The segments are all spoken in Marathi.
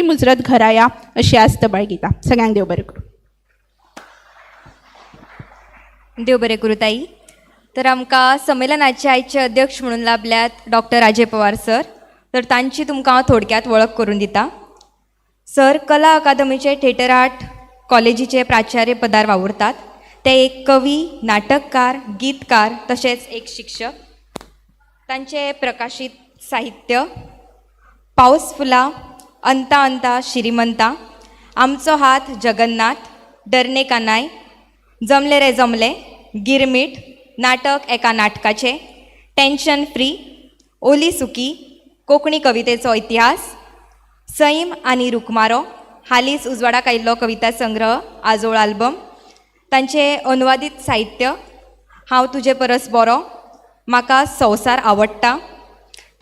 मुजरत घराया अशी आस्त बाळगिता. सगळ्यांक देव बरें करूं. देव बरें करूं ताई. तर आमकां संमेलनाचे आयचे अध्यक्ष म्हणून लाभल्यात डॉक्टर अजय पवार सर. तर तांची तुमकां हांव थोडक्यात वळख करून दिता. सर कला अकादमीचे थिएटर आर्ट कॉलेजीचे प्राचार्य पदार वावुरतात. ते एक कवी, नाटककार, गीतकार तशेंच एक शिक्षक. तांचे प्रकाशीत साहित्य पावस फुला, अंता अंता श्रीमंता, आमचो हात जगन्नाथ, डरने का नाय, जमले रे जमले, गिरमीट, नाटक एका नाटकाचे, टेन्शन फ्री, ओली सुकी, कोंकणी कवितेचो इतिहास, सैम आनी रुकमारो, हालींच उजवाडाक आयिल्लो कविता संग्रह आजोळ आल्बम, तांचे अनुवादीत साहित्य हांव तुजे परस बरो, म्हाका संवसार आवडटा,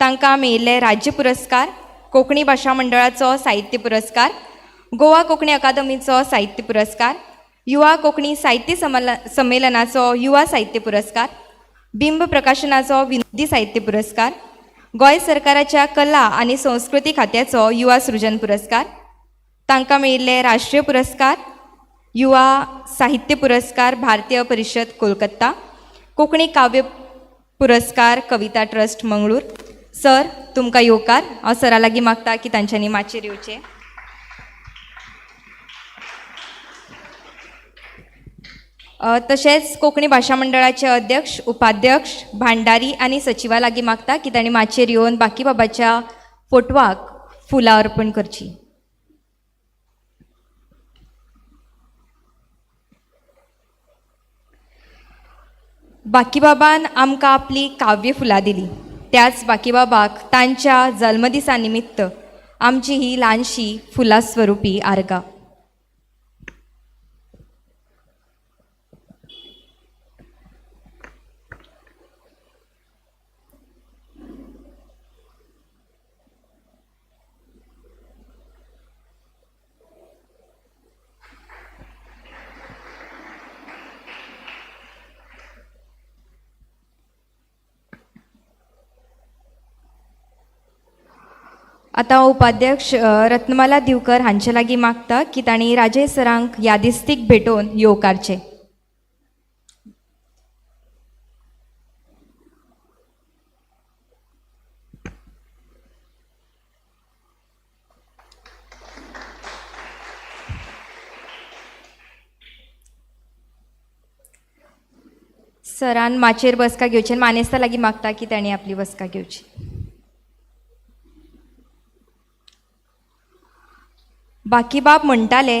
तांकां मेळिल्ले राज्य पुरस्कार, कोंकणी भाशा मंडळाचो साहित्य पुरस्कार, गोवा कोंकणी अकादमीचो साहित्य पुरस्कार, युवा कोंकणी साहित्य संमेलनाचो युवा साहित्य पुरस्कार, बिंब प्रकाशनाचो विनोदी साहित्य पुरस्कार, गोंय सरकाराच्या कला आनी संस्कृती खात्याचो युवा सृजन पुरस्कार, तांकां मेळिल्ले राष्ट्रीय पुरस्कार, युवा साहित्य पुरस्कार भारतीय परिशद कोलकाता, कोंकणी काव्य पुरस्कार कविता ट्रस्ट मंगळूर. सर तुमकां येवकार. हांव सरा लागीं मागता की तांच्यांनी माचयेर येवचें. तशेंच कोंकणी भाशा मंडळाचे अध्यक्ष, उपाध्यक्ष, भांडारी आनी सचिवा लागीं मागता की तांणी माचयेर येवन बाकी बाबाच्या फोटवाक फुलां अर्पण करची. बाकी बाबान आमकां आपली काव्य फुलां दिली. त्याच बाकी बाबाक तांच्या जल्मदिसा निमित्त आमची ही ल्हानशी फुलां स्वरुपी आर्गां. आतां उपाध्यक्ष रत्नमाला दिवकर हांचे लागीं मागता की तांणी राजय सरांक यादिस्तीक भेटोवन येवकारचें. सरान माचयेर बसका घेवचें. मानेस्ता लागीं मागता की तांणी आपली बसका घेवची. बाकी बाब म्हणटाले,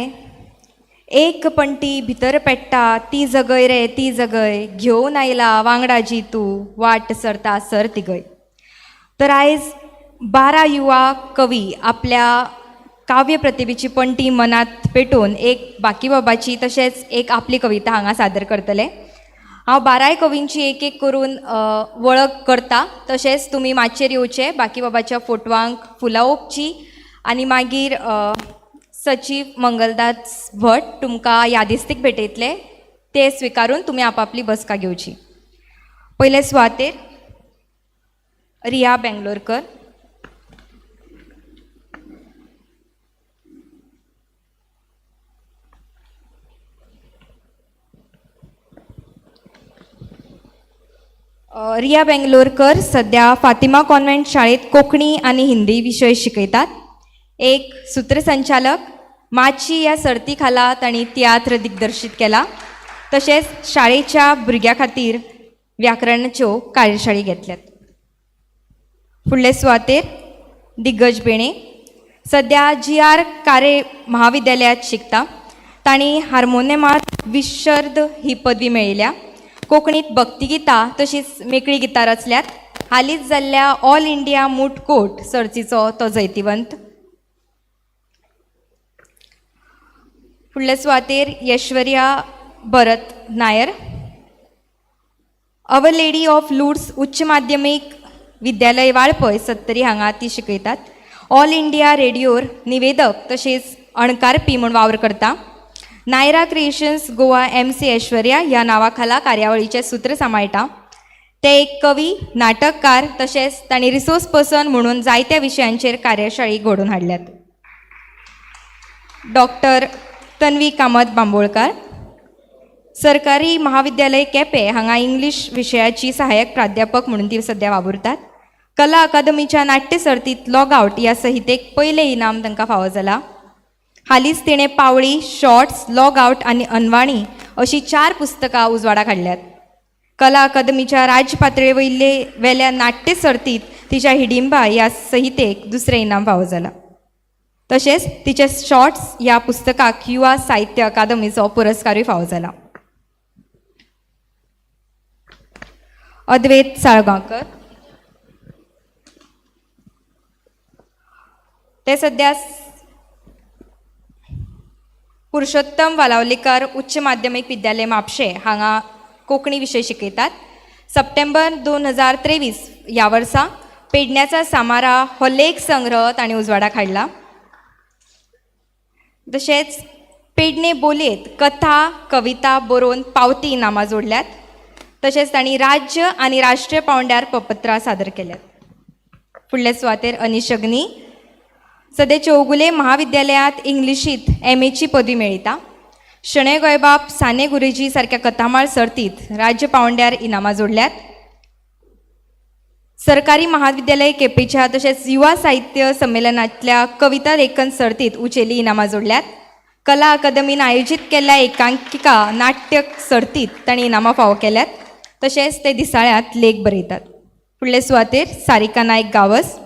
एक पंटी भितर पेट्टा ती जगय रे ती जगय, घेवन आयला वांगडा जी तूं, वाट सरता सर तिगय. तर आयज 12 युवा कवी आपल्या काव्य प्रतिभेची पंटी मनात पेटोवन एक बाकी बाबाची तशेंच एक आपली कविता हांगा सादर करतले. हांव 12 कवींची एक एक करून वळख करता. तशेंच तुमी माचयेर येवचें, बाकी बाबाच्या फोटवांक फुलां ओंपची आनी मागीर सचिव मंगलदास भट तुमकां यादिस्तीक भेटयतले. ते स्विकारून तुमी आपापली बसका घेवची. पयले सुवातेर रिया बेंगलोरकर, रिया बेंगलोरकर सध्या फातिमा कॉन्व्हेंट शाळेत कोंकणी आनी हिंदी विशय शिकयतात. एक सूत्रसंचालक. माची ह्या सर्ती खाला तांणी तियात्र दिग्दर्शीत केला. तशेंच शाळेच्या भुरग्यां खातीर व्याकरणाच्यो कार्यशाळी घेतल्यात. फुडले सुवातेर दिग्गज बेणे सध्या GR कारे महाविद्यालयात शिकता. तांणी हार्मोनियमांत विशर्द ही पदवी मेळयल्या. कोंकणीत भक्तिगितां तशींच मेकळी गितां रचल्यात. हालींच जाल्ल्या ऑल इंडिया मूट कोर्ट सर्तीचो तो जैतिवंत. फुडले सुवातेर Yashwarya Bharat Nair. Our lady of Lourdes उच्च माध्यमीक विद्यालय वाळपय 70 हांगा ती शिकयतात. ऑल इंडिया रेडिओर निवेदक तशेंच अणकारपी म्हूण वावर करता. नायरा क्रिएशन्स गोवा MC ऐश्वर्या ह्या नांवा खाला कार्यावळीचे सूत्र सांबाळटा. ते एक कवी, नाटककार तशेंच तांणी रिसोर्स पर्सन म्हणून जायत्या विशयांचेर कार्यशाळी घडोवन हाडल्यात. डॉक्टर तन्वी कामत बांबोळकार. सरकारी महाविद्यालय केपें हांगा इंग्लीश विशयाची सहाय्यक प्राध्यापक म्हणून ती सध्या वावुरतात. कला अकादमीच्या नाट्य सर्तीत लॉग आउट ह्या संहितेक पयलें इनाम तांकां फावो जाला. हालींच तिणें पावळी, शॉर्ट्स, लॉग आउट आनी अनवाणी अशीं 4 पुस्तकां उजवाडाक हाडल्यात. कला अकादमीच्या राज्य पातळे वेल्या नाट्य सर्तीत तिच्या हिडिंबा ह्या संहितेक दुसरें इनाम फावो जाला. तशेंच तिचे शॉर्ट्स ह्या पुस्तकाक युवा साहित्य अकादमीचो पुरस्कारूय फावो जाला. अद्वैत साळगांवकर. ते सध्या पुरुषोत्तम वालावलीकर उच्च माध्यमीक विद्यालय म्हापशें हांगा कोंकणी विशय शिकयतात. सप्टेंबर 2023 ह्या वर्सा पेडण्याचा सामारा हो लेख संग्रह तांणी उजवाडाक हाडला. तशेंच पेडणे बोलयेंत कथा कविता बरोवन पावती इनामां जोडल्यात. तशेंच तांणी राज्य आनी राष्ट्रीय पावंड्यार प्रपत्रां सादर केल्यात. फुडले सुवातेर अनीश अग्नी सद्या चौगुले महाविद्यालयांत इंग्लिशींत MA ची पदवी मेळयता. शणै गोंयबाब साने गुरुजी सारक्या कथामाळ सर्तीत राज्य पावंड्यार इनामां जोडल्यात. सरकारी महाविद्यालय केपेंच्या तशेंच युवा साहित्य संमेलनांतल्या कविता लेखन सर्तीत उंचेली इनामां जोडल्यात. कला अकादमीन आयोजीत केल्ल्या एकांकिका नाट्य सर्तीत तांणी इनामां फावो केल्यात. तशेंच ते दिसाळ्यांत लेख बरयतात. फुडले सुवातेर सारिका नायक गावस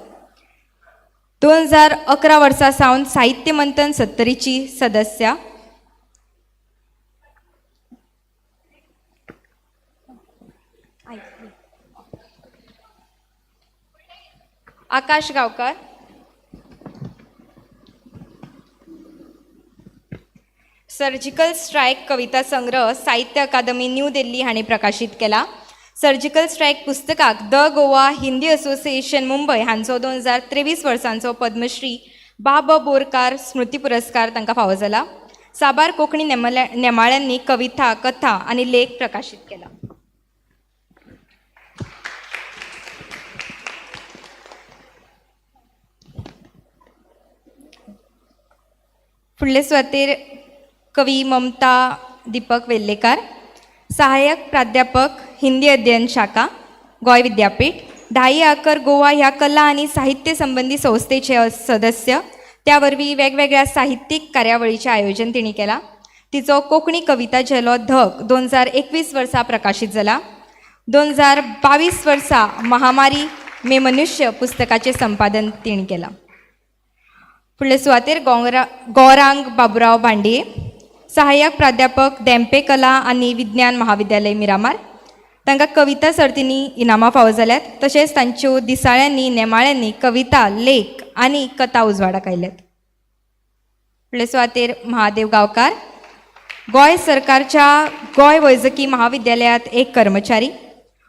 2011 वर्सा सावन साहित्य मंथन सत्तरीची सदस्य. आकाश गांवकर. सर्जिकल स्ट्रायक कविता संग्रह साहित्य अकादमी न्यू दिल्ली हांणी प्रकाशीत केला. सर्जिकल स्ट्रायक पुस्तकाक द गोवा हिंदी असोसिएशन मुंबय हांचो 2023 वर्सांचो पद्मश्री बाब बोरकार स्मृती पुरस्कार तांकां फावो जाला. साबार कोंकणी नेमाळ्यांनी कविता कथा आनी लेख प्रकाशीत केला. फुडले सुवातेर कवी ममता दीपक वेल्लेकार, सहाय्यक प्राध्यापक हिंदी अध्ययन शाखा गोंय विद्यापीठ. 10 आकर गोवा ह्या कला आनी साहित्य संबंधी संस्थेचे सदस्य. त्या वरवीं वेगवेगळ्या साहित्यीक कार्यावळीचें आयोजन तिणी केलां. तिचो कोंकणी कविता झेलो धक 2021 वर्सा प्रकाशीत जाला. 2022 वर्सा महामारी मे मनुष्य पुस्तकाचें संपादन तिणी केलां. फुडले सुवातेर गौरांग बाबुराव भांडये, सहाय्यक प्राध्यापक देंपे कला आनी विज्ञान महाविद्यालय मिरामार. तांकां कविता सर्तींनी इनामां फावो जाल्यात. तशेंच तांच्यो दिसाळ्यांनी नेमाळ्यांनी कविता लेख आनी कथा उजवाडाक आयल्यात. फुडले सुवातेर महादेव गांवकार, गोंय सरकारच्या गोंय वैजकी महाविद्यालयांत एक कर्मचारी.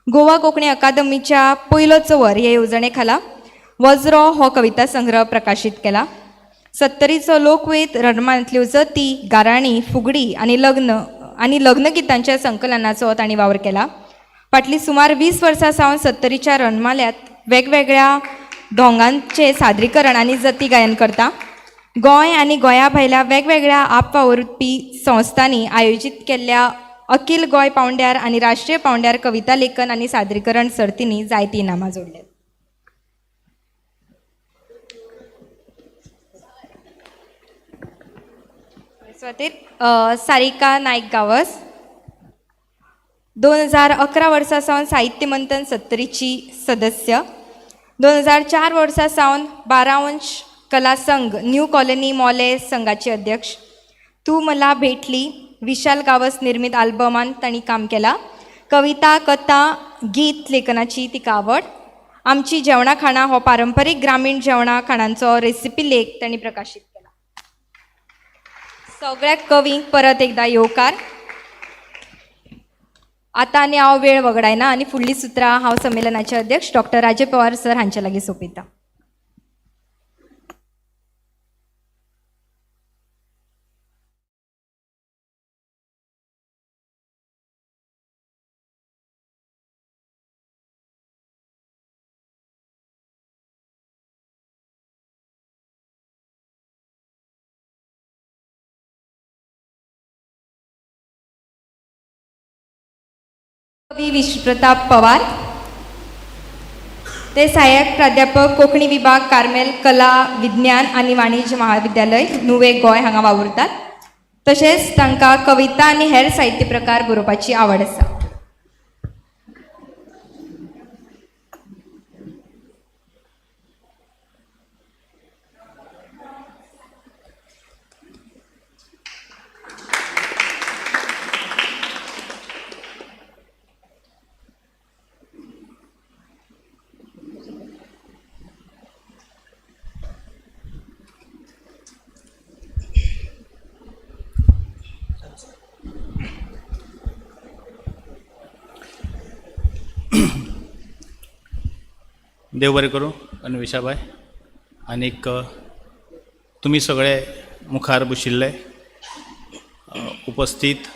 गोवा कोंकणी अकादमीच्या पयलो चंवर हे येवजणे खाला वज्रो हो कविता संग्रह प्रकाशीत केला. सत्तरीचो लोकवेद रणमांतल्यो जती गाराणी फुगडी आनी लग्नगितांच्या संकलनाचो तांणी वावर केला. फाटली सुमार 20 वर्सां सावन सत्तरीच्या रणमाल्यांत वेगवेगळ्या ढोंगांचे सादरीकरण आनी जती गायन करता. गोंय आनी गोंया भायल्या वेगवेगळ्या आपवावुरपी संस्थांनी आयोजीत केल्ल्या अखिल गोंय पावंड्यार आनी राष्ट्रीय पावंड्यार कविता लेखन आनी सादरीकरण सर्तींनी जायतीं इनामां जोडल्यात. सारिका नायक गावस 2011 वर्सा सावन साहित्य मंथन सत्तरीची सदस्य. 2004 वर्सा सावन 12 अंश कला संघ न्यू कॉलनी मोले संघाची अध्यक्ष. तू मला भेटली विशाल गावस निर्मित आल्बमान तांणी काम केला. कविता कथा गीत लेखनाची तिका आवड. आमची जेवणा खाणां हो पारंपारीक ग्रामीण जेवणा खाणांचो रेसिपी लेख तांणी प्रकाशीत केला. सगळ्या कवींक परत एकदा येवकार. आतां आनी हांव वेळ वगडायना आनी फुडलीं सुत्रां हांव संमेलनाचे अध्यक्ष डॉक्टर राजे पवार सर हांचे लागीं सोंपयतां. कवी विश्वप्रताप पवार, ते सहाय्यक प्राध्यापक कोंकणी विभाग कार्मेल कला विज्ञान आनी वाणिज्य महाविद्यालय नुवे गोंय हांगा वावुरतात. तशेंच तांकां कविता आनी हेर साहित्य प्रकार बरोवपाची आवड आसा. देव बरें करूं अन्वेशाबाई. आनीक तुमी सगळे मुखार बशिल्ले उपस्थित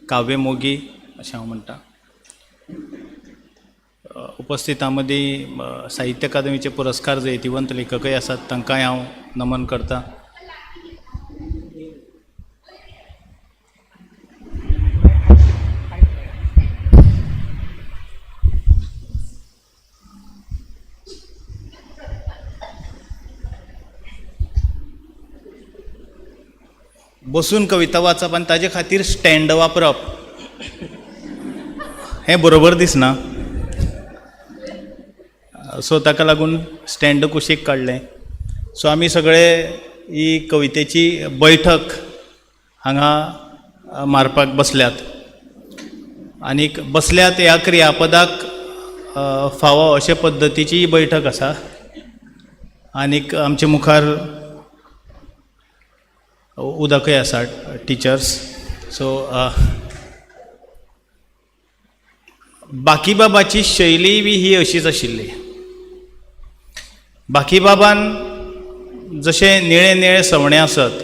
काव्य मोगी अशें हांव म्हणटा. उपस्थितां मदीं साहित्य अकादमीचे पुरस्कार जैतिवंत लेखकय आसात, तांकांय हांव नमन करतां. बसून कविता वाचप आनी ताजे खातीर स्टँड वापरप हें बरोबर दिसना. सो ताका लागून स्टँड कुशीक काडलें. सो आमी सगळे ही कवितेची बैठक हांगा मारपाक बसल्यात. आनीक बसल्यात ह्या क्रियापदाक फावो अशे पद्दतीची ही बैठक आसा. आनीक आमचे मुखार उदकय आसा टिचर्स. सो बाकीबाबाची शैली बी ही अशीच आशिल्ली. बाकीबाबान जशें निळे निळे सवणे आसत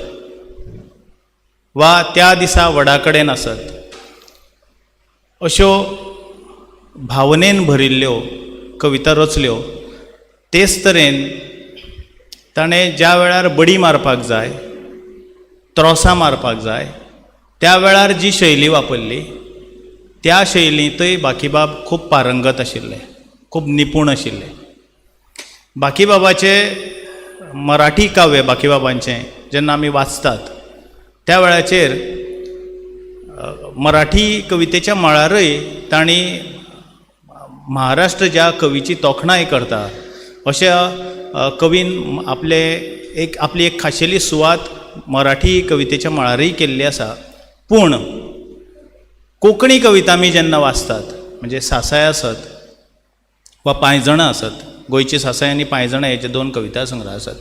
वा त्या दिसा वडा कडेन आसत अश्यो भावनेन भरिल्ल्यो कविता रचल्यो. तेच तरेन ताणें ज्या वेळार बडी मारपाक जाय, त्रोसां मारपाक जाय, त्या वेळार जी शैली वापरली त्या शैलींतय बाकीबाब खूब पारंगत आशिल्ले, खूब निपूण आशिल्ले. बाकीबाबाचे मराठी काव्य बाकीबाबांचें जेन्ना आमी वाचतात त्या वेळाचेर मराठी कवितेच्या मळारय तांणी महाराष्ट्र ज्या कवीची तोखणाय करता अशा कवीन आपली एक खाशेली सुवात मराठी कवितेच्या मळारय केल्ली आसा. पूण कोंकणी कविता आमी जेन्ना वाचतात म्हणजे सासाय आसत वा पांयजणां आसत, गोंयची सासाय आनी पांयजणां हेचे 2 कविता संग्रह आसात.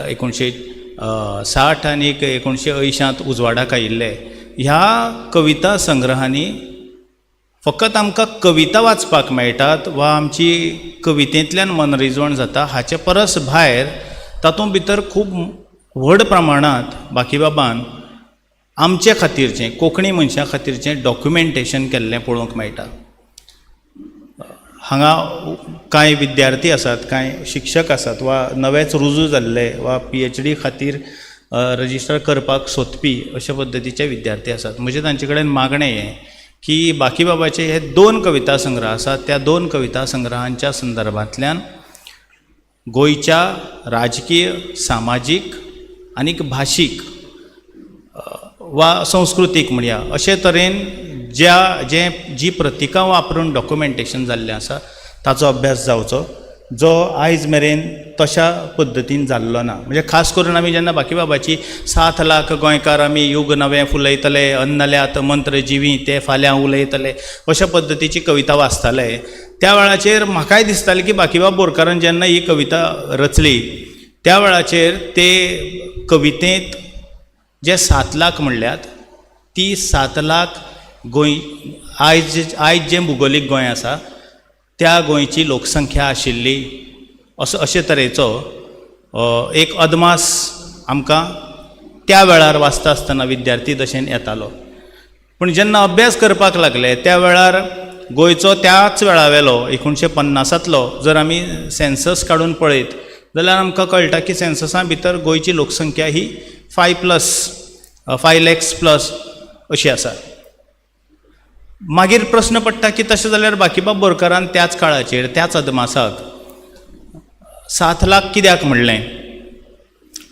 1960 आनी 1980 उजवाडाक आयिल्ले. ह्या कविता संग्रहांनी फकत आमकां कविता वाचपाक मेळटात वा आमची कवितेंतल्यान मनरिजवण जाता हाचे परस भायर तातूंत भितर खूब व्हड प्रमाणांत बाकीबाबान आमचे खातीरचें, कोंकणी मनशां खातीरचें डॉक्युमेंटेशन केल्लें पळोवंक मेळटा. हांगा कांय विद्यार्थी आसात, कांय शिक्षक आसात वा नवेच रुजू जाल्ले वा PhD खातीर रजिस्टर करपाक सोदपी अशे पद्दतीचे विद्यार्थी आसात. म्हजें तांचे कडेन मागणें हें की बाकीबाबाचे हे 2 कविता संग्रह आसात, त्या 2 कविता संग्रहांच्या संदर्भांतल्यान गोंयच्या राजकीय, सामाजीक आनीक भाशीक वा संस्कृतीक म्हणया अशे तरेन जी प्रतिकां वापरून डॉक्युमेंटेशन जाल्लें आसा ताचो अभ्यास जावचो, जो आयज मेरेन तशा पद्दतीन जाल्लो ना. म्हणजे खास करून आमी जेन्ना बाकीबाबाची 7 लाख गोंयकार आमी युग नवें फुलयतले, अन्नल्यात मंत्र जिवी ते फाल्यां उलयतले अशा पद्दतीची कविता वाचताले त्या वेळाचेर म्हाकाय दिसतालें की बाकीबाब बोरकारान जेन्ना ही कविता रचली त्या वेळाचेर ते कवितेंत जे 7 लाख म्हणल्यात ती 7 लाख गोंय आयज जें भुगोलीक गोंय आसा त्या गोंयची लोकसंख्या आशिल्ली अशे तरेचो एक अदमास आमकां त्या वेळार वाचता आसतना विद्यार्थी दशेन येतालो. पूण जेन्ना अभ्यास करपाक लागले त्या वेळार गोंयचो त्याच वेळावेलो 1950तलो जर आमी सेन्सस काडून पळयत जाल्यार आमकां कळटा की सेन्ससा भितर गोंयची लोकसंख्या ही 5 लाख प्लस अशी आसा. मागीर प्रश्न पडटा की तशें जाल्यार बाकीबाब बोरकारान त्याच काळाचेर त्याच अदमासाक 7 लाख कित्याक म्हणलें?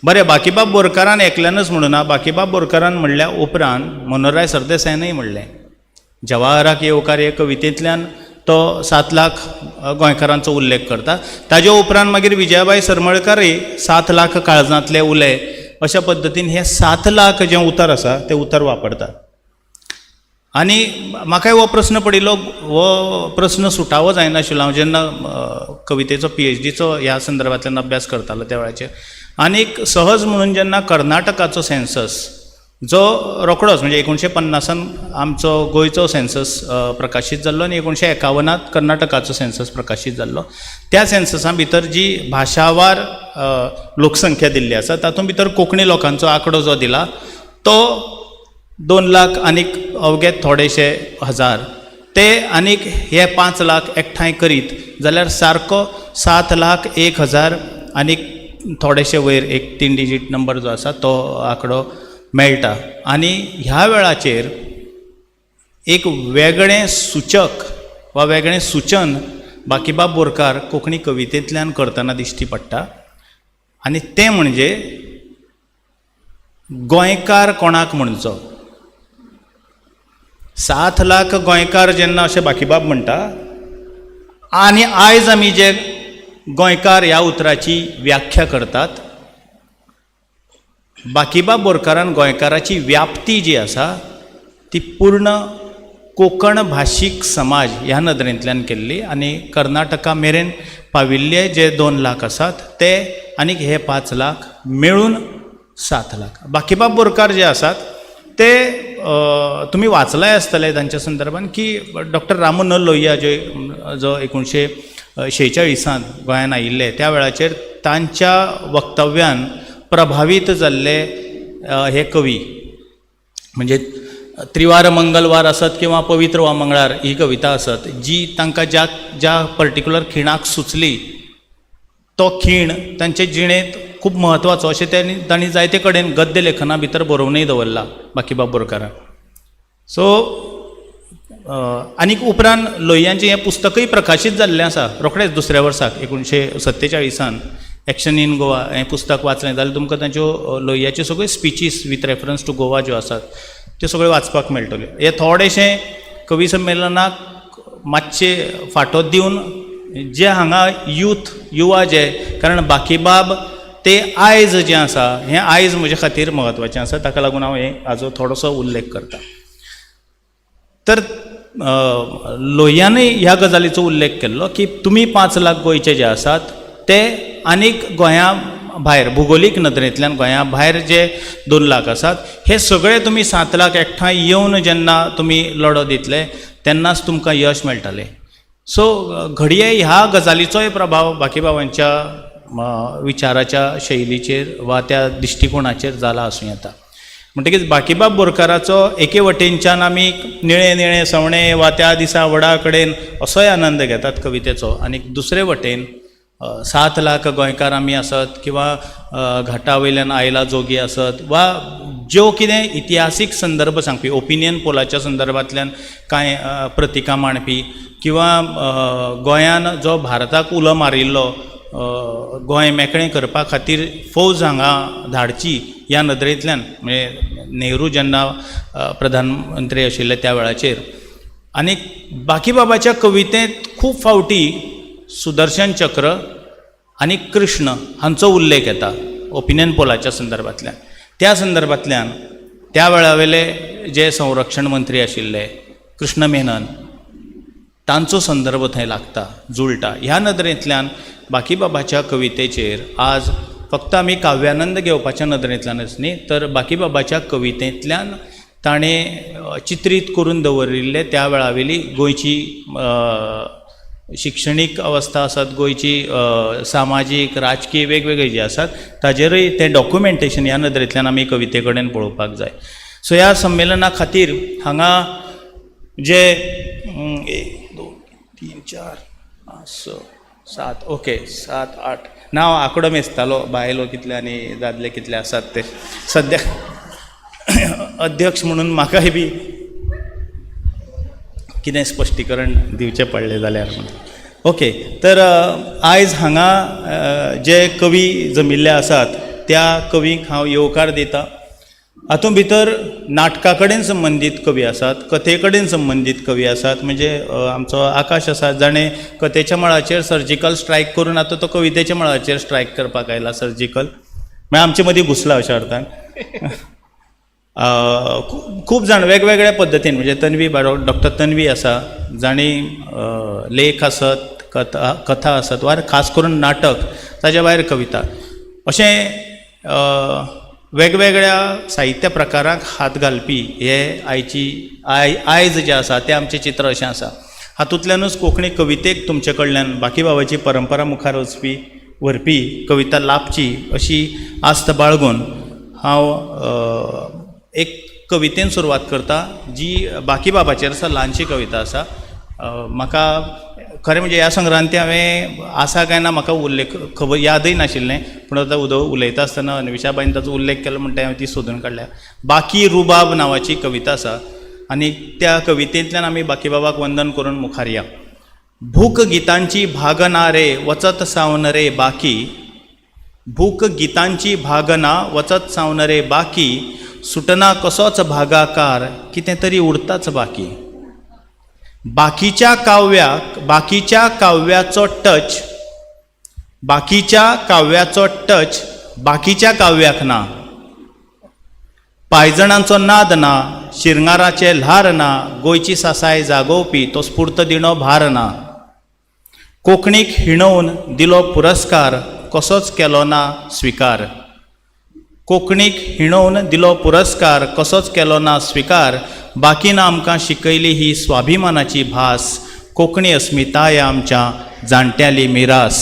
बरें, बाकीबाब बोरकारान एकल्यानच म्हणुना, बाकीबाब बोरकारान म्हणल्या उपरांत मनोहरराय सरदेसायानय म्हणलें. जवाहराक येवकार हे कवितेंतल्यान तो 7 लाख गोंयकारांचो उल्लेख करता. ताजे उपरांत मागीर विजयाबाई सरमळकारूय 7 लाख काळजांतले उले अशा पद्दतीन हे 7 लाख जें उतर आसा तें उतर वापरता. आनी म्हाकाय हो प्रस्न पडिल्लो, हो प्रस्न सुटावो जायनाशिल्लो हांव जेन्ना कवितेचो PhDचो ह्या संदर्भांतल्यान अभ्यास करतालो त्या वेळाचेर. आनीक सहज म्हणून जेन्ना कर्नाटकाचो सेन्सस जो रोखडोच म्हणजे 1950 आमचो गोंयचो सेन्सस प्रकाशीत जाल्लो आनी 1951 कर्नाटकाचो सेन्सस प्रकाशीत जाल्लो, त्या सेन्ससा भितर जी भाशावार लोकसंख्या दिल्ली आसा तातूंत भितर कोंकणी लोकांचो आंकडो जो दिला तो 2 लाख आनीक अवघे थोडेशे हजार, ते आनीक हे 5 लाख एकठांय करीत जाल्यार सारको 7,01,000 आनीक थोडेशे वयर एक 3 डिजीट नंबर जो आसा तो आंकडो मेळटा. आनी ह्या वेळाचेर एक वेगळें सुचक वा वेगळें सुचन बाकीबाब बोरकार कोंकणी कवितेंतल्यान करतना दिश्टी पडटा. आनी तें म्हणजे गोंयकार कोणाक म्हणचो. 7 लाख गोंयकार जेन्ना अशें बाकीबाब म्हणटा, आनी आयज आमी जे गोंयकार ह्या उतराची व्याख्या करतात, बाकीबाब बोरकारान गोंयकाराची व्याप्ती जी आसा ती पूर्ण कोंकण भाशीक समाज ह्या नदरेंतल्यान केल्ली. आनी कर्नाटका मेरेन पाविल्ले जे 2 लाख आसात ते आनीक हे 5 लाख मेळून 7 लाख. बाकीबाब बोरकार जे आसात ते तुमी वाचलाय आसतले तांच्या संदर्भान की डॉक्टर रामन लोहिया जो 1946 गोंयान आयिल्ले त्या वेळाचेर तांच्या वक्तव्यान प्रभावीत जाल्ले हे कवी, म्हणजे त्रिवार मंगलवार आसत किंवा पवित्र वा मंगळार ही कविता आसत जी तांकां ज्या पर्टिक्युलर खिणाक सुचली तो खीण तांचे जिणेंत खूब म्हत्वाचो अशें तांणी जायते कडेन गद्य लेखना भितर बरोवनय दवरला बाकीबाब बोरकारान. सो आनीक उपरांत लोहियांचें हें पुस्तकय प्रकाशीत जाल्लें आसा रोखडेंच दुसऱ्या वर्साक 1947 एक्शन इन गोवा हें पुस्तक वाचलें जाल्यार तुमकां तांच्यो लोहियाच्यो सगळ्यो स्पिचीस विथ रेफरन्स टू गोवा ज्यो आसात त्यो सगळ्यो वाचपाक मेळटल्यो. हे थोडेशें कवी संमेलनाक मातशे फांटो दिवन जे हांगा युवा जे, कारण बाकीबाब ते आयज जें आसा हें आयज म्हजे खातीर म्हत्वाचें आसा, ताका लागून हांव हाजो थोडोसो उल्लेख करतां. तर लोहियानय ह्या गजालीचो उल्लेख केल्लो की तुमी 5 लाख गोंयचे जे आसात ते आनीक गोंया भायर भुगोलीक नदरेंतल्यान गोंया भायर जे 2 लाख आसात हे सगळे तुमी 7 लाख एकठांय येवन जेन्ना तुमी लढो दितले तेन्नाच तुमकां यश मेळटलें. सो घडये ह्या गजालीचोय प्रभाव बाकीबाबांच्या विचाराच्या शैलीचेर वा त्या दिश्टिकोणाचेर जाला आसूं येता. म्हणटकीच बाकीबाब बोरकाराचो एके वटेनच्यान आमी निळे निळे सवणे वा त्या दिसा वडा कडेन असोय आनंद घेतात कवितेचो, आनी दुसरे वटेन 7 लाख गोंयकार आमी आसत किंवा घाटा वयल्यान आयला जोगी आसत वा ज्यो कितें इतिहासीक संदर्भ सांगपी ओपिनियन पोलाच्या संदर्भांतल्यान कांय प्रतिका मांडपी किंवा गोंयान जो भारताक उलो मारिल्लो गोंय मेकळें करपा खातीर फौज हांगा धाडची ह्या नदरेंतल्यान, म्हणजे नेहरू जेन्ना प्रधानमंत्री आशिल्ले त्या वेळाचेर. आनी बाकीबाबाच्या कवितेंत खूब फावटी सुदर्शन चक्र आनी कृष्ण हांचो उल्लेख येता ओपिनियन पोलाच्या संदर्भांतल्यान. त्या संदर्भांतल्यान त्या वेळावेले जे संरक्षण मंत्री आशिल्ले कृष्ण मेनन तांचो संदर्भ थंय लागता, जुळटा. ह्या नदरेंतल्यान बाकीबाबाच्या कवितेचेर आज फक्त आमी काव्यानंद घेवपाच्या नदरेंतल्यानच न्ही तर बाकीबाबाच्या कवितेंतल्यान ताणें चित्रीत करून दवरिल्ले त्या वेळावेली गोंयची शिक्षणीक अवस्था आसात, गोंयची सामाजीक राजकीय वेगवेगळे जे आसात ताजेरय तें डॉक्युमेंटेशन ह्या नदरेंतल्यान आमी कविते कडेन पळोवपाक जाय. सो ह्या संमेलना खातीर हांगा जे 1 2 3 4 5 6 7 ओके 7 8 नांव आंकडो मेजतालो बायलो कितले आनी दादले कितले आसात ते सद्या अध्यक्ष म्हणून म्हाकाय बी कितें स्पश्टीकरण दिवचें पडलें जाल्यार म्हणून. ओके, तर आयज हांगा जे कवी जमिल्ले आसात त्या कवींक हांव येवकार दितां. हातूंत भितर नाटका कडेन संबंदीत कवी आसात, कथे कडेन संबंदीत कवी आसात. म्हणजे आमचो आकाश आसा जाणें कथेच्या मळाचेर सर्जिकल स्ट्रायक करून आतां तो कवितेच्या मळाचेर स्ट्रायक करपाक आयला सर्जिकल, म्हणजे आमचे मदीं घुसला अशा अर्थान. खूब जाण वेगवेगळ्या पद्दतीन, म्हणजे तन्वी डॉक्टर तन्वी आसा जाणी लेख आसत, कथा आसत वा खास करून नाटक, ताच्या भायर कविता, अशें वेगवेगळ्या साहित्य प्रकाराक हात घालपी हे आयज जें आसा तें आमचें चित्र अशें आसा. हातूंतल्यानूच कोंकणी कवितेक तुमचे कडल्यान बाकी बाबाची परंपरा मुखार व्हरपी कविता लाभची अशी आस्त बाळगून हांव एक कवितेन सुरवात करता जी बाकी बाबाचेर आसा, ल्हानशी कविता आसा. म्हाका खरें म्हणजे ह्या संक्रांती हांवें आसा काय ना म्हाका खबर यादय नाशिल्लें, पूण आतां उलयता आसतना अन्विशाबाईन ताचो उल्लेख केलो म्हणटा हांवें ती सोदून काडल्या. बाकी रुबाब नांवाची कविता आसा आनी त्या कवितेंतल्यान आमी बाकी बाबाक वंदन करून मुखार या. भूक गितांची भागना रे वचत सावन रे बाकी, भूक गितांची भागना वचत सावन रे बाकी, सुटना कसोच भागाकार कितें तरी उरताच बाकी. बाकीच्या काव्याचो टच बाकीच्या काव्याक ना. पायजणांचो नाद ना, शिरंगाराचे ल्हार ना, गोंयची सासाय जागोवपी तो स्फूर्त दिणो भार ना. कोंकणीक हिणवून दिलो पुरस्कार कसोच केलो ना स्विकार. कोंकणीक हिणवून दिलो पुरस्कार कसोच केलो ना स्विकार. बाकीन आमकां शिकयली ही स्वाभिमानाची भास, कोंकणी अस्मिताय आमच्या जाणट्याली मिरास.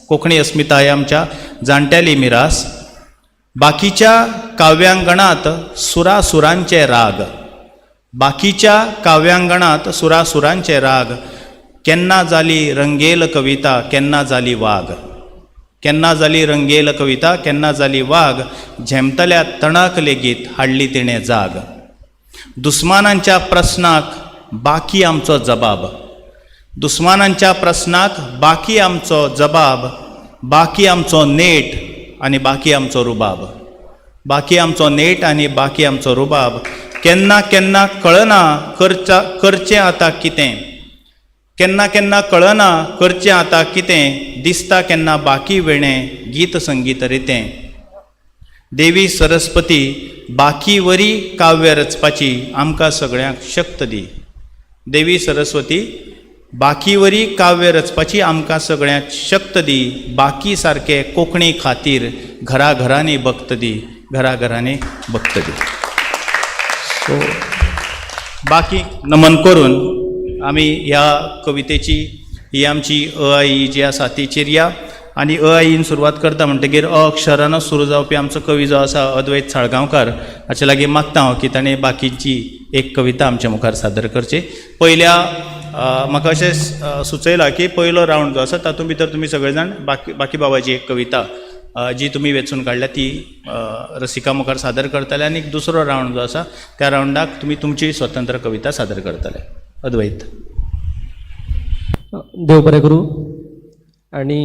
कोंकणी अस्मिताय आमच्या जाणट्याली मिरास. बाकीच्या काव्यांगणात सुरासुरांचे राग, बाकीच्या काव्यांगणात सुरासुरांचे राग. केन्ना जाली रंगेल कविता केन्ना जाली वाग, केन्ना जाली रंगेल कविता केन्ना जाली वाग. झेमतल्या तणाक लेगीत हाडली तिणें जाग. दुस्मानांच्या प्रस्नाक बाकी आमचो जबाब, दुस्मानांच्या प्रस्नाक बाकी आमचो जबाब. बाकी आमचो नेट आनी बाकी आमचो रुबाब, बाकी आमचो नेट आनी बाकी आमचो रुबाब. केन्ना केन्ना कळना करचें आतां कितें, केन्ना केन्ना कळना करचें आतां कितें. दिसता केन्ना बाकी वेणें गीत संगीत रितें. देवी सरस्वती बाकी वरी काव्य रचपाची आमकां सगळ्यांक शक्त दी. देवी सरस्वती बाकी वरी काव्य रचपाची आमकां सगळ्यांक शक्त दी. बाकी सारके कोंकणी खातीर घराघरांनी भक्त दी, घराघरांनी भक्त दी. सो बाकी नमन करून आमी ह्या कवितेची ही आमची आई जी आसा तीचेर या. आनी आईन सुरवात करता म्हणटकीर अक्षरान सुरू जावपी आमचो कवी जो आसा अद्वैत साळगांवकार हाचे लागीं मागता हांव की ताणें बाकीची एक कविता आमच्या मुखार सादर करची. पयल्या म्हाका अशें सुचयलां की पयलो रावंड जो आसा तातूंत भितर तुमी सगळे जाण बाकी बाबाची एक कविता जी तुमी वेचून काडल्या ती रसिका मुखार सादर करतले. आनी दुसरो रावंड जो आसा त्या रावंडाक तुमी तुमची स्वतंत्र कविता सादर करतले. अद्वैत. देव बरें करूं. आणि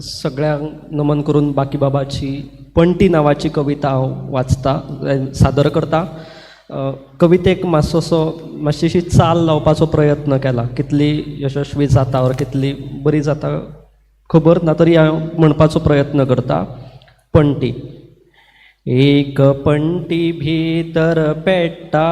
सगळ्यांक नमन करून बाकी बाबाची पंटी नांवाची कविता हांव वाचता सादर करता. कवितेक मातशीशी चाल लावपाचो प्रयत्न केला. कितली यशस्वी जाता वा कितली बरी जाता खबर ना, तरी हांव म्हणपाचो प्रयत्न करता. पंटी. एक पंटी भितर पेट्टा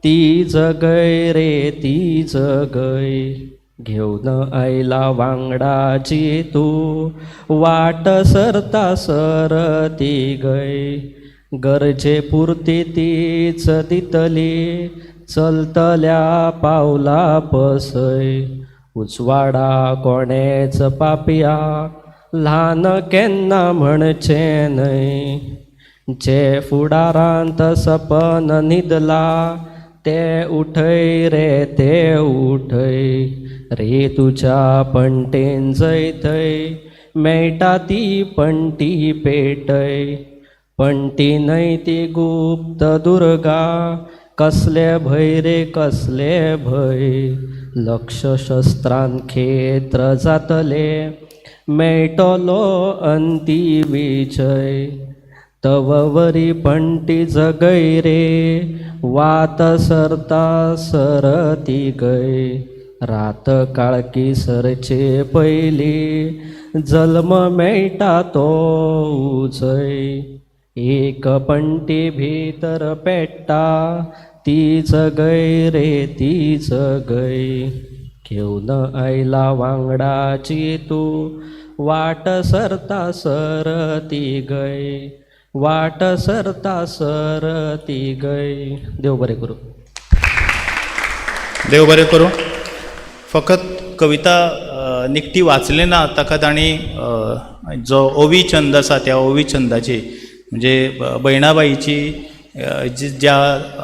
ती जगय रे ती जगय, घेवन आयला वांगडाची तूं वाट सरता सरती गय. गरजे पुरती तीच दितली चलतल्या पावला पसय. उजवाडा कोणेच पापया ल्हान केन्ना म्हणचें न्हय. जे फुडारांत सपन न्हिदला ते उठय रे ते उठय. रे तुज्या पंटेन जैतय मेळटा ती पंटी पेटय. पंटी न्हय ती गुप्त दुर्गा कसले भय रे कसले भय, लक्ष शस्त्रां क्षेत्र जातले, मेळटलो अंती विजय, तव वरी पंटी जगय रे, वात सरता सरती गय, रात काळकी सरचे पयली, जल्म मेळटा तो उजय, एक पंटी भितर पेट्टा, ती जगय रे ती जगय, घेवन आयला वांगडाची तू, वाट सरता सरती गय, वाट सरता सरती गय. देव बरें करूं. देव बरें करूं. फकत कविता निकटी वाचले ना, ताका ताणी जो ओवी छंद आसा त्या ओवी छंदाची म्हणजे बयणाबाईची ज्या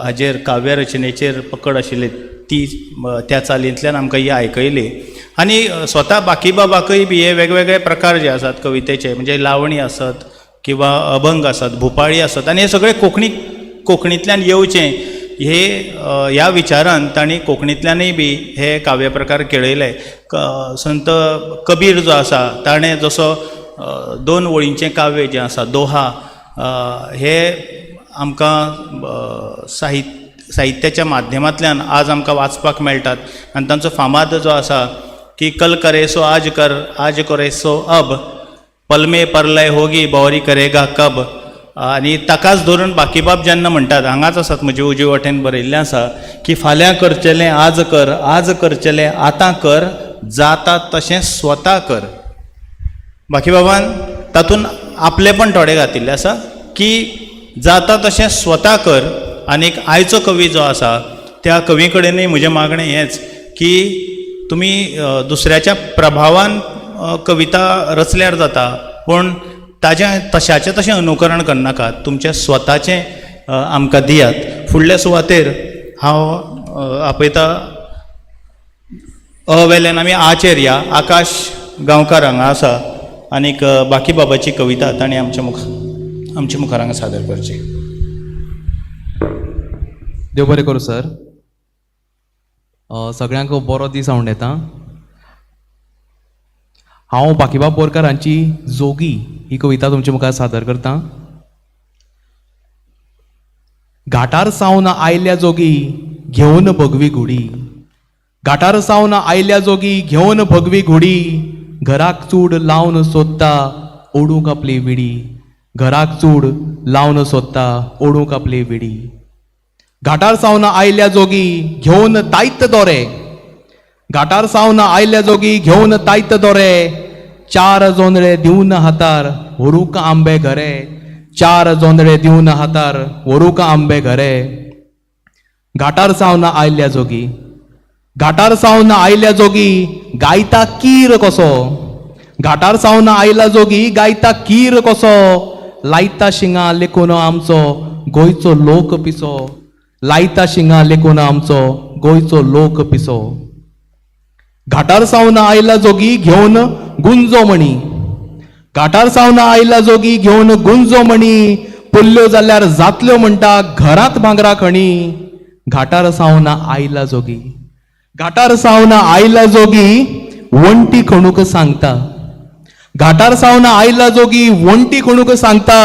हाजेर काव्य रचनेचेर पकड आशिल्ली ती त्या चालींतल्यान आमकां ही आयकयली. आनी स्वता बाकीबाबाकय बी हे वेगवेगळे प्रकार जे आसात कवितेचे, म्हणजे लावणी आसत किंवा अभंग आसत, भुपाळी आसत, आनी हे सगळे कोंकणींतल्यान येवचे हे ह्या विचारान तांणी कोंकणींतल्यानय बी हे काव्य प्रकार केळयले. संत कबीर जो आसा ताणें जसो 2 वळींचें काव्य जें आसा दोहा, हे आमकां साहित्याच्या माध्यमांतल्यान आज आमकां वाचपाक मेळटात. आनी तांचो फामाद जो आसा की कल करे सो आज कर, आज करे सो अब, पल में परलय होगी बौरी करेगा कब. आनी ताकाच धरून बाकीबाब जेन्ना म्हणटात, हांगाच आसात म्हजे उजवे वटेन बरयल्लें आसा की फाल्यां करचेलें आज कर, आज करचेलें आतां कर, जाता तशें स्वता कर. बाकीबाबान तातूंत आपलेपण थोडें घातिल्लें आसा की जाता तशें स्वता कर. आनीक आयचो कवी जो आसा त्या कवी कडेनय म्हजें मागणें हेंच की तुमी दुसऱ्याच्या प्रभावान कविता रचल्यार जाता, पूण ताजें तशाचें तशें अनुकरण करनाकात, तुमचें स्वताचें आमकां दियात. फुडल्या सुवातेर हांव आपयता वेल्यान आमी आचेर या आकाश गांवकार हांगा आसा आनीक बाकी बाबाची कविता ताणें आमच्या मुखार हांगा सादर करची. देव बरें करूं सर. सगळ्यांक बरो दीस हांव येता. हांव बाकीबाब बोरकार हांची जोगी ही कविता तुमच्या मुखार सादर करतां. घाटार सावन आयल्या जोगी घेवन भगवी घुडी, घाटार सावन आयल्या जोगी घेवन भगवी घुडी, घराक चूड लावन सोदता ओडूंक आपली विडी, घराक चूड लावन सोदता ओडूंक आपली विडी. घाटार सावन आयल्या जोगी घेवन तायत दोरे, घाटार सावन आयल्या जोगी घेवन तायत दोरे, 4 जोंदळे दिवन हातार व्हरूंक आंबे घरे, 4 जोंदळे दिवन हातार व्हरूंक आंबे घरे. घाटार सावन आयल्या जोगी, घाटार सावन आयल्या जोगी गायता कीर कसो, घाटार सावन आयल्या जोगी गायता कीर कसो, लायता शिंगा लेखून आमचो गोंयचो लोक पिसो, लायता शिंगा लेखून आमचो गोंयचो लोक पिसो. घाटार सावन आयला जोगी घेवन गुंजो मणी, घाटार सावन आयला जोगी घेवन गुंजो मणी, पुल्ल्यो जाल्यार जातल्यो म्हणटा घरांत भांगरा खणी. घाटार सावन आयला जोगी, घाटार सावन आयला जोगी वंटी खणूक सांगता, घाटार सावन आयला जोगी वंटी खणूक सांगता.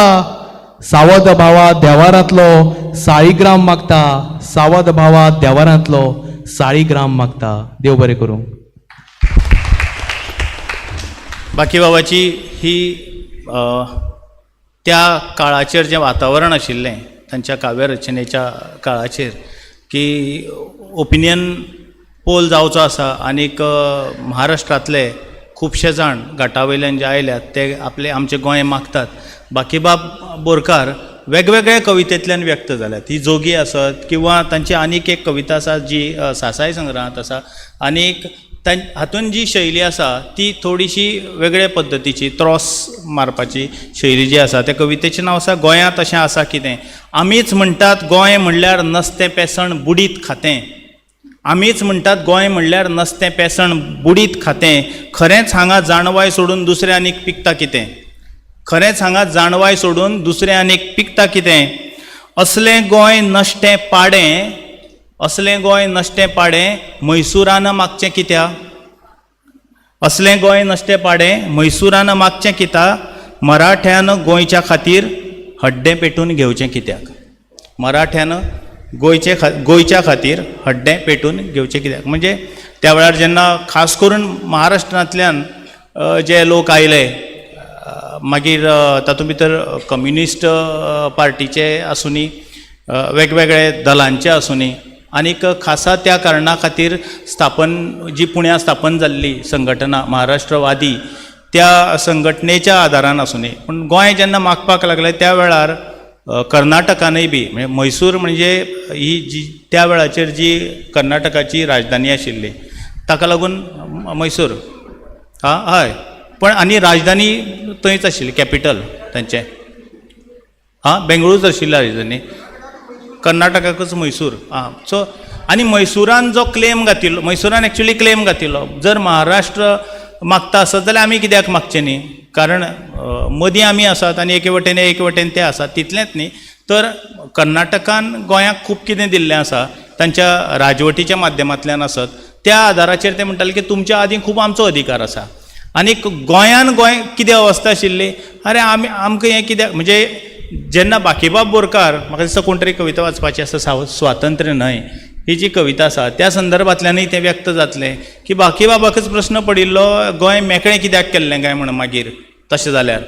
सावध भावा देवारांतलो साळीग्राम मागता, सावध भावा देवारांतलो साळीग्राम मागता. देव बरें करूं. बाकी बाबाची ही त्या काळाचेर जें वातावरण आशिल्लें तांच्या काव्य रचनेच्या काळाचेर की ओपिनियन पोल जावचो आसा आनीक महाराष्ट्रांतले खुबशे जाण घाटा वयल्यान जे आयल्यात ते आपले आमचें गोंय मागतात. बाकीबाब बोरकार वेगवेगळ्या कवितेंतल्यान व्यक्त जाल्यात. ही जोगी आसत किंवा तांची आनीक एक कविता आसा जी सासाय संग्रहांत आसा आनीक हातून जी शैली आसा ती थोडीशी वेगळ्या पद्दतीची त्रॉस मारपाची शैली जी आसा. त्या कवितेचें नांव आसा गोंयांत अशें आसा कितें. आमीच म्हणटात गोंय म्हणल्यार नसतें पेसण बुडीत खातें, आमीच म्हणटात गोंय म्हणल्यार नसतें पेसण बुडीत खातें. खरेंच हांगा जाणवाय सोडून दुसरें आनीक पिकता कितें, खरेंच हांगा जाणवाय सोडून दुसरें आनीक पिकता कितें. असलें गोंय नश्टें पाडें, असलें गोंय नश्टें पाडें म्हैसूरान मागचें कित्याक? असलें गोंय नश्टें पाडें म्हैसूरान मागचें कित्याक? मराठ्यान गोंयच्या खातीर हड्डें पेटून घेवचें कित्याक? मराठ्यान गोंयच्या खातीर हड्डें पेटून घेवचें कित्याक? म्हणजे त्या वेळार जेन्ना खास करून महाराष्ट्रांतल्यान जे लोक आयले, मागीर तातूंत भितर कम्युनिस्ट पार्टीचे आसुनी, वेगवेगळे दलांचे आसुनी, आनीक खासा त्या कारणा खातीर जी पुण्या स्थापन जाल्ली संघटना महाराष्ट्रवादी, त्या संघटनेच्या आदारान आसुनी, पूण गोंय जेन्ना मागपाक लागलें त्या वेळार कर्नाटकानय बी, म्हणजे म्हैसूर म्हणजे ही जी त्या वेळाचेर जी कर्नाटकाची राजधानी आशिल्ली, ताका लागून म्हैसूर हय, पण आनी राजधानी थंयच आशिल्ली, कॅपिटल तांचें बेंगळूरूच आशिल्ली राजधानी, कर्नाटकाकूच म्हैसूर. सो आनी म्हैसूरान जो क्लेम घातिल्लो, म्हैसूरान एक्चुली क्लेम घातिल्लो, जर महाराष्ट्र मागता आसत जाल्यार आमी कित्याक मागचें न्ही, कारण मदीं आमी आसात आनी एके वटेन ते आसात, तितलेंच न्ही, तर कर्नाटकान गोंयाक खूब कितें दिल्लें आसा तांच्या राजवटीच्या माध्यमांतल्यान आसत, त्या आदाराचेर ते म्हणटाले की तुमच्या आदीं खूब आमचो अधिकार आसा. आनी गोंय कितें अवस्था आशिल्ली, अरे आमकां हें कित्याक, म्हणजे जेन्ना बाकीबाब बोरकार, म्हाका दिसता कोण तरी कविता वाचपाची आसा, स्वातंत्र्य न्हय, ही जी कविता आसा त्या संदर्भांतल्यानय तें व्यक्त जातलें की बाकीबाबाकच प्रश्न पडिल्लो, गोंय मेकळें कित्याक केल्लें काय म्हणून मागीर तशें जाल्यार.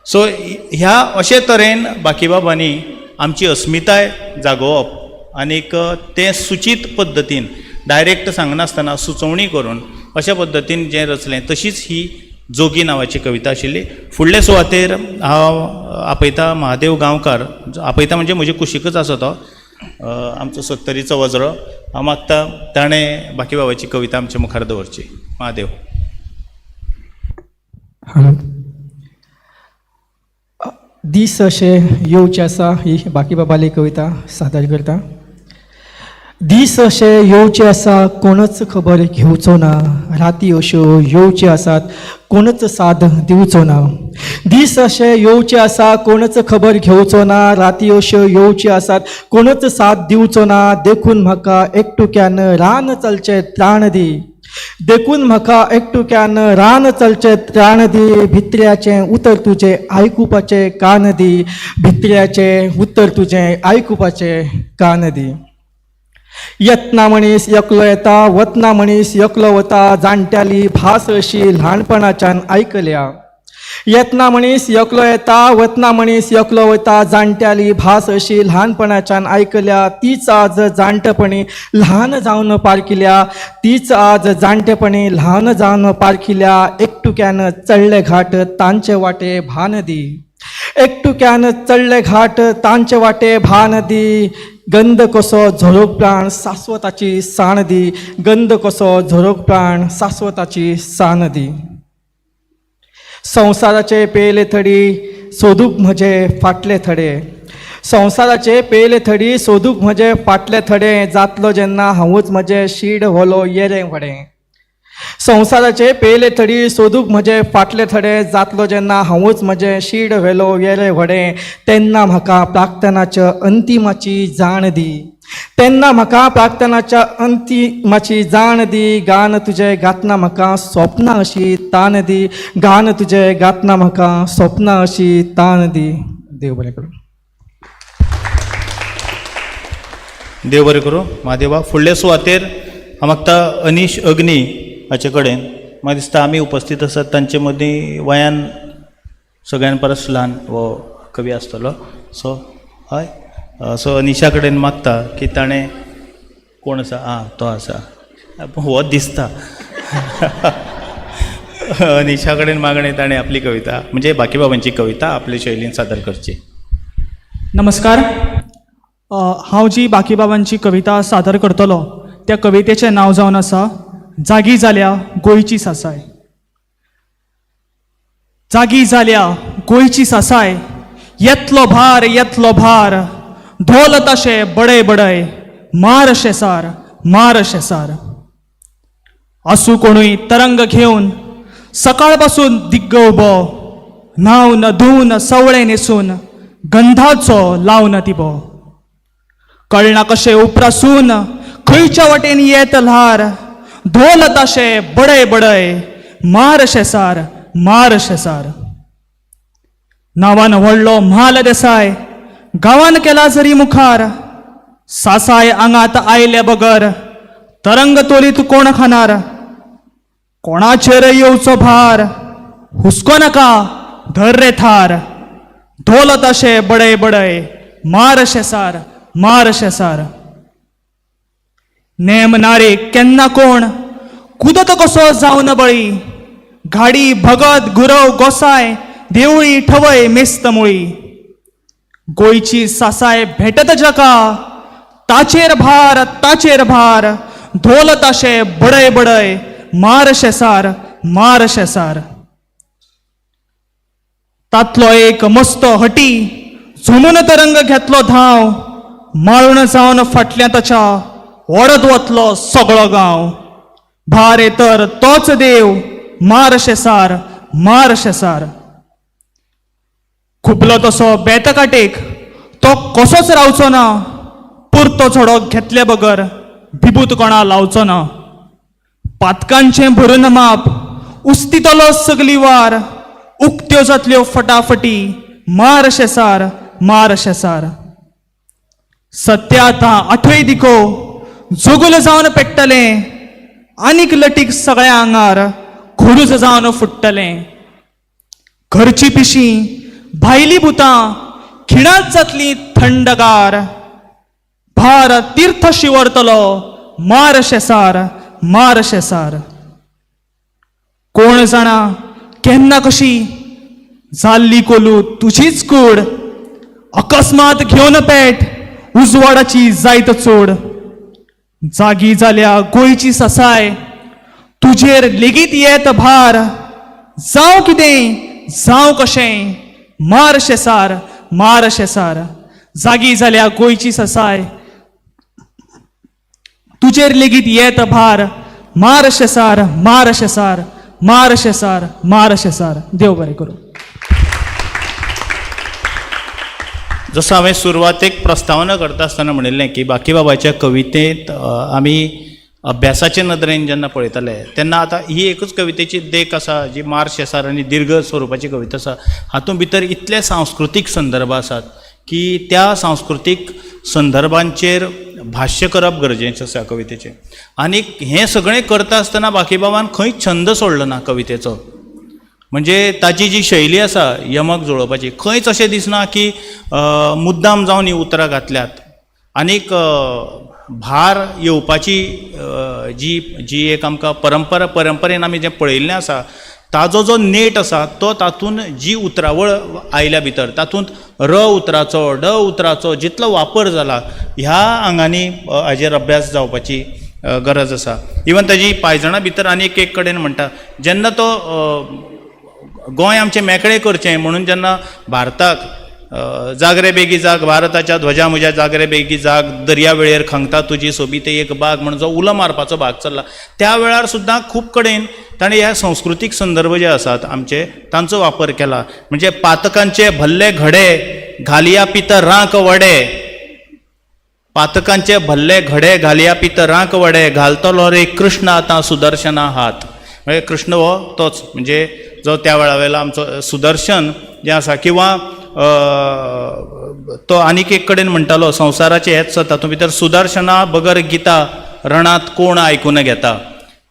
सो ह्या अशे तरेन बाकीबाबांनी आमची अस्मिताय जागोवप आनीक तें सुचीत पद्दतीन, डायरेक्ट सांगनासतना सुचोवणी करून अशा पद्दतीन जें रचलें, तशीच ही जोगी नांवाची कविता आशिल्ली. फुडले सुवातेर हांव आपयता महादेव गांवकार, आपयता म्हणजे म्हजे कुशीकच आसा तो, आमचो सत्तरीचो वज्रो, हांव मागता ताणें बाकीबाबाची कविता आमच्या मुखार दवरची. महादेव. दीस अशे येवचे आसा, ही बाकीबाबाली कविता सादर करता. दीस अशे येवचे आसा कोणच खबर घेवचो ना, राती अश्यो येवचे आसात कोणच साद दिवचो ना. दीस अशे येवचे आसा कोणच खबर घेवचो ना, राती अश्यो येवचे आसात कोणच साद दिवचो ना. देखून म्हाका एकटुक्यान रान चलचे त्राण दी, देखून म्हाका एकटुक्यान रान चलचे त्राण दी. भित्र्याचें उतर तुजें आयकुपाचें कान दी, भित्र्याचें उतर तुजें आयकुपाचें कान दी. यत्ना मनीस एकलो येता, वतना मनीस एकलो वता, जाणट्याली भास अशी ल्हानपणाच्यान आयकल्या. यत्ना मनीस एकलो येता, वतना मनीस एकलो वता, जाणट्याली भास अशी ल्हानपणाच्यान आयकल्या. तीच आज जाणटेपणी ल्हान जावन पारखिल्या, तीच आज जाणटेपणी ल्हान जावन पारखिल्या. एकटुक्यान चडले घाट तांचे वाटे भान दी, एकटुक्यान चडले घाट तांचे वाटे भान दी. गंध कसो झरोक प्राण शाश्वताची साण दी, गंध कसो झरोक प्राण शाश्वताची साण दी. संवसाराचे पेले थडी सोदूक म्हजे फाटले थडे, संवसाराचे पेले थडी सोदूक म्हजे फाटले थडे. जातलो जेन्ना हांवूच म्हजे शीड व्हलो येरें व्हडें, संवसाराचे पेले थडी सोदूक म्हजे फाटले थडे. जातलो जेन्ना हांवूच म्हजें शीड व्हेलो येरें व्हडें. तेन्ना म्हाका प्रार्थनाच्या अंतिमाची जाण दी, तेन्ना म्हाका प्रार्थनाच्या अंतिमाची जाण दी. गान तुजें गातना म्हाका स्वप्नां अशी तान दी, गान तुजें गातना म्हाका स्वप्नां अशी तान दी. देव बरें करूं. देव बरें करूं. महादेवा. फुडले सुवातेर हांव मागता अनीश अग्नी हाचे कडेन, म्हाका दिसता आमी उपस्थित आसात तांचे मदीं वयान सगळ्यान परस ल्हान हो कवी आसतलो. सो हय, सो अनिशा कडेन मागता की ताणें, कोण आसा, तो आसा, हो दिसता. अनिशा कडेन मागणें ताणें आपली कविता, म्हणजे बाकीबाबांची कविता आपले शैलीन सादर करची. नमस्कार. हांव जी बाकीबाबांची कविता सादर करतलो त्या कवितेचें नांव जावन आसा जागी जाल्या गोंयची सासाय. जागी जाल्या गोंयची सासाय, येतलो भार, ढोल तशे बडय बडय, मार शेसार, मार शेसार. आसूं कोणूय तरंग घेवन सकाळ पासून दिग्ग उबो, न्हावन धुवन सवळे न्हेसून गंधाचो लावन तिबो. कळना कशे उपरासून खंयच्या वटेन येत ल्हार धोल ताशे बडय बडय मार शेसार मार शेसार. नांवान व्हडलो म्हाल देसाय गांवान केला जरी मुखार सासाय आंगात आयले बगर तरंग तोलीत कोण खानार. कोणाचेर येवचो भार हुस्को नाका धर रे थार धोल तशे बडय बडय मार शेसार मार शेसार. नेम नारे केन्ना कोण कुदत कसो जावन बळी घाडी भगत गुरव गोसाय देवळी ठवय मेस्त मुळी. गोंयची सासाय भेटत जका ताचेर भार धोल ताशे बडय बडय मार शेसार मार शेसार. तातलो एक मस्त हटी झुमून तरंग घेतलो धांव माळून जावन फाटल्या ताच्या ओडत वतलो सगळो गांव. भार तर तोच देव मार शेसार मार शेसार. खुपलो तसो बेतकाटेक तो कसोच रावचो ना पुरतो झोडो घेतले बगर भिबूत कोणा लावचो ना. पातकांचें भरून माप उस्तितलो सगली वार उक्त्यो जातल्यो फटाफटी मार शेसार मार शेसार. सत्य आतां आठय दिको जोगुल जावन पेट्टलें आनीक लटीक सगळ्या आंगार खुरूज जावन फुट्टलें. घरची पिशी भायली भुतां खिणात जातली थंडगार भार तीर्थ शिवरतलो मार शेसार मार शेसार. कोण जाणा केन्ना कशी जाल्ली कोलू तुजीच कूड अकस्मात घेवन पेट उजवाडाची जायत चोड. जागी जाल्या गोंयची ससाय तुजेर लेगीत येत भार जावं कितें जावं कशें मार शेसार मार शेसार. जागी जाल्या गोंयची ससाय तुजेर लेगीत येत भार मार शेसार मार शेसार मार शेसार मार शेसार. देव बरें करूं. जसं हांवें सुरवातेक प्रस्तावना करता आसतना म्हणिल्लें की बाकीबाबाच्या कवितेंत आमी अभ्यासाचे नदरेन जेन्ना पळयताले तेन्ना आतां ही एकूच कवितेची देख आसा जी मार शेसार आनी दीर्घ स्वरुपाची कविता आसा. हातूंत भितर इतले सांस्कृतीक संदर्भ आसात की त्या सांस्कृतीक संदर्भांचेर भाश्य करप गरजेचें आसा कवितेचें. आनीक हें सगळें करता आसतना बाकीबाबान खंयच छंद सोडलो ना कवितेचो. म्हणजे ताची जी शैली आसा यमक जुळोवपाची खंयच अशें दिसना की मुद्दाम जावन ही उतरां घातल्यात. आनीक भार येवपाची जी एक आमकां परंपरेन आमी जें पळयल्लें आसा ताजो जो नेट आसा तो तातूंत जी उतरावळ आयल्या भितर तातूंत र उतराचो ड उतराचो जितलो वापर जाला ह्या आंगांनी हाजेर अभ्यास जावपाची गरज आसा. इवन ताजी पायजणां भितर आनीक एक कडेन म्हणटा जेन्ना तो गोंय आमचें मेकळें करचें म्हणून जेन्ना भारताक जागरे बेगी जाग भारताच्या ध्वजा म्हज्या जागरे बेगी जाग दर्या वेळेर खंगता तुजी सोबीत एक बाग म्हणून जो उलो मारपाचो भाग चल्ला त्या वेळार सुद्दां खूब कडेन ताणें ह्या संस्कृतीक संदर्भ जे आसात आमचे तांचो वापर केला. म्हणजे पातकांचे भल्ले घडे घालिया पितरांक वडे पातकांचे भल्ले घडे घालिया पितरांक वडे घालतलो रे कृष्ण आतां सुदर्शना हात. म्हणजे कृष्ण हो तोच म्हणजे जो त्या वेळा वेळेला आमचो सुदर्शन जें आसा किंवा तो आनीक एक कडेन म्हणटालो संवसाराचे हेच तातूंत भितर सुदर्शना बगर गीता रणांत कोण आयकून घेता.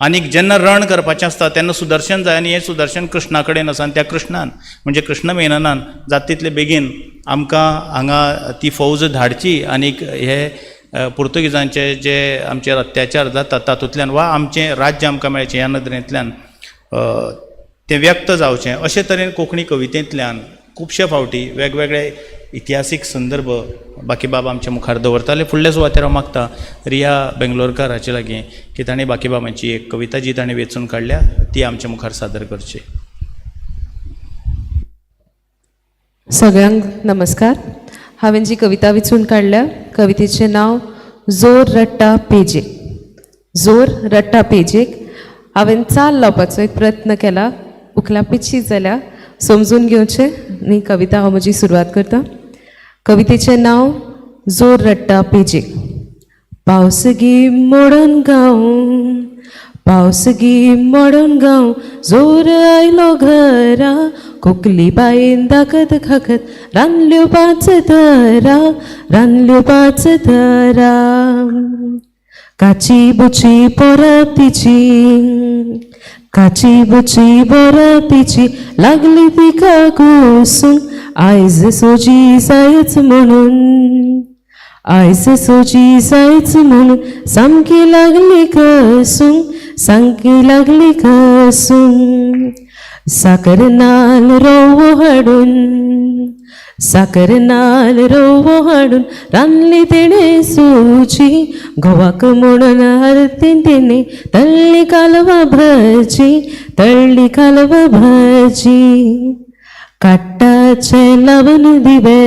आनीक जेन्ना रण करपाचें आसता तेन्ना सुदर्शन जाय आनी हें सुदर्शन कृष्णा कडेन आसा आनी त्या कृष्णान म्हणजे कृष्ण मेननान जाता तितले बेगीन आमकां हांगा ती फौज धाडची आनीक हे पुर्तुगीजांचे जे आमचेर अत्याचार जातात तातूंतल्यान वा आमचें राज्य आमकां मेळचें ह्या नदरेंतल्यान तें व्यक्त जावचें अशे तरेन कोंकणी कवितेंतल्यान खुबशे फावटी वेगवेगळे इतिहासीक संदर्भ बाकीबाब आमच्या मुखार दवरताले. फुडल्या सुवातेर हांव मागता रिया बेंगलोरकार हाचे लागीं की ताणें बाकीबाबांची एक कविता जी ताणें वेचून काडल्या ती आमच्या मुखार सादर करची. सगळ्यांक नमस्कार. हांवें जी कविता वेचून काडल्या कवितेचें नांव जोर रट्टा पेजेक. जोर रट्टा पेजेक हांवें चाल लावपाचो एक प्रयत्न केला उखल्या पिच्छी जाल्या समजून घेवचें आनी कविता हांव म्हजी सुरवात करता. कवितेचें नांव जोर रट्टा पेजे. पावस गी मोडन गांव, पावस गी मोडन गांव, जोर आयलो घरा, कोकली बायेन दाखत खाखत रांदल्यो 5 तरा, रांदल्यो 5 तरा. काची बुची पोरं तिची, काची बुची पोरं तिची, लागली तिका घुसूंक, आयज सोजी जायच म्हणून, आयज सोजी जायच म्हणून, सामकी लागली कसूंक, सामकी लागली कसूंक. साकर नाल रवो हाडून, साकर नाल रवो हाडून, रांदली तिणे सोजी, घोवाक म्हणून आरतीन तिणे तळ्ळी कालवा भाजी, तळ्ळी कालवा भाजी. काट्टाचे लावन दिवे,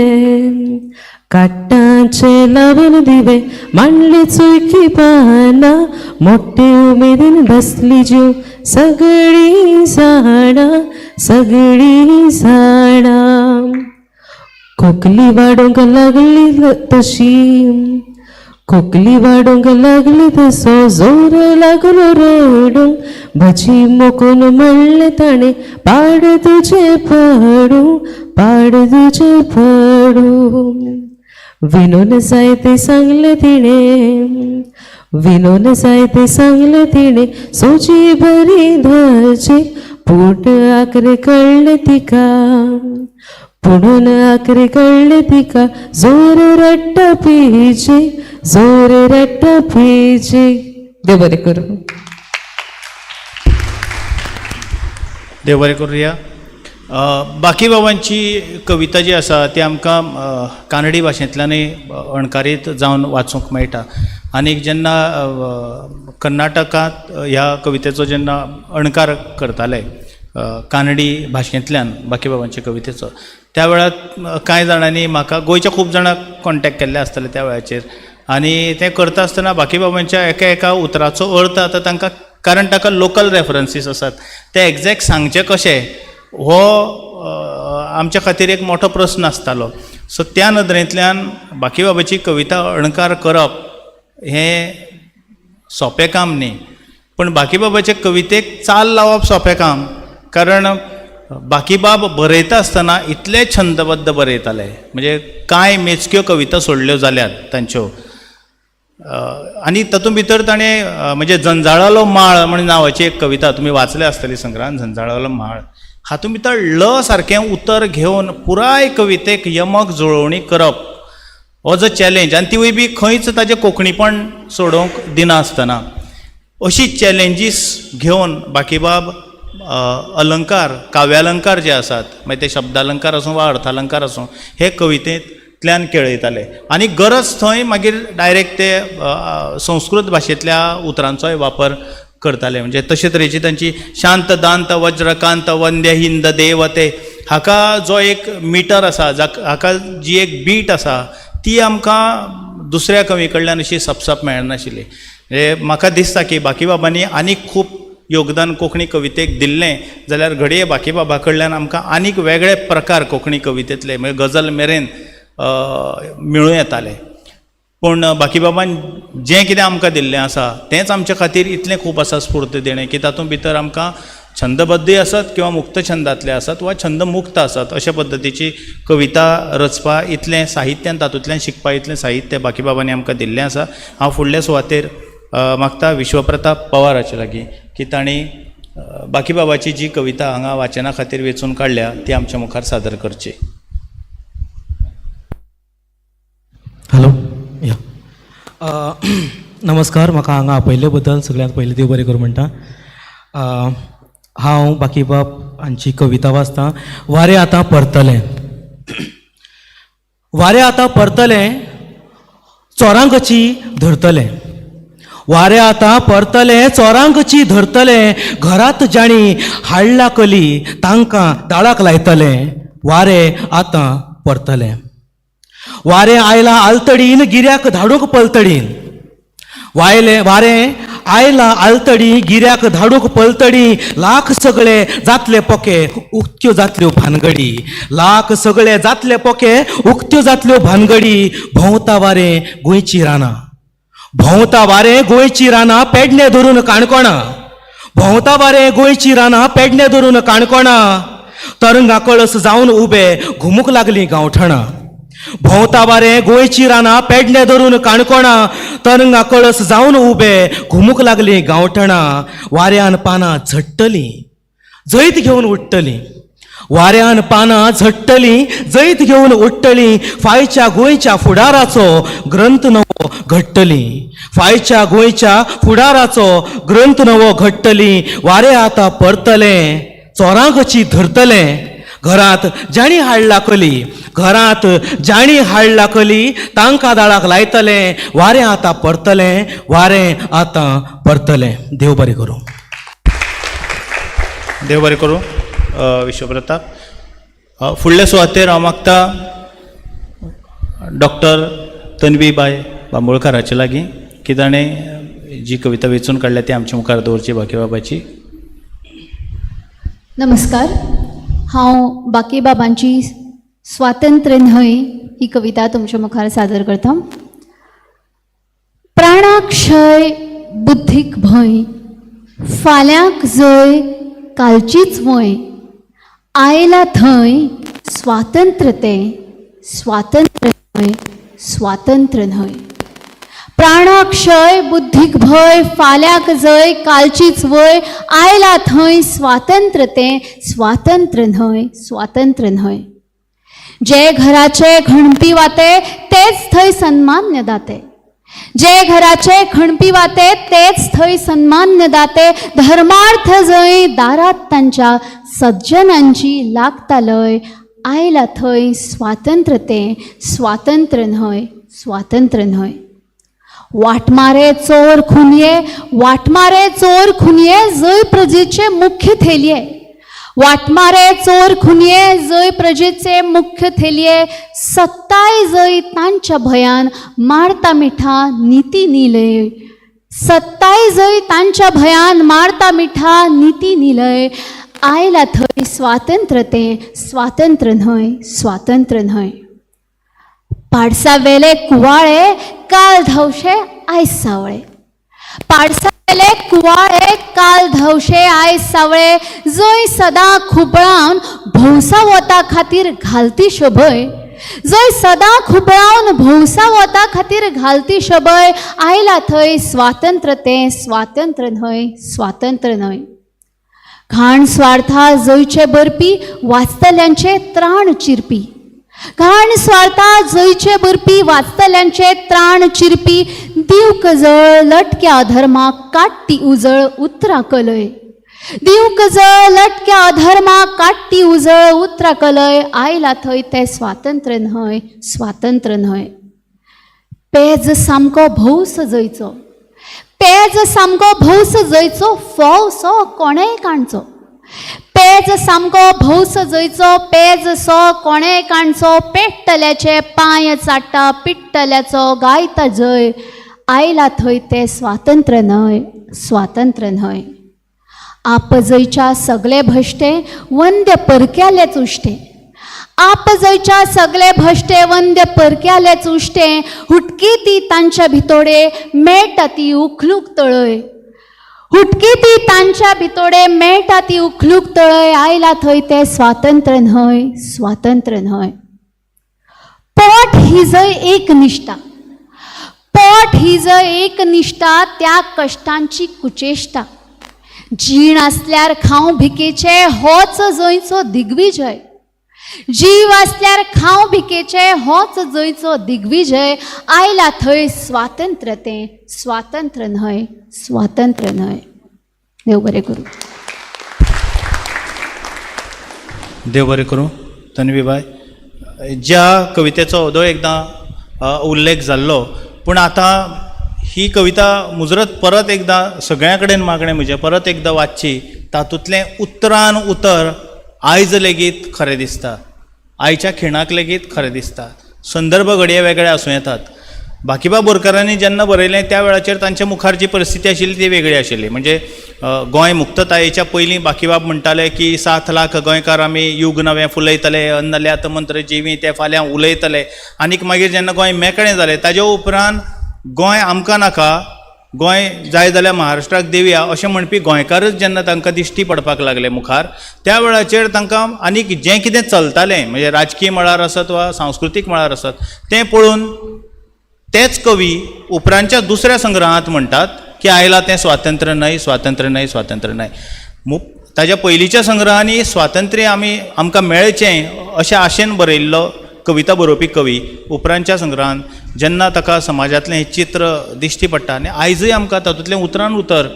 काट्टाचे लावन दिवे, मांडली चुकी पाना, मोठे उमेदीन बसली जीव, सगळी झाडा, सगळी झाडा. खोकली वाडूंक लागली तशी, खोकली वाडूंक लागली तसो, जोर लागलो रडूंक, भजी मोकून म्हणले ताणे, पाड तुझे पडू, पाड तुझे पडू. विनोन जाय ते सांगले तिणे, विनोन जाय ते सांगले तिणे, सोजी बरी धरची, पोट आकरे कळले तिका, पुढून आकरे कळले तिका, जोर रट्ट पेजे, जोर रट्ट पेजे. देव बरे करू. देव बरें करूया. बाकी बाबांची कविता जी आसा ती आमकां कानडी भाशेंतल्यानय अणकारीत जावन वाचूंक मेळटा. आनीक जेन्ना कर्नाटकांत ह्या कवितेचो जेन्ना अणकार करताले कानडी भाशेंतल्यान बाकी बाबांचे कवितेचो, त्या वेळार कांय जाणांनी म्हाका, गोंयच्या खूब जाणांक कॉन्टॅक्ट केल्ले आसतले त्या वेळाचेर, आनी तें करता आसतना बाकी बाबांच्या एका एका उतराचो अर्थ आतां तांकां, कारण ताका लोकल रेफरन्सीस आसात, ते एग्जॅक्ट सांगचे कशें हो आमच्या खातीर एक मोठो प्रस्न आसतालो. सो त्या नदरेंतल्यान बाकी बाबाची कविता अणकार करप हें सोंपें काम न्ही, पण बाकी बाबाचे कवितेक चाल लावप सोंपें काम. कारण बाकीबाब बरयता आसतना इतले छंदबद्द बरयताले, म्हणजे कांय मेचक्यो कविता सोडल्यो जाल्यात तांच्यो. आनी तातूंत भितर ताणें म्हणजे झंजाळालो माळ म्हणून नांवाची एक कविता तुमी वाचले आसतली संग्रांत, झंजाळालो माळ. हातूंत भितर ल सारकें उतर घेवन पुराय कवितेक यमक जुळोवणी करप हो जो चॅलेंज, आनी तिवूय बी खंयच ताजें कोंकणीपण सोडोवंक दिनासतना, अशी चॅलेंजीस घेवन बाकीबाब अलंकार, काव्यालंकार जे आसात, मागीर ते शब्दालंकार आसूं वा अर्थालंकार आसूं, हे कवितेंतल्यान केळयताले. आनी गरज थंय मागीर डायरेक्ट ते संस्कृत भाशेंतल्या उतरांचोय वापर करताले. म्हणजे तशे तरेची तांची शांत दांत वज्रकांत वंद्य हिंद देवते, हाका जो एक मिटर आसा, हाका जी एक बीट आसा, ती आमकां दुसऱ्या कवी कडल्यान अशी सपसप मेळनाशिल्ली. म्हणजे म्हाका दिसता की बाकी बाबांनी आनीक खूब योगदान कोंकणी कवितेक दिल्लें जाल्यार घडये बाकी बाबा कडल्यान आमकां आनीक वेगळे प्रकार कोंकणी कवितेंतले, म्हणजे गजल मेरेन मेळूं येताले. पूण बाकी बाबान जें कितें आमकां दिल्लें आसा तेंच आमच्या खातीर इतलें खूब आसा स्फूर्त देणें, की तातूंत भितर आमकां छंदबद्दय आसात किंवा मुक्त छंदांतले आसात वा छंद मुक्त आसात, अशा पद्दतीची कविता रचपा इतलें साहित्यान तातूंतल्यान शिकपा इतलें साहित्य बाकी बाबांनी आमकां दिल्लें आसा. हांव फुडल्या सुवातेर मागता विश्वप्रताप पवाराचे लागीं की तांणी बाकी बाबाची जी कविता हांगा वाचना खातीर वेंचून काडल्या ती आमच्या मुखार सादर करची. हॅलो, या नमस्कार. म्हाका हांगा आपयल्ले बद्दल सगळ्यांत पयलीं देव बरें करूं म्हणटा. हांव बाकीबाब हांची कविता वाचतां. वारें आतां परतलें, वारें आतां परतलें, चोरांकची धरतलें. वारें आतां परतलें, चोरांकची धरतलें, घरांत जाणी हाडला कली तांकां दाळाक लायतलें. वारें आतां परतलें, वारें आयलां आलतडीन, गिऱ्याक धाडूंक पलतडीन. वारें आयला आलतडी गिऱ्याक धाडूक पलतडी लाख सगळे जातले पोके उक्त्यो जातल्यो भानगडी लाख सगळे जातले पोके उक्त्यो जातल्यो भानगडी भोंवता वारे गोंयची रानां भोंवता वारे गोंयची रानां पेडणे धरून काणकोणां भोंवता वारे गोंयची रानां पेडणे धरून काणकोणां तरंगा कळस जावन उबे घुमूक लागली गांवठणां भोंवता वारे गोंयची रानां पेडणे धरून काणकोणां तरंगा कळस जावन उबे घुमूक लागली गांवठणां वाऱ्यान पानां झडटलीं जैत घेवन उडटलीं वाऱ्यान पानां झडटलीं जैत घेवन उडटलीं फायच्या गोंयच्या फुडाराचो ग्रंथ नवो घडटलीं फायच्या गोंयच्या फुडाराचो ग्रंथ नवो घडटलीं वारें आतां परतलें चोरां कशी धरतलें घरांत जाणी हाडला कली घरांत जाणी हाडला कली तांकां दाळाक लायतलें वारें आतां परतलें वारें आतां परतलें देव बरें करूं देव बरें करूं विश्वप्रताप फुडल्या सुवातेर हांव मागता डॉक्टर तन्वीबाई बांबोळकाराचे लागीं की ताणें जी कविता वेंचून काडल्या ती आमच्या मुखार दवरची बाकी बाबाची. नमस्कार. हांव बाकी बाबांची स्वातंत्र्य न्हय ही कविता तुमच्या मुखार सादर करता. प्राणाक क्षय बुद्धीक भंय फाल्यांक जय कालचीच वय आयला थंय स्वातंत्र्य तें स्वातंत्र्य न्हय स्वातंत्र्य न्हय. प्राणाक क्षय बुद्धीक भय फाल्यांक जय कालचीच वय आयला थंय स्वातंत्र्य तें स्वातंत्र्य न्हय स्वातंत्र्य न्हय. जे घराचे खणपी वाते तेच थंय सन्मान्य दाते जे घराचे खणपी वाते तेच थंय सन्मान्य दाते धर्मार्थ जय दारात तांच्या सज्जनांची लागता लय आयला थंय स्वातंत्र्य तें स्वातंत्र्य न्हय स्वातंत्र्य न्हय. वाटमारे चोर खुनये जय प्रजेचे मुख्य थेलये वाटमारे चोर खुनये जय प्रजेचे मुख्य थेलये सत्ताय जय तांच्या भयान मारता मिठा नीती निलय सत्ताय जय तांच्या भयान मारता मिठा नीती निलय आयला थंय स्वातंत्र्य तें स्वातंत्र्य न्हय स्वातंत्र्य न्हय. पाडसा वेले कुवाळे काल धावशे आयज सावळे पाडसा वेले कुवाळे काल धावशे आयज सावळे जय सदां खुबळावन भौसा वता खातीर घालती शोभय जय सदां खुबळावन भौसा वता खातीर घालती शोभय आयला थंय स्वातंत्र्य तें स्वातंत्र्य न्हय स्वातंत्र्य न्हय. घाण स्वार्था जयचे बरपी वाचतल्यांचे त्राण चिरपी घाण स्वार्था जयचे बरपी वाचतल्यांचे त्राण चिरपी दिवक जळ लटक्या अधर्माक काडटी उजळ उतरां कलय दिवक जळ लटक्या अधर्माक काडटी उजळ उतरां कलय आयला थंय तें स्वातंत्र्य न्हय स्वातंत्र्य न्हय. पेज सामको भौस जयचो पेज सामको भौस जयचो फोव सो कोणेय काणचो पेज सामको भौस जयचो पेज सो कोणेय काणचो पेट्टल्याचे पांय चाट्टा पिट्टल्याचो गायता जय आयला थंय तें स्वातंत्र्य न्हय स्वातंत्र्य न्हय. आप जयच्या सगळे भश्टे वंद्य परक्यालेच उश्टे आप जयच्या सगळे भश्टे वंद्य परक्यालेच उश्टे हुटकी ती तांच्या भितोडे मेळटा ती उखलूक तळय हुटकी ती तांच्या भितोडे मेळटा ती उखलूक तळय आयला थंय तें स्वातंत्र्य न्हय स्वातंत्र्य न्हय. पोट ही जय एक निश्ठा पोट ही जय एक निश्ठा त्या कश्टांची कुचेष्टा जीण आसल्यार खाव भिकेचे होच जयचो दिग्विजय जीव आसल्यार खाव भिकेचे होच जयचो दिग्विजय आयला थंय स्वातंत्र्य तें स्वातंत्र्य न्हय स्वातंत्र्य न्हय. देव बरें करूं. देव बरें करूं. तन्वीबाई, ज्या कवितेचो अदो एकदां उल्लेख जाल्लो पूण आतां ही कविता मुजरत परत एकदां सगळ्यां कडेन मागणें म्हजें परत एकदां वाचची. तातूंतलें उतरान उतर आयज लेगीत खरें दिसता आयच्या खिणाक लेगीत खरें दिसता. संदर्भ घडये वेगळे आसूं येतात बाकीबाब बोरकारांनी जेन्ना बरयलें त्या वेळाचेर तांच्या मुखार जी परिस्थिती आशिल्ली ती वेगळी आशिल्ली. म्हणजे गोंय मुक्ततायेच्या पयलीं बाकीबाब म्हणटाले की 7 लाख गोंयकार आमी युग नवें फुलयतले, अन्नल्यात मंत्र जिवी ते फाल्यां उलयतले. आनीक मागीर जेन्ना गोंय मेकळें जालें ताजे उपरांत गोंय आमकां नाका, गोंय जाय जाल्यार महाराष्ट्राक दिवया अशें म्हणपी गोंयकारच जेन्ना तांकां दिश्टी पडपाक लागले मुखार, त्या वेळाचेर तांकां आनीक जें कितें चलतालें म्हणजे राजकीय मळार आसत वा सांस्कृतीक मळार आसत तें पळोवन तेच कवी उपरांतच्या दुसऱ्या संग्रहांत म्हणटात की आयलां तें स्वातंत्र्य न्हय, स्वातंत्र्य न्हय, स्वातंत्र्य न्हय. ताच्या पयलींच्या संग्रहांनी स्वातंत्र्य आमकां मेळचें अशे आशेन बरयल्लो कविता बरोवपी कवी उपरांतच्या संग्रहांत जेन्ना ताका समाजांतलें हें चित्र दिश्टी पडटा आनी आयजूय आमकां तातूंतलें उतरान उतर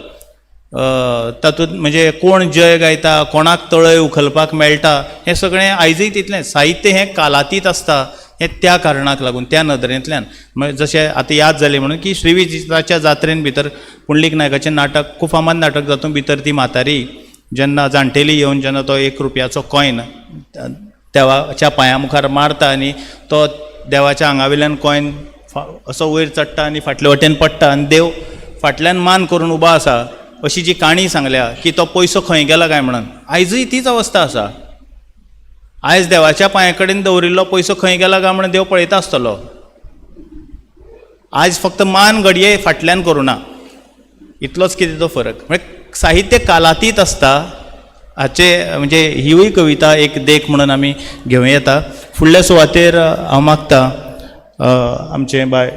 तातूंत म्हणजे कोण जय गायता, कोणाक तळय उखलपाक मेळटा, हें सगळें आयजूय तितलें साहित्य हें कालातीत आसता. हें त्या कारणाक लागून त्या नदरेंतल्यान जशें आतां याद जालें म्हणून की श्रीविजयाच्या जात्रेन भितर पुंडलीक नायकाचें नाटक खूब फामाद नाटक जातूंत भितर ती म्हातारी जेन्ना जाणटेली येवन जेन्ना तो 1 रुपयाचो कॉयन देवाच्या पांया मुखार मारता आनी तो देवाच्या आंगा वयल्यान कॉयन असो वयर चडटा आनी फाटले वटेन पडटा आनी देव फाटल्यान मान करून उबो आसा अशी जी काणी सांगल्या की तो पयसो खंय गेला काय म्हणून. आयजूय तीच अवस्था आसा. आयज देवाच्या पांया कडेन दवरिल्लो पयसो खंय गेला काय म्हणून देव पळयता आसतलो. आयज फक्त मान घडये फाटल्यान करुना, इतलोच कितें तो फरक. म्हणजे साहित्य कालातीत आसता हाचे म्हणजे हिवूय कविता एक देख म्हणून आमी घेवं येता. फुडल्या सुवातेर हांव मागतां आमचे बाय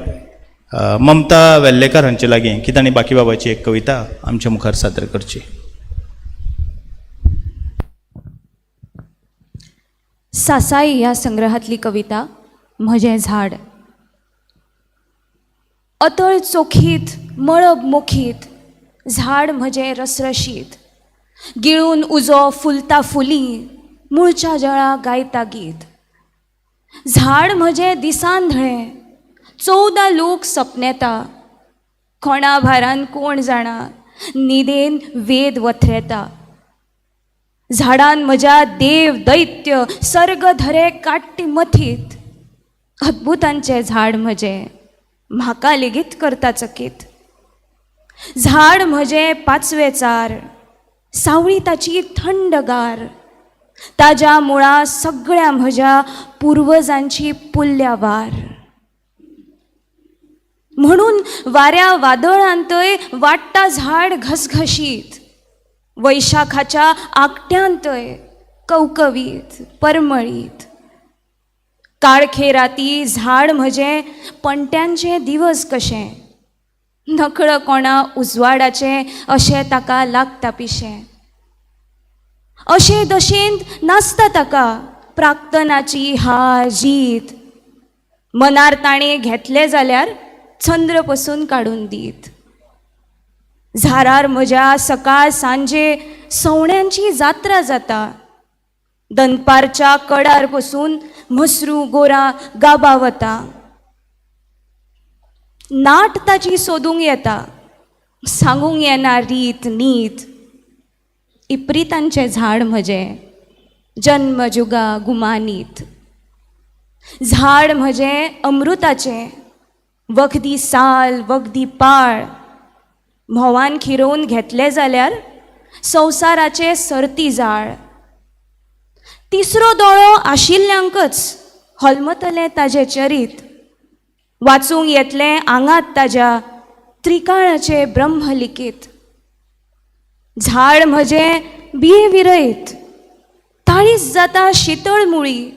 ममता वेल्लेकार हांचे लागीं की तांणी बाकीबाबाची एक कविता आमच्या मुखार सादर करची. सासाई ह्या संग्रहातली कविता म्हजें झाड. अतळ चोखीत मळब मोखीत झाड म्हजें रसरशीत, गिळून उजो फुलता फुली मुळच्या जळा गायता गीत. झाड म्हजें दिसांधळें 14 लोक सपनेता, कोणा भारान कोण जाणा न्हिदेन वेद वथरेता. झाडान म्हज्या देव दैत्य सर्ग धरे काट्टी मथीत, अद्भुतांचें झाड म्हजें म्हाका लेगीत करता चकीत. झाड म्हजें 5वें चार सावळी ताची थंडगार, ताज्या मुळा सगळ्या म्हज्या पुर्वजांची पुल्ल्या वार. म्हणून वाऱ्या वादळांतय वाडटा झाड घसघशीत, वैशाखाच्या आकट्यांतय कवकवीत परमळीत. काळखे राती झाड म्हजें पणट्यांचें दिवस कशें, नकळं कोणा उजवाडाचें अशें ताका लागता पिशें. अशे दशेंत नाचता ताका प्राक्तनाची हा जीत, मनार ताणें घेतलें जाल्यार चंद्र पसून काडून दीत. झाडार म्हज्या सकाळ सांजे सवण्यांची जात्रा जाता, दनपारच्या कडार पसून म्हसरू गोरा गाबा वता. नाट ताची सोदूंक येता, सांगूंक येना रीत नीत. इप्रितांचें झाड म्हजें जन्मजुगा गुमानीत. झाड म्हजें अमृताचें वखदी साल वखदी पाळ, म्होवान खिरोवन घेतलें जाल्यार संवसाराचें सर्ती जाळ. तिसरो दोळो आशिल्ल्यांकच होलमतलें ताजें चरीत, वाचूंक येतलें आंगात ताज्या त्रिकाळाचें ब्रह्मलिखीत. झाड म्हजें बिये विरयत ताळीच जाता शितळ मुळी,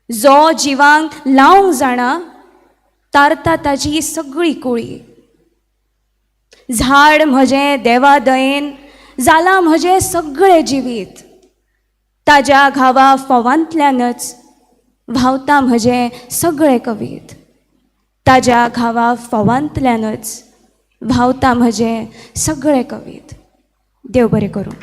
जो जिवांक लावंक जाणा तारता ताजी सगळी कुळी. झाड म्हजें देवा दयेन जालां म्हजें सगळें जिवीत, ताज्या घावा फोवांतल्यानच व्हांवता म्हजें सगळें कवीत. ताज्या घावा फोवांतल्यानच व्हांवता म्हजें सगळें कवीत. देव बरें करूं.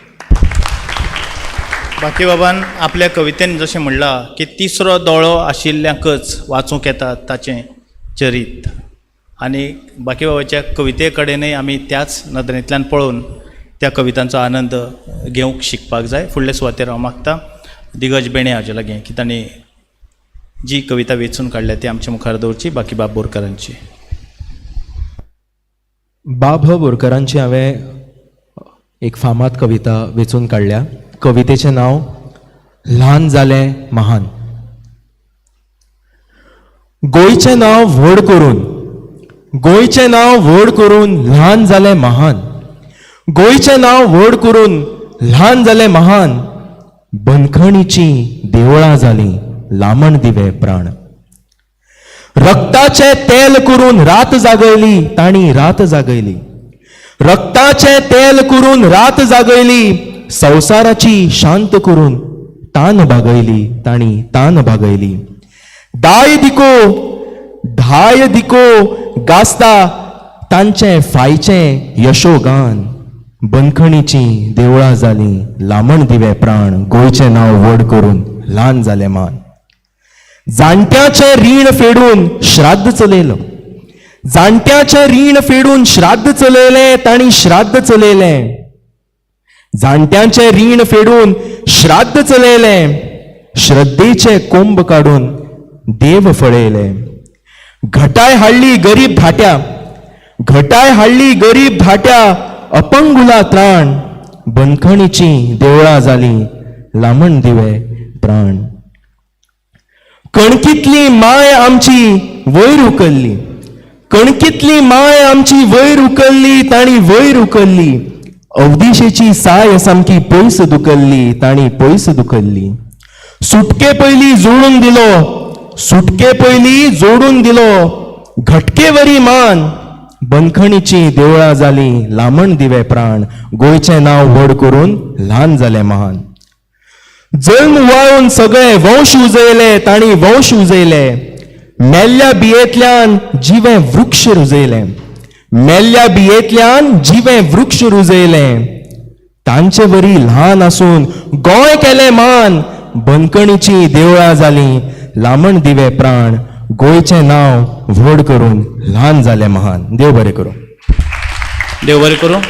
बाकीबाबान आपल्या कवितेन जशें म्हणलां की तिसरो दोळो आशिल्ल्यांकच वाचूंक येता ताचें चरीत. आनी बाकीबाबाच्या कविते कडेनय आमी त्याच नदरेंतल्यान पळोवन त्या कवितांचो आनंद घेवंक शिकपाक जाय. फुडले सुवातेर हांव मागतां दिग्गज बेणे हाजे लागीं की तांणी जी कविता वेचून काडल्या ती आमच्या मुखार दवरची बाकीबाब बोरकारांची. बाब बोरकरांची हांवें एक फामाद कविता वेचून काडल्या. कवितेचें नांव ल्हान जालें महान. गोंयचें नांव व्हड करून, गोंयचें नांव व्हड करून ल्हान जालें महान. गोंयचें नांव व्हड करून ल्हान जालें महान. बंदखणीचीं देवळां जालीं लामण दिवे प्राण. रक्ताचे तेल करून रात जागयली ताणी रात जागयली. रक्ताचे तेल करून रात जागयली. संवसाराची शांत करून तान बागयली ताणी तान बागयली. दाय दिको गास्ता तांचे फायचें यशोगान. बंदखणीचीं देवळां जालीं लामण दिवे प्राण. गोंयचें नांव व्हड करून ल्हान जालें मान. जाणट्याचें रीण फेडून श्राद्ध चलयलो. जाणट्याचें रीण फेडून श्राद्ध चलयलें ताणी श्राद्ध चलयलें. जाणट्यांचें रीण फेडून श्राद्ध चलयलें. श्रद्धेचे कोंब काडून देव फळयले. घटाय हाडली गरीब भाट्या, घटाय हाडली गरीब भाट्या. अपंगुला त्राण. बंदखणीचीं देवळां जालीं लामण दिवे प्राण. कणकीतली माय आमची वयर उकल्ली. कणकीतली माय आमची वयर उकल्ली ताणी वयर उकल्ली. अवदिशेची साय सामकी पयस दुकल्ली ताणी पयस दुकल्ली. सुटके पयली जोडून दिलो, सुटके पयली जोडून दिलो. घटकेवरी मान. बंदखणीचीं देवळां जालीं लामण दिवे प्राण. गोंयचें नांव व्हड करून ल्हान जालें महान. जल्म वाळून सगळे वंश उजयले ताणी वंश उजयले. मेल्ल्या बियेंतल्यान जिवें वृक्ष रुजयलें. मेल्ल्या बियेंतल्यान जिवें वृक्ष रुजयलें. तांचे वरी ल्हान आसून गोंय केलें मान. बंदखणीचीं देवळां जालीं लामण दिवे प्राण. गोंयचें नांव व्हड करून ल्हान जालें महान. देव बरें करूं. देव बरें करूं.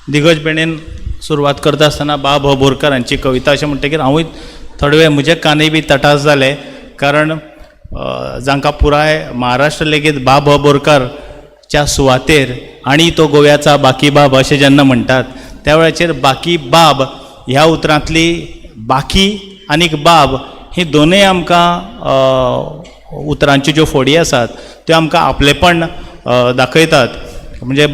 दिग्गज बेणेन सुरवात करता आसतना बाब बोरकारांची कविता अशें म्हणटकीर हांवूय थोडे वेळ म्हजे कानय बी तटास जाले. कारण जांकां पुराय महाराष्ट्र लेगीत बाब बोरकारच्या सुवातेर आणि तो गोव्याचा बाकी बाब अशें जेन्ना म्हणटात त्या वेळाचेर बाकी बाब ह्या उतरांतली बाकी आनीक बाब ही दोनूय आमकां उतरांच्यो ज्यो फोडी आसात त्यो आमकां आपलेपण दाखयतात. म्हणजे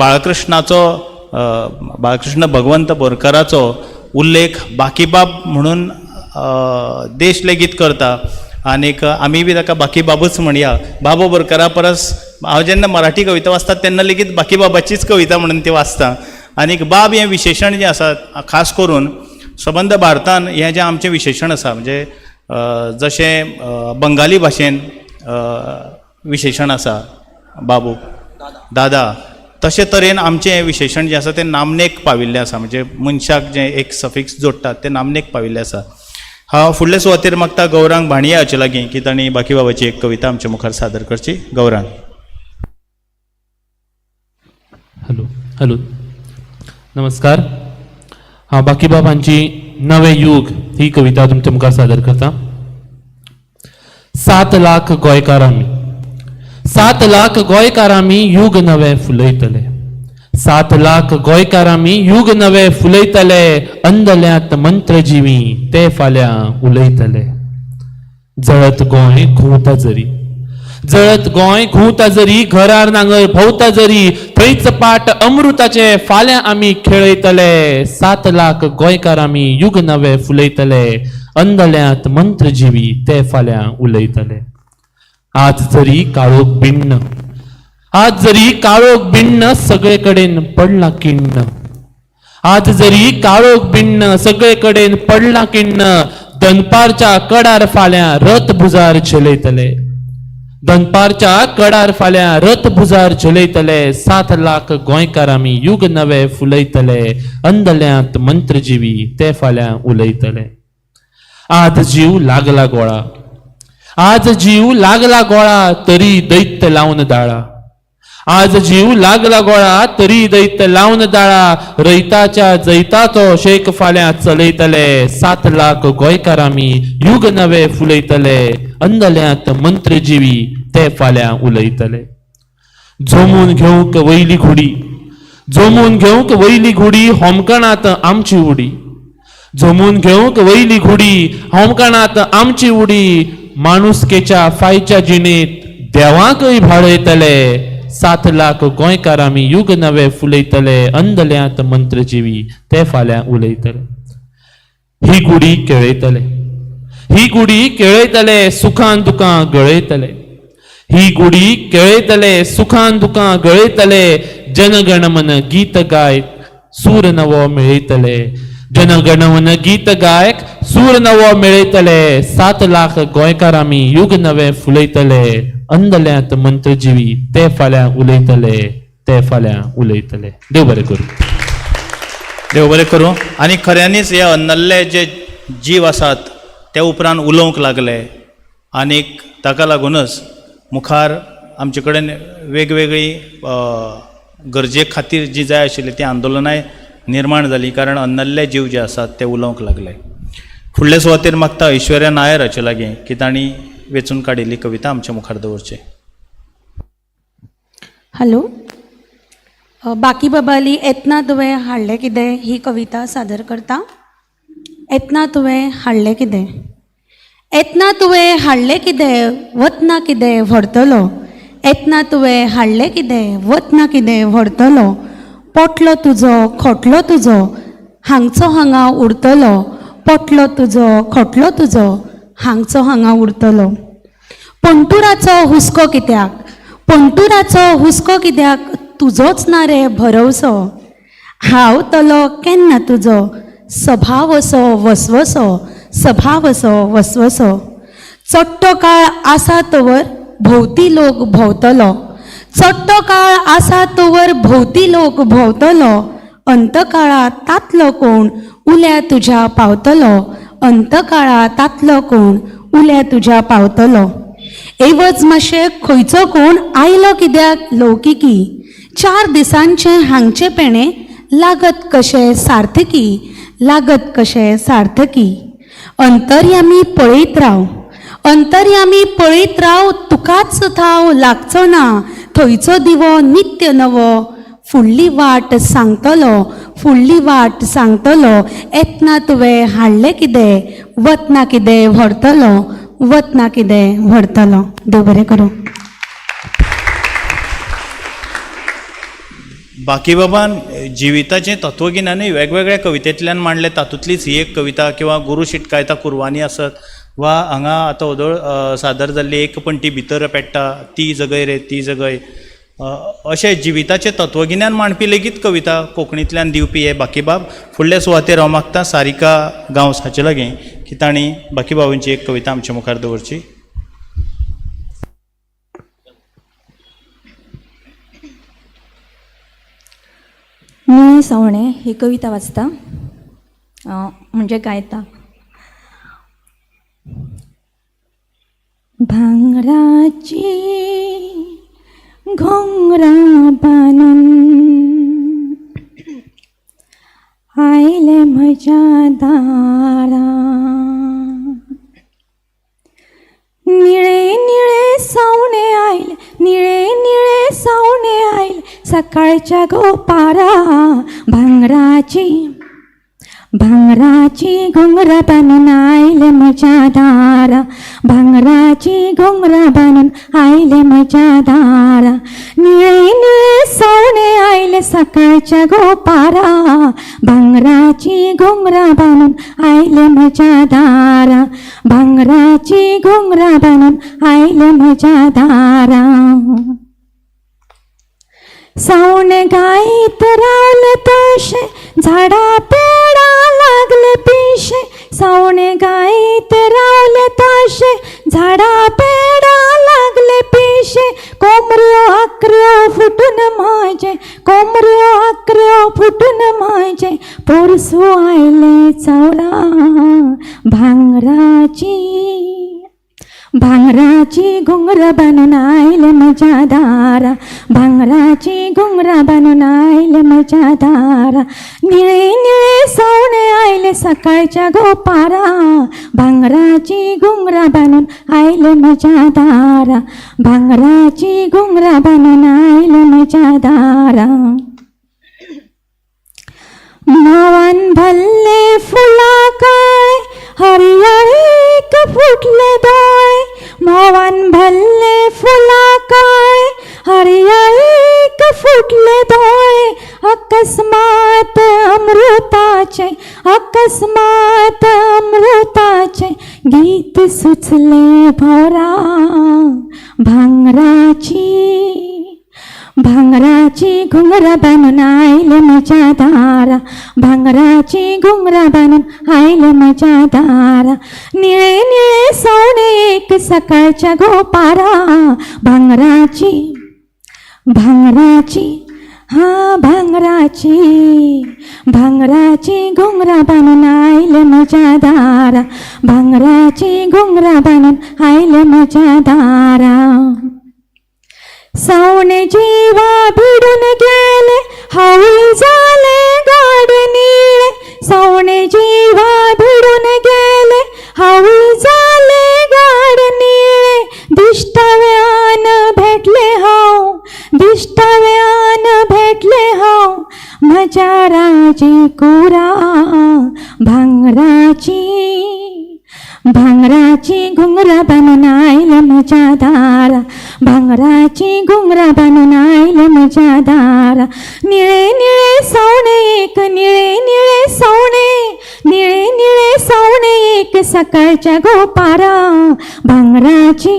बाळकृष्ण भगवंत बोरकाराचो उल्लेख बाकीबाब म्हणून देश लेगीत करता. आनीक आमी बी ताका बाकीबाबूच म्हणया. बाबा बोरकारा परस हांव जेन्ना मराठी कविता वाचता तेन्ना लेगीत बाकीबाबाचीच कविता म्हणून ती वाचता. आनीक बाब हें विशेशण जें आसा खास करून सबंद भारतान हें जें आमचें विशेशण आसा म्हणजे जशें बंगाली भाशेन विशेशण आसा बाबू दादा तशे तरेन आमचें हें विशेशण जें आसा तें नामनेक पाविल्लें आसा. म्हणजे मनशाक जें एक सफिक्स जोडटात तें नामनेक पाविल्लें आसा. हांव फुडले सुवातेर मागता गौरांग भाणिया हाचे लागीं की तांणी बाकी बाबाची एक कविता आमच्या मुखार सादर करची. गौरांग. हॅलो नमस्कार. हांव बाकी बाबांची नवे युग ही कविता तुमच्या मुखार सादर करता. 7 लाख गोंयकार आमी, 7 लाख गोंयकार आमी युग नवे फुलयतले. 7 लाख गोंयकार आमी युग नवे फुलयतले. अंधल्यांत मंत्रजिवी ते फाल्यां उलयतले. जळत गोंय घुंवता जरी, जळत गोंय घुंवता जरी. घरार नांगर भोंवता जरी. थंयच पाट अमृताचे फाल्यां आमी खेळयतले. 7 लाख गोंयकार आमी युग नवे फुलयतले. अंधल्यांत मंत्रजिवी ते फाल्यां उलयतले. आज जरी काळोख बिण्ण, आज जरी काळोख बिण्ण सगळे कडेन पडला किण्ण. आज जरी काळोख बिण्ण सगळे कडेन पडला किण्ण. दनपारच्या कडार फाल्यां रथ भुजार झेलयतले. दनपारच्या कडार फाल्यां रथ भुजार झेलयतले. 7 लाख गोंयकार आमी युग नवे फुलयतले. अंधल्यांत मंत्रजिवी ते फाल्यां उलयतले. आज जीव लागला गोळा, आज जीव लागला गोळा तरी दैत्य लावन दाळा. आज जीव लागला गोळा तरी दैत्य लावून दाळा रयताच्या जैताचो शेक फाल्यां चलयतले 7 लाख गोंयकार आमी युग नवे फुलयतले अंधल्यांत मंत्रजिवी ते फाल्यां उलयतले झोमून घेवंक वयली घुडी झोमून घेवंक वयली घुडी होमकणात आमची उडी झोमून घेवंक वयली घुडी होमकणात आमची उडी माणुसकेच्या फायच्या जिणेंत देवाकय भाळयतले 7 लाख गोंयकार आमी युग नवे फुलयतले अंधल्यांत मंत्रजिवी ते फाल्यां उलयतले ही गुडी केळयतले ही गुडी केळयतले सुखान दुखां गळयतले ही गुडी केळयतले सुखान दुखां गळयतले जनगणमन गीत गायत सूर नवो मेळयतले जनगणमन गीत गायक सूर नवो मेळयतले 7 लाख गोंयकार आमी युग नवे फुलयतले अंधल्यांत मंत्रजिवी ते फाल्यां उलयतले ते फाल्यां उलयतले देव बरें करूं देव बरें करूं आनी खऱ्यांनीच हे अन्नल्ले जे जीव आसात ते उपरांत उलोवंक लागले आनीक ताका लागूनच मुखार आमचे कडेन वेगवेगळी गरजे खातीर जी जाय आशिल्ली ती आंदोलनाय निर्माण जाली कारण अन्नल्ले जीव जे आसात ते उलोवंक लागले फुडले सुवातेर मागता ऐश्वर्या नायर हाचे लागीं की तांणी वेचून काडिल्ली कविता आमच्या मुखार दवरची हॅलो बाकी बाबाली येतना तुवें हाडलें कितें ही कविता सादर करता येतना तुवें हाडलें कितें येतना तुवें हाडलें कितें वतना कितें व्हरतलो येतना तुवें हाडलें कितें वतना कितें व्हरतलो पोटलो तुजो खोटलो तुजो हांगचो हांगा उरतलो पोटलो तुजो खोटलो तुजो हांगचो हांगा उरतलो पंटुराचो हुस्को कित्याक पंटुराचो हुस्को कित्याक तुजोच ना रे भरवसो हांव तलो केन्ना तुजो सभाव असो वसवसो सभाव असो वसवसो चोट्टो काळ आसा तोवर भोवती लोक भोंवतलो चोट्टो काळ आसा तोवर भोवती लोक भोंवतलो अंतकाळा तातलो कोण उल्या तुज्या पावतलो अंतकाळा तातलो कोण उल्या तुज्या पावतलो एवच मातशें खंयचो कोण आयलो कित्याक लौकिकी 4 दिसांचे हांगचे पेणे लागत कशें सार्थकी लागत कशें सार्थकी अंतर्यामी पळयत राव तुकाच थाव लागचो ना थंयचो दिवो नित्य नवो फुडली वाट सांगतलो येतना तुवें हाडलें कितें वतना कितें व्हरतलो वतना कितें व्हरतलो देव बरें करूं बाकी बाबान जिविताचें तत्वगिन्यानूय वेगवेगळ्या कवितेंतल्यान मांडलें तातूंतलीच ही एक कविता किंवा गुरू शिटकायता कुर्बानी आसत वा हांगा आतां वदळ सादर जाल्ली एक पंटी भितर पेट्टा ती जगय रे ती जगय अशें जिविताचें तत्वगिन्यान मांडपी लेगीत कविता कोंकणींतल्यान दिवपी हे बाकीबाब फुडल्या सुवातेर हांव मागता सारिका गांवस हाचे लागीं की तांणी बाकीबाबांची एक कविता आमच्या मुखार दवरची मी सवणे ही कविता वाचता म्हणजे गायता भांगराची घोंगरा बांदून आयले म्हज्या दारा निळे निळे सावणे आयले निळे निळे सावणे आयले सकाळच्या गोपारा भांगराची घोंगरा बांदून आयले म्हज्या दारा भांगराची घोंगरा बांदून आयले म्हज्या दारा निळे निळे सावणे आयले सकाळच्या गोपारा भांगराची घोंगरा बांदून आयले म्हज्या दारा भांगराची घोंगरा बांदून आयले म्हज्या दारा सावणे गायत रावले तशे झाडा पेडा लागले पिशे सावणे गायत रावले तशे झाडा पेडा लागले पिशे कोमऱ्यो आकऱ्यो फुटून माझे कोमऱ्यो आकऱ्यो फुटून माझे पोरसू आयले चावला भांगराची भांगराची घुंगरं बनून आयले माझ्या दारा, भांगराची घुंगरं बनून आयले माझ्या दारा, निळे निळे सोने आयले सकाळच्या गोपारा, भांगराची घुंगरं बनून आयले माझ्या दारा, भांगराची घुंगरं बनून आयले माझ्या दारा. मोवन भल्ले फुला काळे हरियाळीक फुटले डोळे, मोवन भल्ले फुला काळे हरियाळीक फुटले डोळे, अकस्मात अमृताचे, अकस्मात अमृताचे गीत सुचले भोरा, भांगराची भांगराची घुंगरं बनून आयले माझ्या दारा, भांगराची घुंगरं बनून आयले माझ्या दारा, निळे निळे सोने एक सकाळच्या गोपारा, भांगराची भांगराची हा भांगराची, भांगराची घुंगरं बनून आयले माझ्या दारा, भांगराची घुंगरं बनून आयले माझ्या दारा. सावणे जीवा भिडून गेले हौल झाले गाड नीळे, सावणे जीवा भिडून गेले हौल झाले गाड नीळे, दिष्टाव्यान भेटले हाव, दिष्टाव्यान भेटले हाव माझ्या राजी कुरा, भांगराची भांगराची घुंगरं बनून आयले माझ्या दारा, भांगराची घुंगरं बनून आयले माझ्या दारा, निळे निळे सोने एक, निळे निळे सोने, निळे निळे सोने एक सकाळच्या गोपारा, भांगराची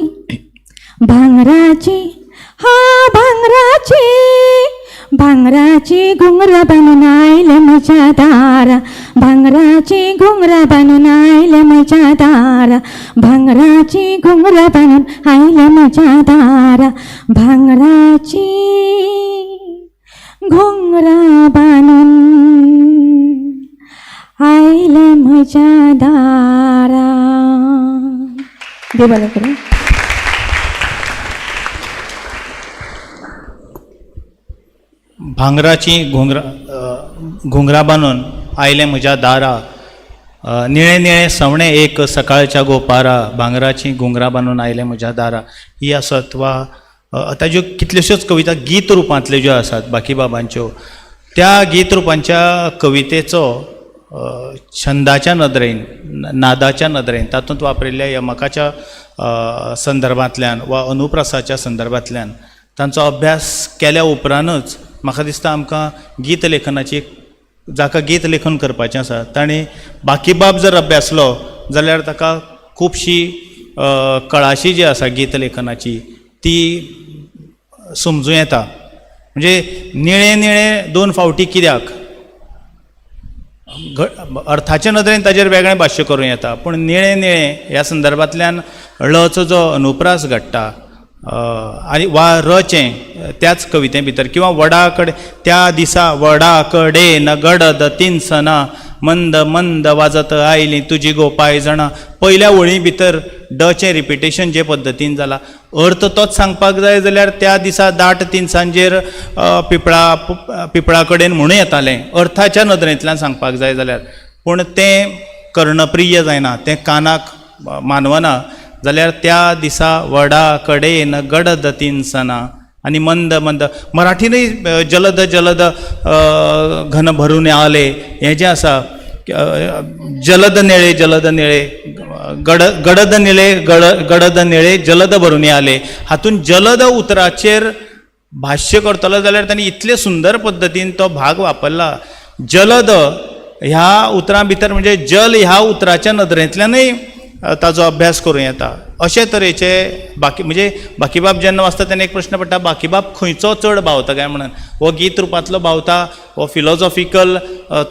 भांगराची हा भांगराची, भांगराची घुंगरं बनून आयले माझ्या दारा, भांगराची घुंगरं बनून आयले माझ्या दारा, भांगराची घुंगरं बनून आयले माझ्या दारा, भांगराची घुंगरं बनून आयले माझ्या दारा. देवाला करू. भांगराची घुंगरा बांदून आयले म्हज्या दारा, निळे निळे सवणे एक सकाळच्या गोपारा, भांगराची घुंगरा बांदून आयले म्हज्या दारा, ही आसत वा ताज्यो कितल्योश्योच कविता गीत रुपांतल्यो ज्यो आसात बाकीबाबांच्यो, त्या गीत रुपांच्या कवितेचो छंदाच्या नदरेन, नादाच्या नदरेन, तातूंत वापरिल्ल्या यमकाच्या संदर्भांतल्यान वा अनुप्रासाच्या संदर्भांतल्यान तांचो अभ्यास केल्या उपरांतच म्हाका दिसता आमकां गीत लेखनाची, जाका गीत लेखन करपाचें आसा ताणें बाकीबाब जर अभ्यासलो जाल्यार ताका खुबशी कळाशी जी आसा गीत लेखनाची ती समजूं येता. म्हणजे निळे निळे दोन फावटी कित्याक, अर्थाचे नदरेन ताजेर वेगळें भाश्य करूं येता, पूण निळे निळे ह्या संदर्भांतल्यान ळचो जो अनुप्रास घडटा आनी वा रचें त्याच कविते भितर, किंवा वडा कडेन त्या दिसा वडा कडेन गडद तिनसना, मंद मंद वाजत आयली तुजी गो पांय जाणा, पयल्या वळी भितर डचें रिपिटेशन जे पद्दतीन जाला, अर्थ तोच सांगपाक जाय जाल्यार त्या दिसा दाट तिनसांजेर पिपळा कडेन म्हणूं येतालें, अर्थाच्या नदरेंतल्यान सांगपाक जाय जाल्यार, पूण तें कर्णप्रिय जायना, तें कानाक मानवना, जाल्यार त्या दिसा वडा कडेन गडद तिनसना आनी मंद मंद, मराठीनूय जलद जलद घन भरून आले हें जें आसा, जलद निळे गडद निळे गडद निळे जलद भरून आले, हातून जलद उतराचेर भाष्य करतलो जाल्यार तांणी इतले सुंदर पद्दतीन तो भाग वापरला. जलद ह्या उतरां भितर म्हणजे जल ह्या उतराच्या नदरेंतल्यानय ताजो अभ्यास करूं येता. अशे तरेचे म्हणजे बाकीबाब जेन्ना वाचता तेन्ना एक प्रश्न पडटा, बाकीबाब खंयचो चड भावता काय म्हणून, हो गीत रुपांतलो भावता, हो फिलॉसॉफिकल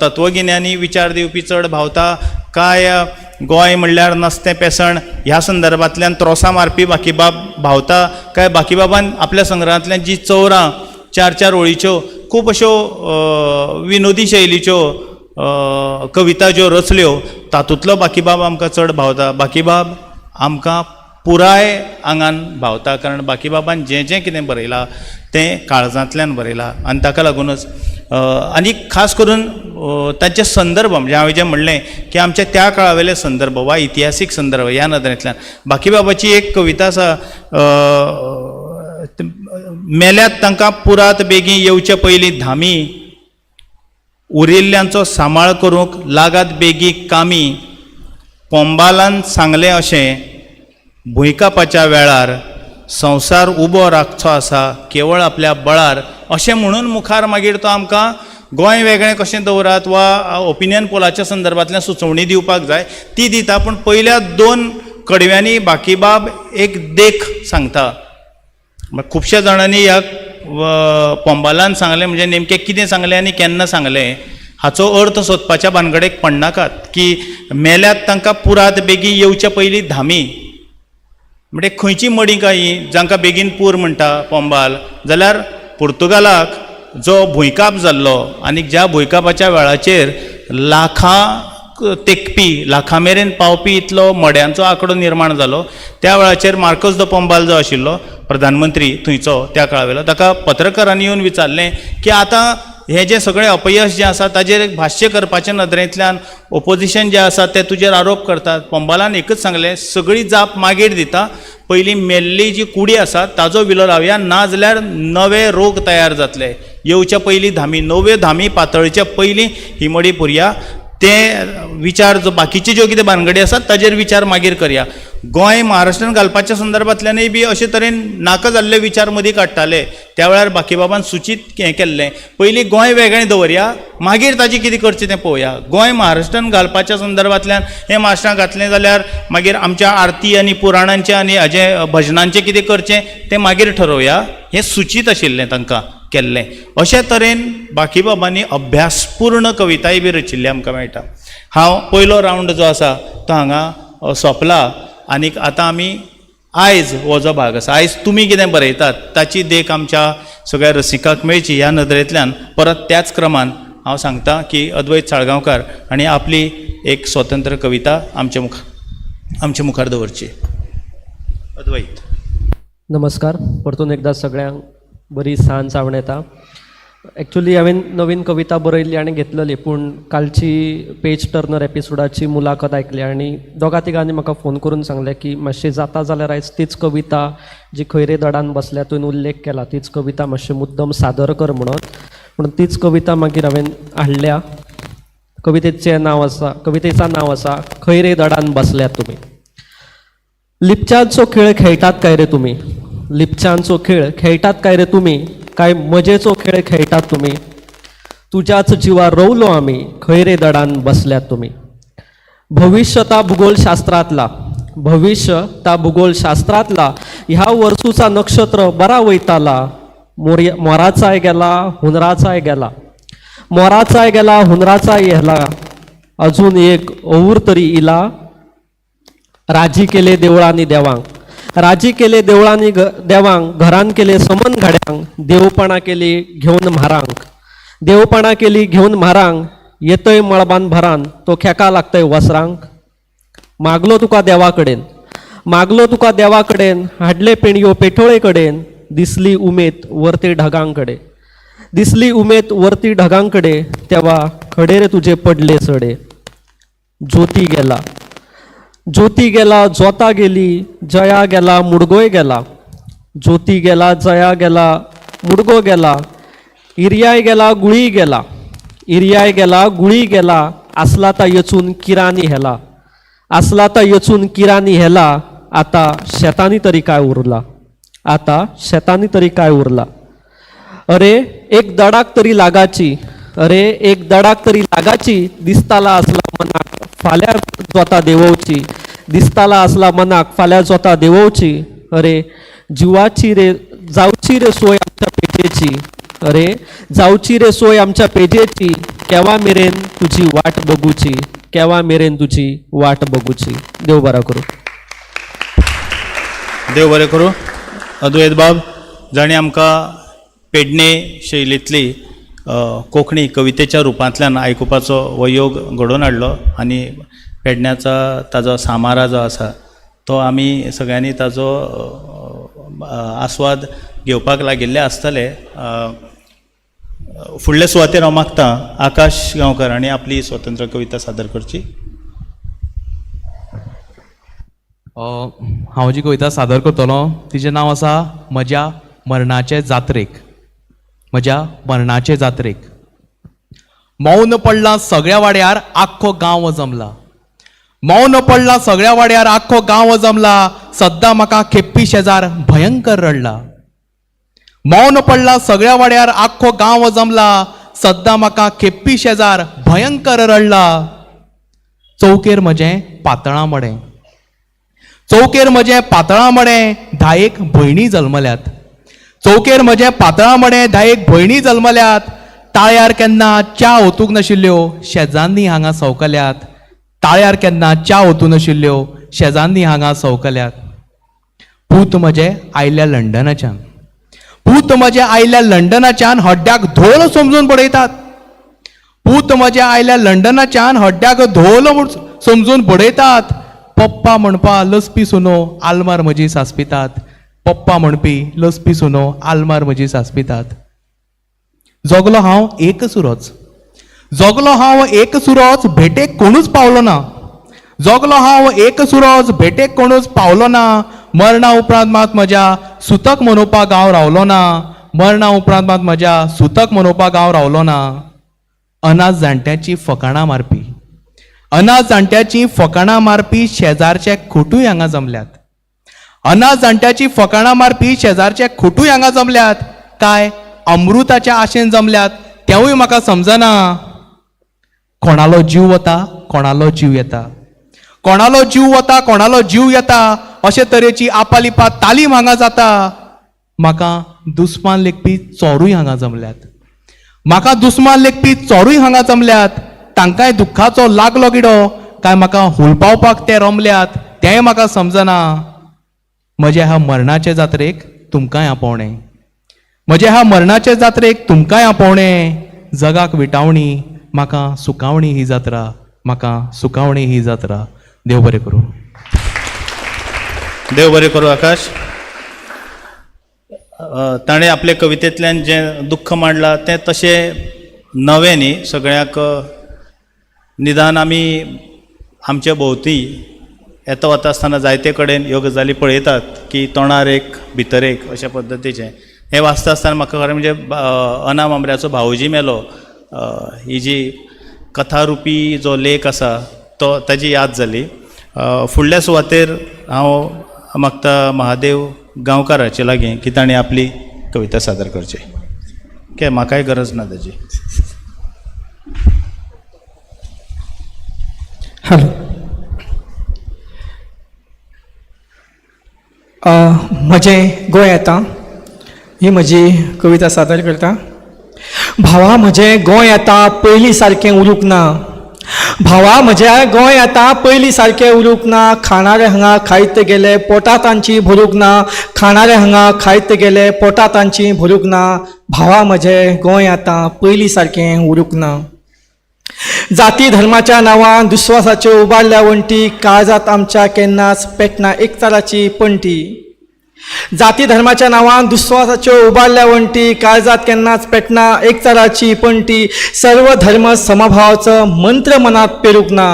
तत्वगिन्यानी विचार दिवपी चड भावता, काय गोंय म्हणल्यार नसतें पेसण ह्या संदर्भांतल्यान त्रोसां मारपी बाकीबाब भावता, काय बाकीबाबान आपल्या संग्रहांतल्यान जी 4 ओळीच्यो खूब अश्यो विनोदी शैलीच्यो कविता ज्यो रचल्यो तातूंतलो बाकीबाब आमकां चड भावता. बाकीबाब आमकां पुराय आंगान भावता, कारण बाकीबाबान जें जें कितें बरयलां तें काळजांतल्यान बरयलां आनी ताका लागूनच आनी खास करून तांचे संदर्भ म्हणजे हांवें जें म्हणलें की आमच्या त्या काळावेले संदर्भ वा इतिहासीक संदर्भ ह्या नदरेंतल्यान बाकीबाबाची एक कविता आसा, मेल्यात तांकां पुरात बेगी येवचे पयलीं धामी, उरिल्ल्यांचो सांबाळ करूंक लागात बेगी कामी, पोंबालान सांगलें अशें भुंयकापाच्या वेळार, संवसार उबो राखचो आसा केवळ आपल्या बळार, अशें म्हणून मुखार मागीर तो आमकां गोंय वेगळें कशें दवरात वा ओपिनियन पोलाच्या संदर्भांतल्यान सुचोवणी दिवपाक जाय ती दिता, पूण पयल्या 2 कडव्यांनी बाकीबाब एक देख सांगता. खुबश्या जाणांनी ह्या पोंबालान सांगलें म्हणजे नेमकें कितें सांगलें आनी केन्ना सांगलें हाचो अर्थ सोदपाच्या भानगडेक पडनाकात, की मेल्यात तांकां पुरात बेगी येवचे पयलीं धामी, म्हणजे खंयची मडी काय ही जांकां बेगीन पूर म्हणटा पोंबाल, जाल्यार पुर्तुगालाक जो भुंयकाप जाल्लो आनी ज्या भुंयकापाच्या वेळाचेर लाखां तेंकपी लाखां मेरेन पावपी इतलो मड्यांचो आंकडो निर्माण जालो, त्या वेळाचेर मार्कोस द पोंबाल जो आशिल्लो प्रधानमंत्री थंयचो त्या काळावेलो, ताका पत्रकारांनी येवन विचारलें की आतां हें जें सगळें अपयश जें आसा ताजेर एक भाश्य करपाच्या नदरेंतल्यान ओपोजिशन जें आसा तें तुजेर आरोप करतात. पोंबालान एकच सांगलें, सगळी जाप मागीर दिता, पयलीं मेल्ली जी कुडी आसा ताजो विलो लावया, ना जाल्यार नवे रोग तयार जातले, येवच्या पयलीं धामी, नव्यो धामी पातळचे पयलीं ही मडी पुरया, ते विचार जो बाकीचे ज्यो कितें भानगडी आसात ताजेर विचार मागीर करया. गोंय महाराष्ट्रान घालपाच्या संदर्भांतल्यानय बी अशे तरेन नाका जाल्ले विचार मदीं काडटाले, त्या वेळार बाकीबाबान सुचीत हें केल्लें, पयलीं गोंय वेगळें दवरया मागीर ताजें कितें करचें तें पळोवया. गोंय महाराष्ट्रान घालपाच्या संदर्भांतल्यान हें महाराष्ट्रान घातलें जाल्यार मागीर आमच्या आरती आनी पुराणांचें आनी हाजें भजनांचें कितें करचें तें मागीर ठरोवया, हें सुचीत आशिल्लें तांकां केल्लें. अशे तरेन बाकीबाबांनी अभ्यासपूर्ण कविताय बी रचिल्ली आमकां मेळटा. हांव पयलो रावंड जो आसा तो हांगा सोंपला, आनीक आतां आमी आयज हो जो भाग आसा, आयज तुमी कितें बरयतात ताची देख आमच्या सगळ्या रसिकाक मेळची ह्या नदरेंतल्यान परत त्याच क्रमान हांव सांगता की अद्वैत साळगांवकार हांणी आपली एक स्वतंत्र कविता आमचे मुखार दवरची. अद्वैत. नमस्कार. परतून एकदा सगळ्यांक बरी सांज जावन येता. एक्चुली हांवें नवीन कविता बरयल्ली आनी घेतलेली, पूण कालची पेज टर्नर एपिसोडाची मुलाखत आयकली आनी दोगा तिगांनी म्हाका फोन करून सांगलें की मातशें जाता जाल्यार आयज तीच कविता जी खंय दडान बसल्या तुवें उल्लेख केला तीच कविता मातशें मुद्दम सादर कर म्हणत. पूण तीच कविता मागीर हांवें हाडल्या. कवितेचें नांव आसा खंय रे दडान बसल्यात तुमी. लिपच्यांचो खेळ खेळटात काय रे तुमी, लिपच्यांचो खेळ खेळटात काय रे तुमी, काय मजेचो खेळ खेळटात तुमी, तुज्याच जिवार रोवलो आमी खंय रे दडान बसल्यात तुमी. भविष्य ता भूगोलशास्त्रांतला ह्या वर्सूचा नक्षत्र बरा वयताला, मोराचाय गेला हुनराचाय गेला, हुनराचाय येला, अजून एक ओवूर तरी इला. राजी केले देवळांनी देवांक, घरान केले समन घड्यांक, देवपणा केली घेवन म्हारांक, येतय मळबान भरान तो खेका लागतय वसरांक. मागलो तुका देवा कडेन हाडले पेणयो पेठोळे कडेन, दिसली उमेद वरती ढगांकडे, तेव्हा खडे रे तुझे पडले सडे. ज्योती गेला जोता गेली, जया गेला मुडगोय गेला, ज्योती गेला जया गेला मुडगो गेला, इर्याय गेला गुळी गेला, असला ता येचून किराणी हेला, आता शेतांनी तरी काय उरला. अरे एक दडाक तरी लागाची, दिसताला असला मनाक फाल्या जोता देवोवची, अरे जावची रे सोय आमच्या पेजेची, केवा मेरेन तुझी वाट बघूची. देव बरा करू. अद्वैत बाब जाणें आमकां पेडणे शैलींतली कोंकणी कवितेच्या रुपांतल्यान आयकुपाचो हो योग घडोवन हाडलो आनी पेडण्याचा ताजो सामारा जो आसा तो आमी सगळ्यांनी ताजो आस्वाद घेवपाक लागिल्ले आसतले. फुडले सुवातेर हांव मागतां आकाश गांवकर हांणी आपली स्वतंत्र कविता सादर करची. हांव जी कविता सादर करतलों तिचें नांव आसा म्हज्या मरणाचे जात्रेक. म्हज्या मरणाचे जात्रेक. मौन पडलां सगळ्या वाड्यार आख्खो गांव जमला. मौन पडलां सगळ्या वाड्यार आख्खो गांव जमला. सद्दां म्हाका खेप्पी शेजार भयंकर रडला. मौन पडलां सगळ्या वाड्यार आख्खो गांव जमला. सद्दां म्हाका खेप्पी शेजार भयंकर रडला. चौकेर म्हजें पातळां मडें. चौकेर म्हजें पातळां मडें 10 भयणी जल्मल्यात. चौकेर म्हजें पातळां मडें 10 भयणी जल्मल्यात. ताळ्यार केन्ना च्या ओतूंक नाशिल्ल्यो शेजान्नी हांगा सवकल्यात. ताळ्यार केन्ना च्या ओतूं नाशिल्ल्यो शेजान्नी हांगा सवकल्यात. पूत म्हजें आयल्या लंडनाच्यान. पूत म्हजें आयल्या लंडनाच्यान हड्ड्याक धोल समजून बडयतात. पूत म्हजें आयल्या लंडनाच्यान हड्ड्याक धोल समजून बडयतात. पप्पा म्हणपा लसपी सुनो आलमार म्हजी सासपितात. पप्पा म्हणपी लसपी सुनो आलमार म्हजी सासपितात. जगलो हांव एक सुरोच. जगलो हांव एक सुरोच भेटेक कोणूच पावलो ना. जगलो हांव एक सुरोच भेटेक कोणूच पावलो ना. मरणा उपरांत मात म्हज्या सुतक मनोवपाक हांव रावलो ना. मरणा उपरांत मात म्हज्या सुतक मनोवपाक हांव रावलो ना. अनाथ जाणट्याची फकाणां मारपी. अनाथ जाणट्याची फकाणां मारपी शेजारचे खोटूय हांगा जमल्यात. अनाथ जाणट्याची फकाणां मारपी शेजारचे खोटूय हांगा जमल्यात. काय अमृताच्या आशेन जमल्यात तेवूय म्हाका समजना. कोणालो जीव वता कोणालो जीव येता. कोणालो जीव वता कोणालो जीव येता. अशे तरेची आपालिपा तालीम हांगा जाता. म्हाका दुस्मान लेखपी चोरूय हांगा जमल्यात. म्हाका दुस्मान लेखपी चोरूय हांगा जमल्यात. तांकांय दुख्खाचो लागलो गिडो काय म्हाका हुलपावपाक ते रमल्यात तेंय म्हाका समजना. म्हज्या ह्या मरणाचे जात्रेक तुमकांय आपोवणें. म्हज्या ह्या मरणाचे जात्रेक तुमकांय आपोवणें. जगाक विटावणी म्हाका सुकावणी ही जात्रा. म्हाका सुकावणी ही जात्रा. देव बरें करूं. देव बरें करूं आकाश. ताणें आपले कवितेंतल्यान जें दुख्ख मांडलां तें तशें नवें न्ही. सगळ्याक निदान आमी आमचे भोंवती येता वता आसतना जायते कडेन ह्यो गजाली पळयतात की तोंडार एक भितर एक अशा पद्दतीचें. हें वाचता आसतना म्हाका खरें म्हणजे अना मांबऱ्याचो भावजी मेलो ही जी कथारुपी जो लेख आसा तो ताजी याद जाली. फुडल्या सुवातेर हांव मागता महादेव गांवकाराचे लागीं की ताणें आपली कविता सादर करची. के म्हाकाय गरज ना ताजी. हॅलो. म्हजें गोंय येता ही म्हजी कविता सादर करता. भावा म्हजें गोंय येता पयलीं सारकें उरूंक ना. भावा म्हजें गोंय येता पयलीं सारकें उरूंक ना. खाणारे हांगा खायत गेले पोटां तांची भरूंक ना. खाणारे हांगा खायत गेले पोटां तांची भरूंक ना. भावा म्हजें गोंय येता पयलीं सारकें उरूंक ना. जाती धर्माच्या नांवान दुस्वासाच्यो उबारल्या वण्टी काळजात आमच्या केन्नाच पेटना एकचाराची पंटी. जाती धर्माच्या नांवान दुस्वासाच्यो उबारल्या वण्टी काळजात केन्नाच पेटना एकचाराची पंटी. सर्व धर्म समभावाचो मंत्र मनात पेरूंक ना.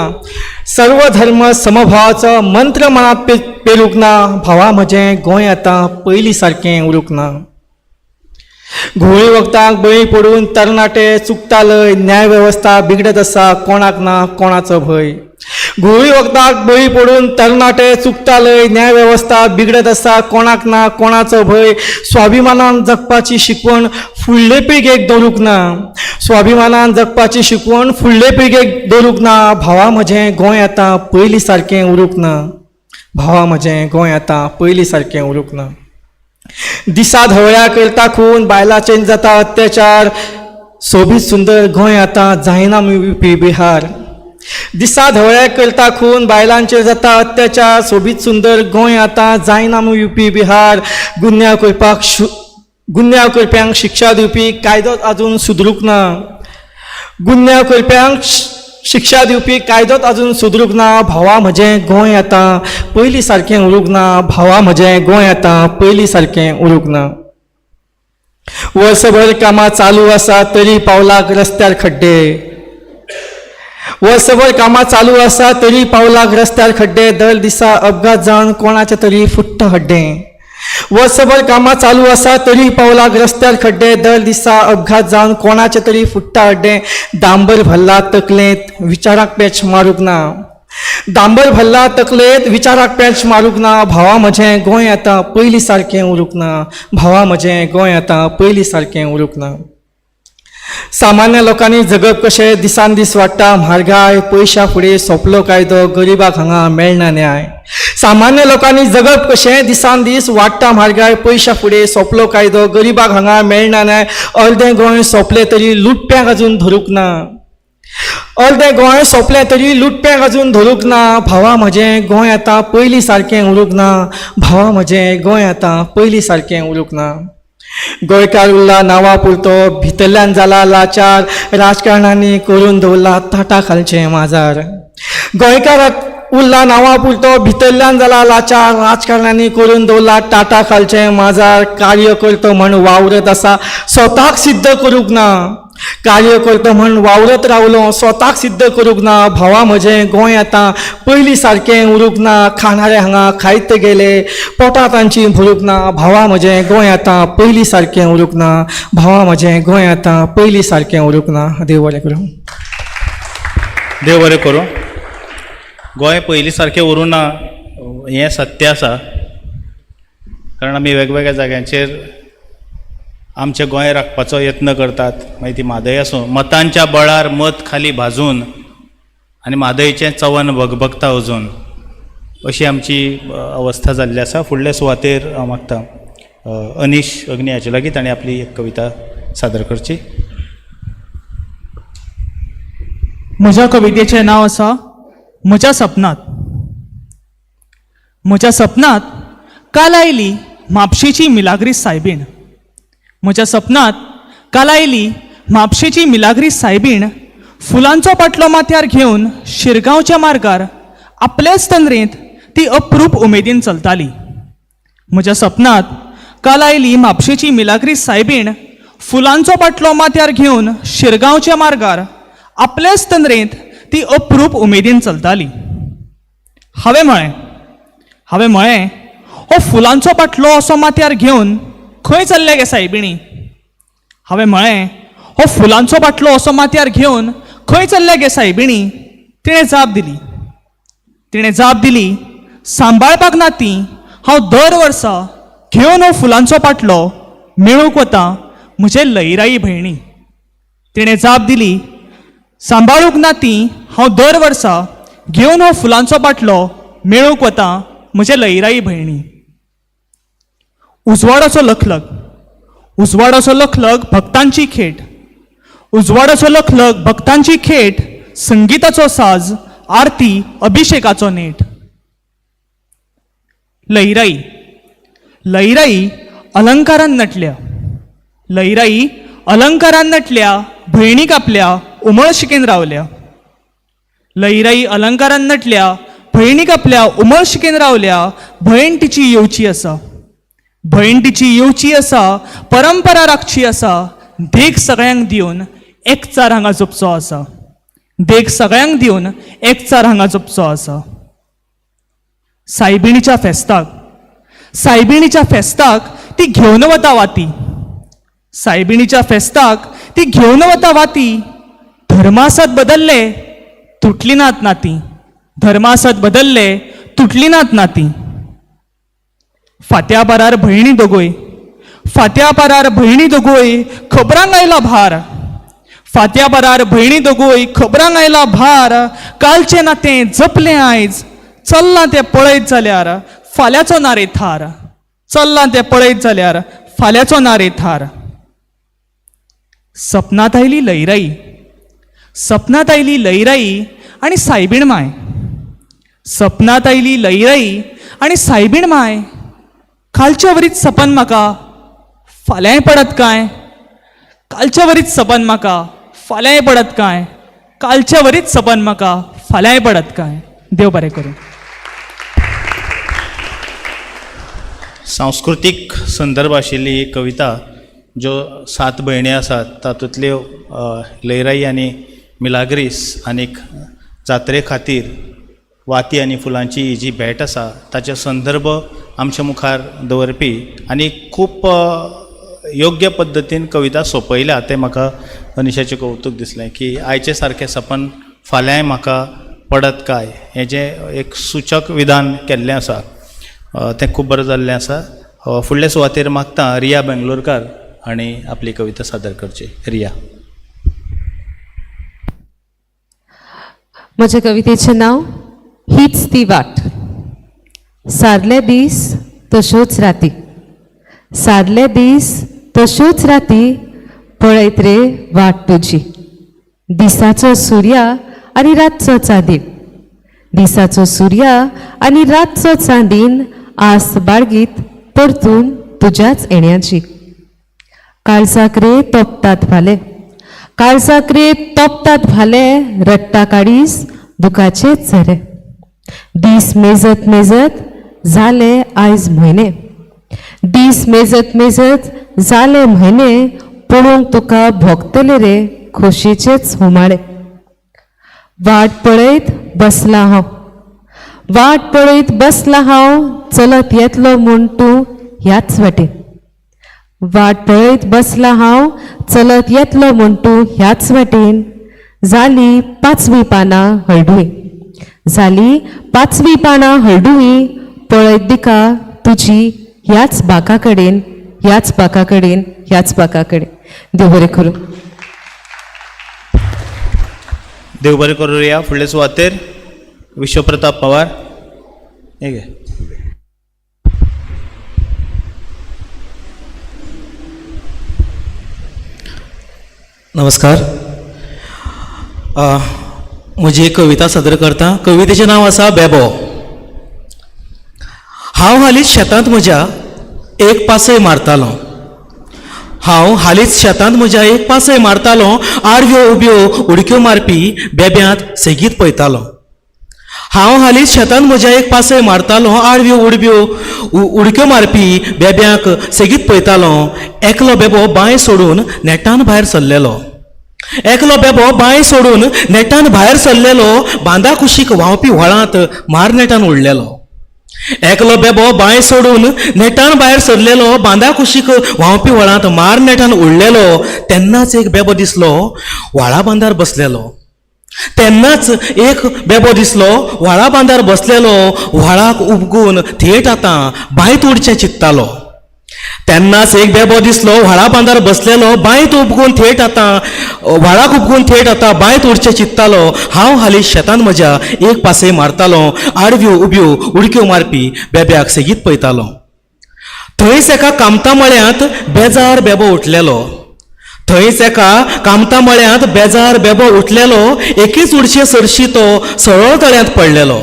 सर्व धर्म समभावाचो मंत्र मनात पेरूंक ना. भावा म्हजें गोंय येता पयलीं सारकें उरूंक ना. घोळी वखदाक बळी पडून तरणाटे चुकतालय. न्याय वेवस्था बिगडत आसा कोणाक ना कोणाचो भंय. घोळी वखदाक बळी पडून तरणाटे चुकतालय. न्याय वेवस्था बिगडत आसा कोणाक ना कोणाचो भंय. स्वाभिमानान जगपाची शिकवण फुडले पिळगेक दवरूंक ना. स्वाभिमानान जगपाची शिकवण फुडले पिळगेक दवरूंक ना. भावा म्हजें गोंय येता पयलीं सारकें उरूंक ना. भावा म्हजें गोंय येता पयलीं सारकें उरूंक ना. दिसा धवळ्या करता खून बायलांचेर जाता अत्याचार. सोबीत सुंदर गोंय आतां जायना बिहार. दिसा धवळ्या करता खून बायलांचेर जाता अत्याचार. सोबीत सुंदर गोंय आतां जायना बिहार. गुन्यांव करप्यांक शिक्षा दिवपी कायदोच आजून सुदरूंक ना. गुन्यांव करप्यांक शिक्षा दिवपी कायदोच अजून सुदरूंक ना भावा म्हजें गोंय आतां पयलीं सारकें उरूंक ना भावा म्हजें गोंय आतां पयलीं सारकें उरूंक ना वर्सभर कामां चालू आसा तरी पावलाक रस्त्यार खड्डे वर्सभर कामां चालू आसा तरी पावलाक रस्त्यार खड्डे दर दिसा अपघात जावन कोणाचें तरी फुट्ट हड्डें वर्सभर कामां चालू आसा तरी पावलाक रस्त्यार खड्डे दर दिसा अपघात जावन कोणाचें तरी फुट्टा हड्डें डांबर भरला तकलेंत विचाराक पॅच मारूंक ना डांबर भरला तकलेंत विचाराक पॅच मारूंक ना भावा म्हजें गोंय आतां पयलीं सारकें उरूंक ना भावा म्हजें गोंय आतां पयलीं सारकें उरूंक ना सामान्य लोकांनी जगप कशें दिसान दीस वाडटा म्हारगाय पयशा फुडें सोंपलो कायदो गरिबाक हांगा मेळना न्याय सामान्य लोकांनी जगप कशें दिसान दीस वाडटा म्हारगाय पयशा फुडें सोंपलो कायदो गरिबाक हांगा मेळना न्याय अर्दें गोंय सोंपलें तरी लुटप्यांक अजून धरूंक ना अर्दें गोंय सोंपलें तरी लुटप्यांक अजून धरूंक ना भावा म्हजें गोंय आतां पयलीं सारकें उरूंक ना भावा म्हजें गोंय आतां पयलीं सारकें उरूंक ना गोंयकार उरला नांवा पुरतो भितरल्यान जाला लाचार राजकारणांनी करून दवरला ताटा खालचें माजार गोंयकार उरला नांवा पुरतो भितरल्यान जाला लाचार राजकारणांनी करून दवरला टाटा खालचें माजार कार्यकर्तो म्हण वावरत आसा स्वताक सिद्ध करूंक ना कार्यकर्तो म्हण वावरत रावलो स्वताक सिद्ध करूंक ना भावा म्हजें गोंय आतां पयलीं सारकें उरूंक ना खाणारे हांगा खायत गेले पोटां तांची भरूंक ना भावा म्हजें गोंय आतां पयलीं सारकें उरूंक ना भावा म्हजें गोंय आतां पयलीं सारकें उरूंक ना देव बरें करूं देव बरें करूं गोंय पयलीं सारकें उरूं ना हें सत्य आसा कारण आमी वेगवेगळ्या जाग्यांचेर आमचें गोंय राखपाचो यत्न करतात मागीर ती म्हादय आसूं मतांच्या बळार मत खाली भाजून आनी म्हादयचें चवन भगभगता अजून अशी आमची अवस्था जाल्ली आसा फुडले सुवातेर हांव मागतां अनीश अग्नी हाचे लागीं ताणें आपली एक कविता सादर करची म्हज्या कवितेचें नांव आसा म्हज्या सपनांत म्हज्या सपनांत काल आयली म्हापशेची मिलाग्री सायबीण म्हज्या सपनांत काल आयली म्हापशेची मिलाग्री सायबीण फुलांचो पाटलो माथ्यार घेवन शिरगांवच्या मार्गार आपलेच तंद्रेंत ती अप्रूप उमेदीन चलताली म्हज्या सपनांत काल आयली म्हापशेची मिलाग्री सायबीण फुलांचो पाटलो माथ्यार घेवन शिरगांवच्या मार्गार आपलेच तंद्रेंत ती अप्रूप उमेदीन चलताली हांवें म्हळें हो फुलांचो पाटलो असो माथ्यार घेवन खंय चल्ले गे सायबिणी हांवें म्हळें हो फुलांचो बाटलो असो माथ्यार घेवन खंय चल्ले गे सायबिणी तिणें जाप दिली सांबाळपाक ना ती हांव दर वर्सा घेवन हो फुलांचो पाटलो मेळूंक वता म्हजे लईराई भयणी तिणें जाप दिली सांबाळूंक ना ती हांव दर वर्सा घेवन हो फुलांचो पाटलो मेळूंक वता म्हजे लईराई भयणी उजवाडाचो लखलग भक्तांची खेट उजवाडाचो लखलग भक्तांची खेट संगीताचो साज आरती अभिषेकाचो नेट लईराई अलंकारान नटल्या भयणीक आपल्या उमळशिकेन रावल्या लईराई अलंकारान नटल्या भयणीक आपल्या उमळशिकेन रावल्या भयण तिची येवची आसा परंपरा राखची आसा देख सगळ्यांक दिवन एकचार हांगा जपचो आसा सायबिणीच्या फेस्ताक ती घेवन वता वाती धर्मासत बदल्ले तुटली नात नाती फात्या पारार भयणी दोगोय खबरांक आयला भार कालचें नातें जपलें आयज चल्लां तें पळयत जाल्यार फाल्यांचो नारे थार सपनांत आयली लईराई आनी सायबीण माय कालच्या वरीच सपन म्हाका फाल्यांय पडत काय कालच्या वरीच सपन म्हाका फाल्याय पडत काय. देव बरें करूं. सांस्कृतीक संदर्भ आशिल्ली ही कविता ज्यो 7 भयणी आसात तातूंतल्यो लयराई आनी मिलाग्रीस आनीक जात्रे खातीर वाती आनी फुलांची ही जी भेट आसा ताचे संदर्भ आमच्या मुखार दवरपी आनी खूब योग्य पद्दतीन कविता सोंपयल्या तें म्हाका अनिशाचें कौतूक दिसलें की आयचे सारकें सपन फाल्यांय म्हाका पडत काय हें जें एक सुचक विधान केल्लें आसा तें खूब बरें जाल्लें आसा. फुडले सुवातेर मागता रिया बेंगलोरकार आनी आपली कविता सादर करची. रिया. म्हज्या कवितेचें नांव हीच ती वाट. सारले दीस तश्योच राती, सारले दीस तश्योच राती, पळयत रे वाट तुजी. दिसाचो सुर्या आनी रातचो चांदीन, दिसाचो सुर्या आनी रातचो चांदीन, आस बाळगीत परतून तुज्याच येण्याची. काळजाक रे तोपतात भाले, काळजाक रे तोपतात भाले, रट्टा काडीस दुखाचेच झरे. दीस मेजत मेजत जाले आयज म्हयने, दीस मेजत मेजत जाले म्हयने, पळोवंक तुका भोगतले रे खोशेचेच हुमाळे. वाट पळयत बसला हांव, वाट पळयत बसला हांव, चलत येतलो म्हूण तूं ह्याच वाटेन. वाट पळयत बसला हांव, चलत येतलो म्हूण तूं ह्याच वाटेन. जाली 5वी पानां हळडुवी, जाली 5वी पानां हळडुवी, पळयत दिका तुजी ह्याच बाका कडेन, ह्याच बाका कडेन, ह्याच बाका कडेन. देव बरें करूं. देव बरें करूं रिया. फुडले सुवातेर विश्वप्रताप पवार. हे घे. नमस्कार. म्हजी एक कविता सादर करता. कवितेचें नांव आसा बेबो. हांव हालींच शेतांत म्हज्या एक पासय मारतालो, हांव हालींच शेतांत म्हज्या एक पासय मारतालो, आडव्यो उब्यो उडक्यो मारपी बेब्यांत सेगीत पळयतालो. हांव हालींच शेतांत म्हज्या एक पासय मारतालो, आडव्यो उडक्यो मारपी बेब्यांक सेगीत पळयतालो. एकलो बेबो बांय सोडून नेटान भायर सरलेलो, एकलो बेबो बांय सोडून नेटान भायर सरलेलो, बांदा कुशीक व्हांवपी व्हळांत मार नेटान उडलेलो. एकलो बेबो बांय सोडून नेटान भायर सरलेलो, बांदा कुशीक व्हांवपी व्हळांत मार नेटान उडलेलो. तेन्नाच एक बेबो दिसलो व्हाळा बांदार बसलेलो, तेन्नाच एक बेबो दिसलो व्हाळा बांदार बसलेलो, व्हाळाक उबगून थेट आतां बांयत उडचें चिंत्तालो. तेन्नाच एक बेबो दिसलो व्हाळा बांदार बसलेलो, बांयत उबगून थेट आतां व्हाळाक उबगून थेट आतां बांयत उडचें चिंत्तालो. हांव हालीं शेतांत म्हज्या एक पासय मारतालो, आडव्यो उब्यो उडक्यो मारपी बेब्याक सेगीत पळयतालो. थंयच एका कामता मळ्यांत बेजार बेबो उठलेलो, थंयच एका कामता मळ्यांत बेजार बेबो उठलेलो, एकीच उडशे सरशी तो सरळ तळ्यांत पडलेलो.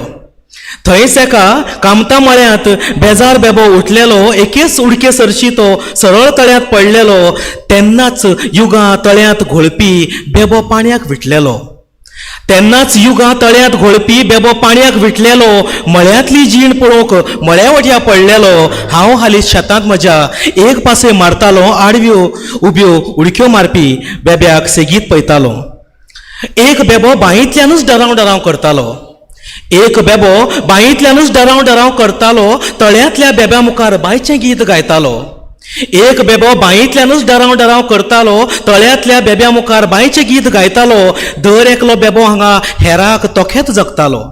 थंयच एका कामता मळ्यांत बेजार बेबो उठलेलो, एकेच उडके सरशी तो सरळ तळ्यांत पडलेलो. तेन्नाच युगां तळ्यांत घोळपी बेबो पाणयाक विटलेलो, तेन्नाच युगां तळ्यांत घोळपी बेबो पाणयाक विटलेलो. मळ्यांतली जीण पळोवंक मळ्या वटया पडलेलो. हांव हालीं शेतांत म्हज्या एक पासय मारतालो, आडव्यो उब्यो उडक्यो मारपी बेब्याक सेगीत पळयतालो. एक बेबो बांयतल्यानूच डराव डराव करतालो, एक बेबो बांयतल्यानूच डराव डराव करतालो, तळ्यांतल्या बेब्या मुखार बांयचें गीत गायतालो. एक बेबो बांयतल्यानूच डराव डराव करतालो, तळ्यांतल्या बेब्या मुखार बांयचें गीत गायतालो. दर एकलो बेबो हांगा हेराक तोखेत जगतालो,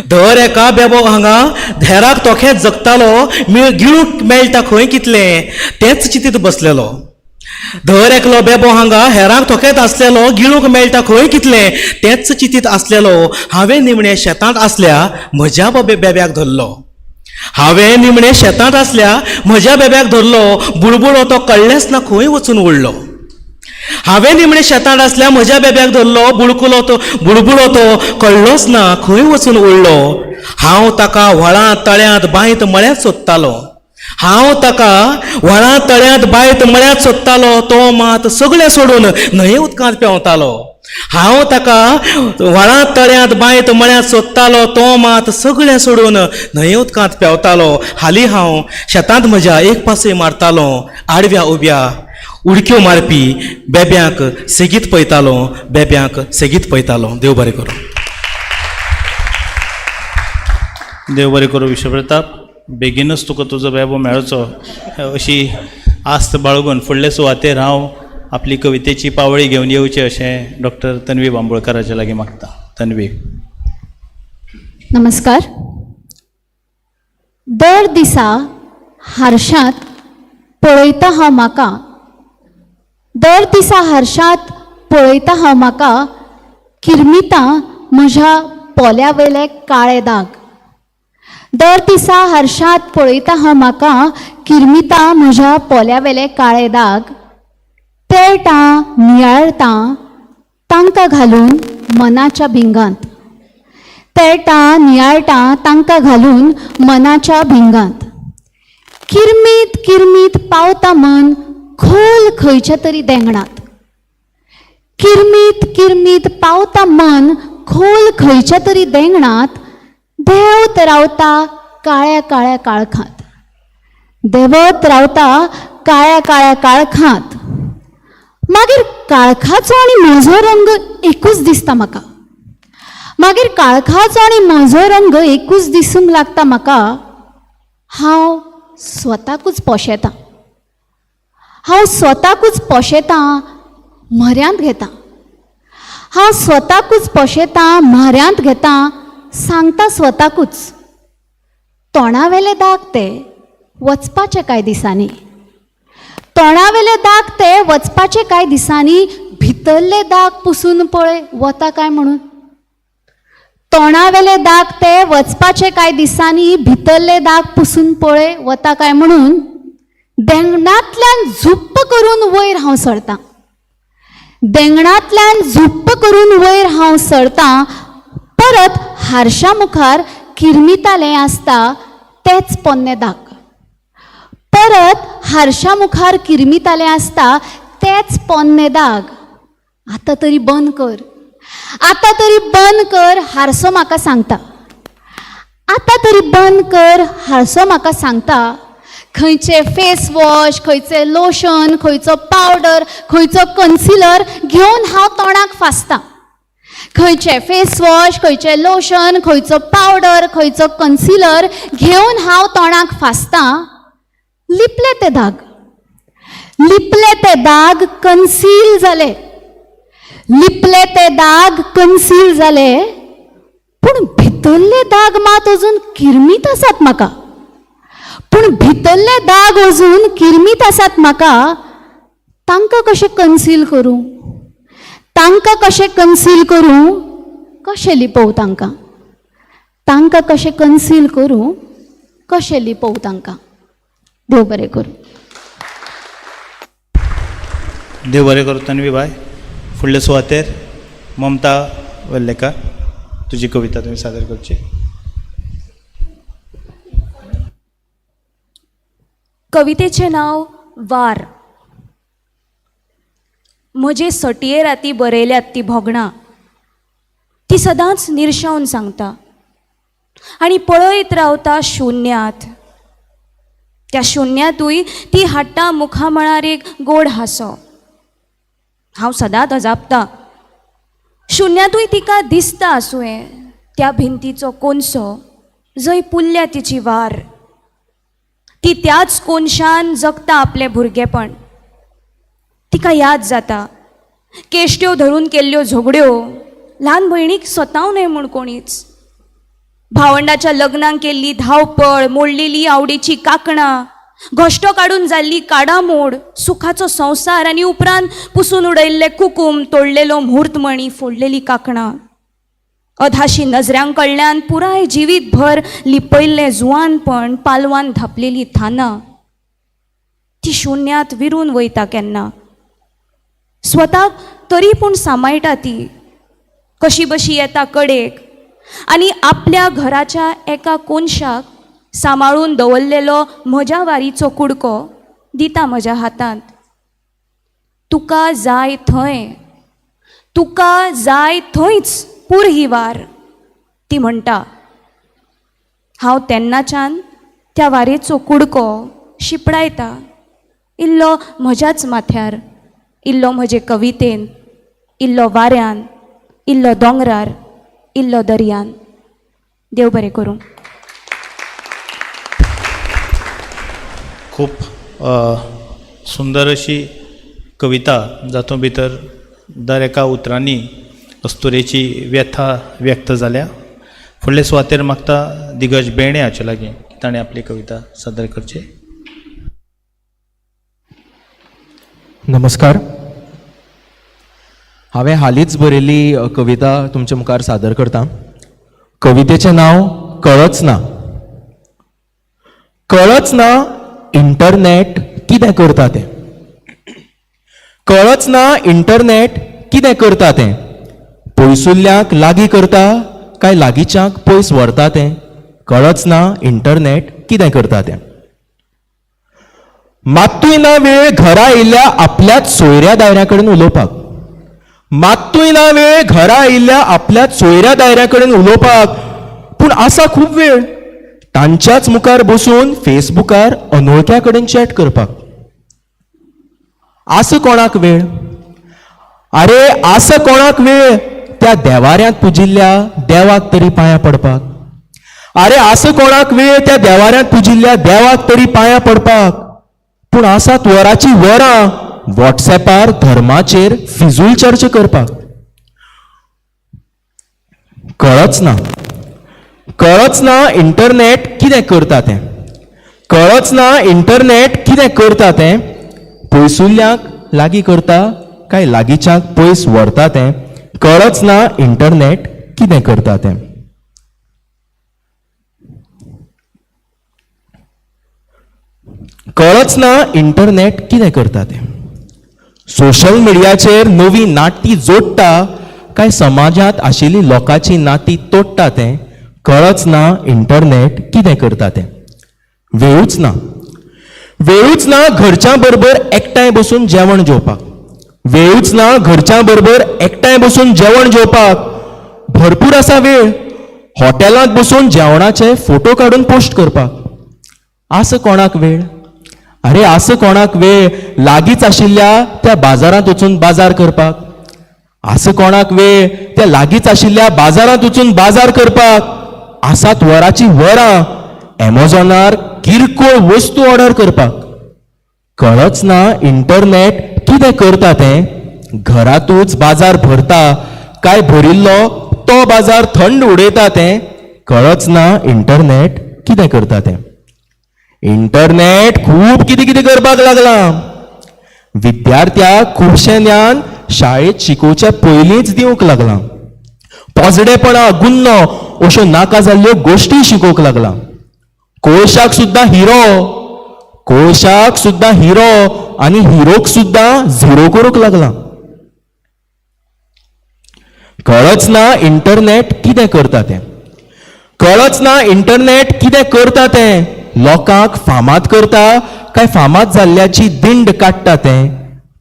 दर एका बेबो हांगा हेराक तोखेत जगतालो. गिळूंक मेळटा खंय कितलें तेंच चिंतीत बसलेलो. दर एकलो बेबो हांगा हेरांक तोखेत आसलेलो, गिळूंक मेळटा खंय कितलें तेंच चिंतीत आसलेलो. हांवें निमणें शेतांत आसल्या म्हज्या बेब्याक धरलो, हांवें निमणें शेतांत आसल्या म्हज्या बेब्याक धरलो. बुळबुळो तो कळ्ळेच ना खंय वचून उडलो. हांवें निमणें शेतांत आसल्या म्हज्या बेब्याक धरलो, बुळबुळो तो कळ्ळोच ना खंय वचून उडलो. हांव ताका व्हळांत तळ्यांत बांयत मळ्यांत सोदतालो, हांव ताका व्हळांत तळ्यांत बांयत मळ्यांत सोदतालो. तो मात सगळें सोडून न्हंये उदकांत पेंवतालो. हांव ताका व्हाळांत तळ्यांत बांयत मळ्यांत सोदतालो तो मात सगळें सोडून न्हंये उदकांत पेंवतालो. हालीं हांव शेतांत म्हज्या एक पासय मारतालो. आडव्या उब्या उडक्यो मारपी बेब्यांक सेगीत पळयतालो, बेब्यांक सेगीत पळयतालो. देव बरें करूं. देव बरें करूं विश्वप्रताप. बेगीनच तुका तुजो बेबो मेळचो अशी आस्त बाळगून फुडले सुवातेर हांव आपली कवितेची पावळी घेवन येवचें अशें डॉक्टर तन्वी बांबोळकाराचे लागीं मागता. तन्वी. नमस्कार. दर दिसा हारशांत पळयता हांव म्हाका, दर दिसा हारशांत पळयता हांव म्हाका किरमिता म्हज्या पोल्या वयले काळे दाग. दर दिसा हारशांत पळयता हांव म्हाका किरमिता म्हज्या पोल्या वयले काळे दाग. तेळटा नियाळटा तांकां घालून मनाच्या भिंगांत, तेळटा नियाळटा तांकां घालून मनाच्या भिंगांत. किरमीत किरमीत पावता मन खोल खंयच्या तरी देंगणात. किरमीत किरमीत पावता मन खोल खंयच्या तरी देंगणात. देवत रावता काळ्या काळ्या काळखांत, देवत रावता काळ्या काळ्या काळखांत. मागीर काळखाचो आनी म्हजो रंग एकूच दिसता म्हाका, मागीर काळखाचो आनी म्हजो रंग एकूच दिसूंक लागता म्हाका. हांव स्वताकूच पोशेतां, हांव स्वताकूच पोशेतां, म्हऱ्यांत घेतां. हांव स्वताकूच पोशेतां, म्हऱ्यांत घेतां, सांगता स्वताकूच. तोंडावेले दाग ते वचपाचे कांय दिसांनी, तोंडावेले दाग ते वचपाचे कांय दिसांनी. भितरले दाग पुसून पळय वता काय म्हणून. तोंडावेले दाग ते वचपाचे कांय दिसांनी, भितरले दाग पुसून पळय वता काय म्हणून. देंगणांतल्यान झुप्प करून वयर हांव सरतां, देंगणांतल्यान झुप्प करून वयर हांव सरतां. परत हारशा मुखार किरमितालें आसता तेच पोन्ने दाग. परत हारशा मुखार किरमितालें आसता तेच पोन्ने दाग. आतां तरी बंद कर, आतां तरी बंद कर, हारसो म्हाका सांगता. आतां तरी बंद कर, हारसो म्हाका सांगता. खंयचे फेस वॉश, खंयचे लोशन, खंयचो पावडर, खंयचो कन्सिलर घेवन हांव तोंडाक फासतां. खंयचे फेस वॉश, खंयचे लोशन, खंयचो पावडर, खंयचो कन्सिलर घेवन हांव तोंडाक फासतां. लिपले ते दाग, लिपले ते दाग कन्सील जाले, लिपले ते दाग कन्सील जाले. पूण भितरले दाग मात अजून किरमीत आसात म्हाका, पूण भितरले दाग अजून किरमीत आसात म्हाका. तांकां कशें कन्सील करूं, तांकां कशें कन्सील करूं, कशें लिपोवं तांकां, तांकां कशें कन्सील करूं, कशें लिपोवं तांकां. देव बरें करूं. देव बरें करूं तन्वी बाय. फुडले सुवातेर ममता वेर्लेकार तुजी कविता तुमी सादर करची. कवितेचें नांव वार. म्हजे सटये राती बरयल्यात ती भोगणां, ती सदांच निर्शावन सांगता आनी पळयत रावता शुन्यांत. त्या शुन्यांतूय ती हाडटा मुखा मळार एक गोड हांसो. हांव सदांच अजापतां. शुन्यांतूय तिका दिसता आसुंये त्या भिंतीचो कोनसो जंय पुल्ल्या तिची वार. ती त्याच कोनशान जगता आपलें भुरगेपण. तिका याद जाता केश्ट्यो धरून केल्ल्यो झगड्यो, ल्हान भयणीक स्वताव न्हय म्हूण कोणीच. भावंडाच्या लग्नाक केल्ली धांवपळ, मोडलेली आवडीची कांकणां, घोश्टो काडून जाल्ली काडामोड, सुखाचो संवसार आनी उपरांत पुसून उडयल्ले कुकूम, तोडलेलो मुहूर्तमणी, फोडलेली कांकणां. अधाशी नजऱ्यां कडल्यान पुराय जिवीतभर लिपयल्लें जुवानपण, पालवान धापलेली थानां. ती शुन्यांत विरून वयता केन्ना. स्वताक तरी पूण सांबाळटा ती. कशी बशी येता कडेक आनी आपल्या घराच्या एका कोनशाक सांबाळून दवरलेलो म्हज्या वारीचो कुडको दिता म्हज्या हातांत. तुका जाय थंय, तुका जाय थंयच पूर ही वार ती म्हणटा. हांव तेन्नाच्यान त्या वारेचो कुडको शिपडायता. इल्लो म्हज्याच माथ्यार, इल्लो म्हजे कवितेन, इल्लो वाऱ्यान, इल्लो दोंगरार, इल्लो दर्यान. देव बरें करूं. खूब सुंदर अशी कविता जातूं भितर दर एका उतरांनी अस्तुरेची व्यथा व्यक्त जाल्या. फुडले सुवातेर मागता दिग्गज बेणे हाचे लागीं ताणें आपली कविता सादर करची. नमस्कार. हांवें हालींच बरयल्ली कविता तुमचे मुखार सादर करता. कवितेचें नांव कळच ना. कळच ना इंटरनेट कितें करता तें. कळच ना इंटरनेट कितें करता तें. पयसुल्ल्यांक लागीं करता काय लागींच्याक पयस व्हरता तें. कळच ना इंटरनेट कितें करता तें. मात्तूय ना वेळ घरा आयिल्ल्या आपल्याच सोयऱ्या दायऱ्या कडेन उलोवपाक. मात्तूय ना वेळ घरा आयिल्ल्या आपल्याच सोयऱ्या दायऱ्या कडेन उलोवपाक. पूण आसा खूब वेळ तांच्याच मुखार बसून फेसबुकार अनवळख्या कडेन चॅट करपाक. आसा कोणाक वेळ. अरे आसा कोणाक वेळ त्या देवाऱ्यांत पुजिल्ल्या देवाक तरी पांयां पडपाक. अरे आसा कोणाक वेळ त्या देवाऱ्यांत पुजिल्ल्या देवाक तरी पांयां पडपाक. पूण आसात वराची वरां व्हॉट्सॅपार धर्माचेर फिजूल चर्चा करपाक. कळच ना. कळच ना इंटरनेट कितें करता तें. कळच ना इंटरनेट कितें करता तें. पयसुल्ल्यांक लागीं करता काय लागींच्याक पयस व्हरता तें. कळच ना इंटरनेट कितें करता तें. कळच ना इंटरनेट कितें करता तें. सोशल मिडियाचेर नवी नातीं जोडटा काय समाजांत आशिल्लीं लोकांची नातीं तोडटा तें. कळच ना इंटरनेट कितें करता तें. वेळूच ना. वेळूच ना घरच्यां बरोबर एकठांय बसून जेवण जेवपाक. वेळूच ना घरच्यां बरोबर एकठांय बसून जेवण जेवपाक. भरपूर आसा वेळ हॉटेलांत बसून जेवणाचे फोटो काडून पोस्ट करपाक. आसा कोणाक वेळ. अरे आसा कोणाक वेळ लागींच आशिल्ल्या त्या बाजारांत वचून बाजार करपाक. आसा कोणाक वेळ त्या लागींच आशिल्ल्या बाजारांत वचून बाजार करपाक. आसात वराची वरां एमेझॉनार किरकोळ वस्तू ऑर्डर करपाक. कळच ना इंटरनेट कितें करता तें. घरातूच बाजार भरता काय भरिल्लो तो बाजार थंड उडयता तें. कळच ना इंटरनेट कितें करता तें. इंटरनेट खूब कितें कितें करपाक लागला. विद्यार्थ्याक खुबशें ज्ञान शाळेत शिकोवच्या पयलींच दिवंक लागलां. पोजडेपणा गुन्नो अश्यो नाका जाल्ल्यो गोश्टी शिकोवंक लागला. कोळशाक सुद्दां हिरो. कोळशाक सुद्दां हिरो आनी हिरोक सुद्दां झिरो करूंक लागला. कळच ना इंटरनेट कितें करता तें. कळच ना इंटरनेट कितें करता तें. लोकांक फामाद करता काय फामाद जाल्ल्याची दिंड काडटा तें.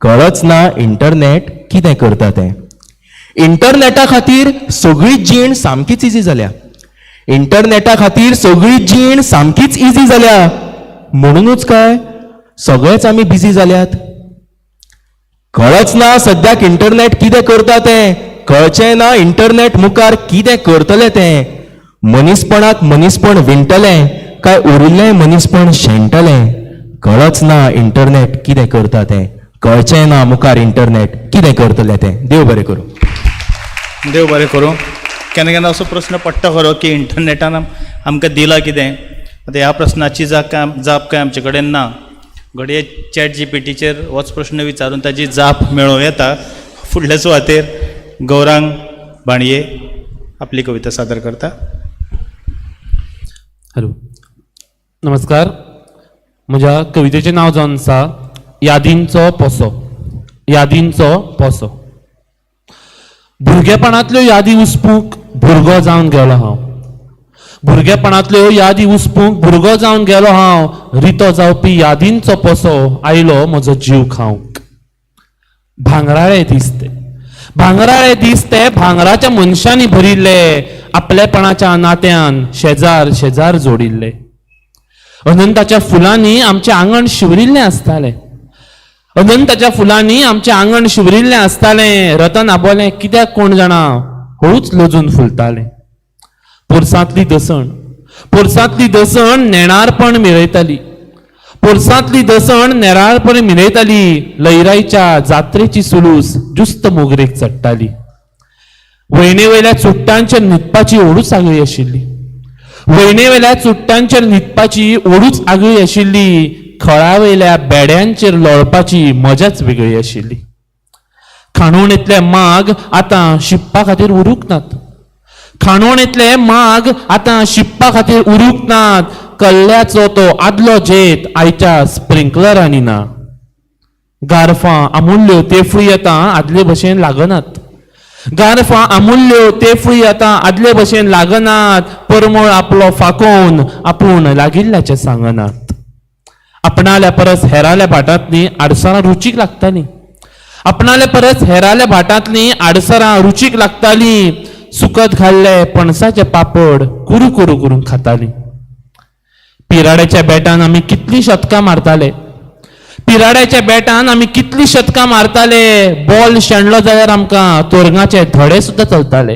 कळच ना इंटरनेट कितें करता तें. इंटरनेटा खातीर सगळीच जीण सामकीच इजी जाल्या. इंटरनेटा खातीर सगळीच जीण सामकीच इजी जाल्या. म्हणूनच काय सगळेच आमी बिजी जाल्यात. कळच ना सद्याक इंटरनेट कितें करता तें. कळचें ना इंटरनेट मुखार कितें करतलें तें. मनीसपणाक मनीसपण विणटलें काय उरिल्लें मनीसपण शेणटलें. कळच ना इंटरनेट कितें करता तें. कळचें ना मुखार इंटरनेट कितें करतलें तें. देव बरें करूं. देव बरें करूं. केन्ना केन्ना असो प्रश्न पडटा खरो की इंटरनेटान आमकां दिलां कितें. आतां ह्या प्रस्नाची जाप काय आमचे कडेन ना. घडये ChatGPTचेर होच प्रश्न विचारून ताची जाप मेळूं येता. फुडल्या सुवातेर गौरांग बाणये आपली कविता सादर करता. हॅलो नमस्कार. म्हज्या कवितेचें नांव जावन आसा यादींचो पोसो. यादींचो पोसो. भुरगेपणांतल्यो यादी उसपूंक भुरगो जावन गेलो हांव. भुरगेपणांतल्यो यादी उसपूंक भुरगो जावन गेलो हांव. रितो जावपी यादींचो पोसो आयलो म्हजो जीव खावंक. भांगराळे दिसते भांगराळे दीस ते भांगराच्या मनशांनी भरिल्ले, आपलेपणाच्या नात्यान शेजार शेजार जोडिल्ले. अनंताच्या फुलांनी आमचे आंगण शिवरिल्लें आसतालें. अनंताच्या फुलांनी आमचे आंगण शिवरिल्लें आसतालें. रतन आबोलें कित्याक कोण जाणा, हळूच लजून फुलतालें. पोरसांतली दसण नेणारपण मिरयताली. पोरसांतली दसण नेराळपण मिरयताली. लयराईच्या जात्रेची सुलूस जुस्त मोगरेक चडटाली. वयणेवेल्या चुट्टांचेर न्हिदपाची ओडूच आगळी आशिल्ली. वयणेवेल्या चुट्टांचेर न्हिदपाची ओडूच आगळी आशिल्ली. खळावेल्या बेड्यांचेर लोळपाची मजाच वेगळी आशिल्ली. खाणोणेंतले माग आतां शिप्पा खातीर उरूंक नात. खाणोणेंतले माग आतां शिप्पा खातीर उरूंक नात. कल्ल्याचो तो आदलो जेत आयच्या स्प्रिंकलरांनी ना. गारफां अमुल्यो तेफळी आतां आदले भशेन लागनात. गारफां अमुल्यो तेफळी आतां आदले भशेन लागनात. परमळ आपलो फाकोवन आपूण लागिल्ल्याचें सांगनात. आपणाल्या परस हेराल्या भाटांतलीं आडसरां रुचीक लागतालीं. आपणाल्या परस हेराल्या भाटांतलीं आडसरां रुचीक लागतालीं. सुकत घाल्ले पणसाचे पापड कुरू कुरू करून खातालीं. पिराड्याच्या बेटान आमी कितलीं शतकां मारताले. पिराड्याच्या बेटान आमी कितलीं शतकां मारताले. बॉल शेणलो जाल्यार आमकां तोरंगाचे धडे सुद्दां चलताले.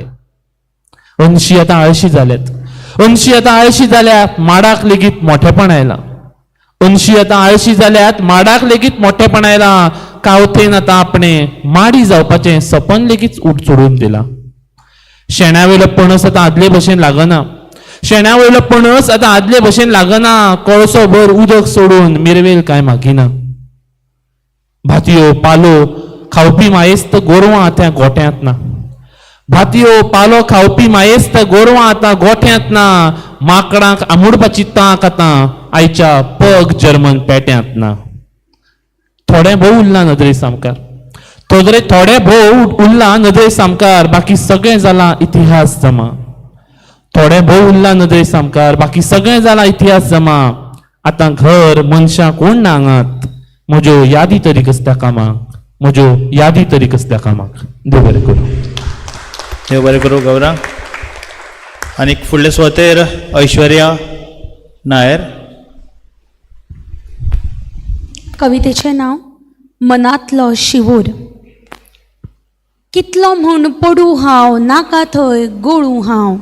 अंशी आतां आळशी जाल्यात. अंशी आतां आळशी जाल्यात, माडाक लेगीत मोठेपण आयलां. अंशी आतां आळशी जाल्यात, माडाक लेगीत मोठेपण आयलां. कावथेन आतां आपणें माडी जावपाचें सपन लेगीत उट सोडून दिलां. शेण्या वयलो पणस आतां आदले भशेन लागना. शेण्या वयलो पणस आतां आदले भशेन लागना. कळसो भर उदक सोडून मिरवेल कांय मागिना. भातयो पालो खावपी मायेस्त गोरवां आतां गोठ्यांत ना. भातयो पालो खावपी मायेस्त गोरवां आतां गोठ्यांत ना. माकडांक आमुडपाची तांक आतां आयच्या पग जर्मन पेट्यांत ना. थोडे भोव उरला नदरे सामकार. थोडे भोव उरला नदरे सामकार. बाकी सगळें जालां इतिहास जमा. थोडे भोव उरला नदरे सामकार. बाकी सगळें जालां इतिहास जमा. आतां घर मनशां कोण ना हांगात. म्हज्यो यादी तरी कसल्या कामाक. म्हज्यो यादी तरी कसल्या कामाक. देव बरें करूं. देव बरें करूं गौरांग. आनीक फुडले सुवातेर ऐश्वर्या नायर. कवितेचें नांव मनांतलो शिवूर. कितलो म्हूण पडूं हांव नाका थंय गळूं हांव.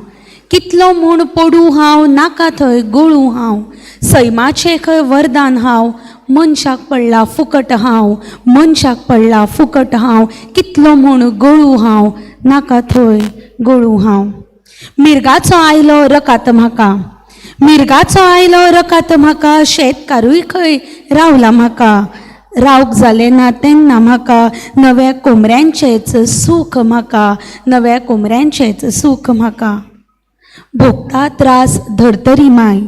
कितलो म्हूण पडूं हांव नाका थंय गळूं हांव. सैमाचें खंय वरदान हांव. मनशाक पडला फुकट हांव. मनशाक पडला फुकट हांव. कितलो म्हूण गळूं हांव नाका थंय गळूं हांव. मिरगाचो आयलो रकात म्हाका. मिरगाचो आयलो रकात म्हाका. शेतकारूय खंय रावला म्हाका. रावक जालें ना तेन्ना म्हाका. नव्या कोमऱ्यांचेंच सूख म्हाका. नव्या कोमऱ्यांचेंच सूख म्हाका. भोगता त्रास धडतरी माय.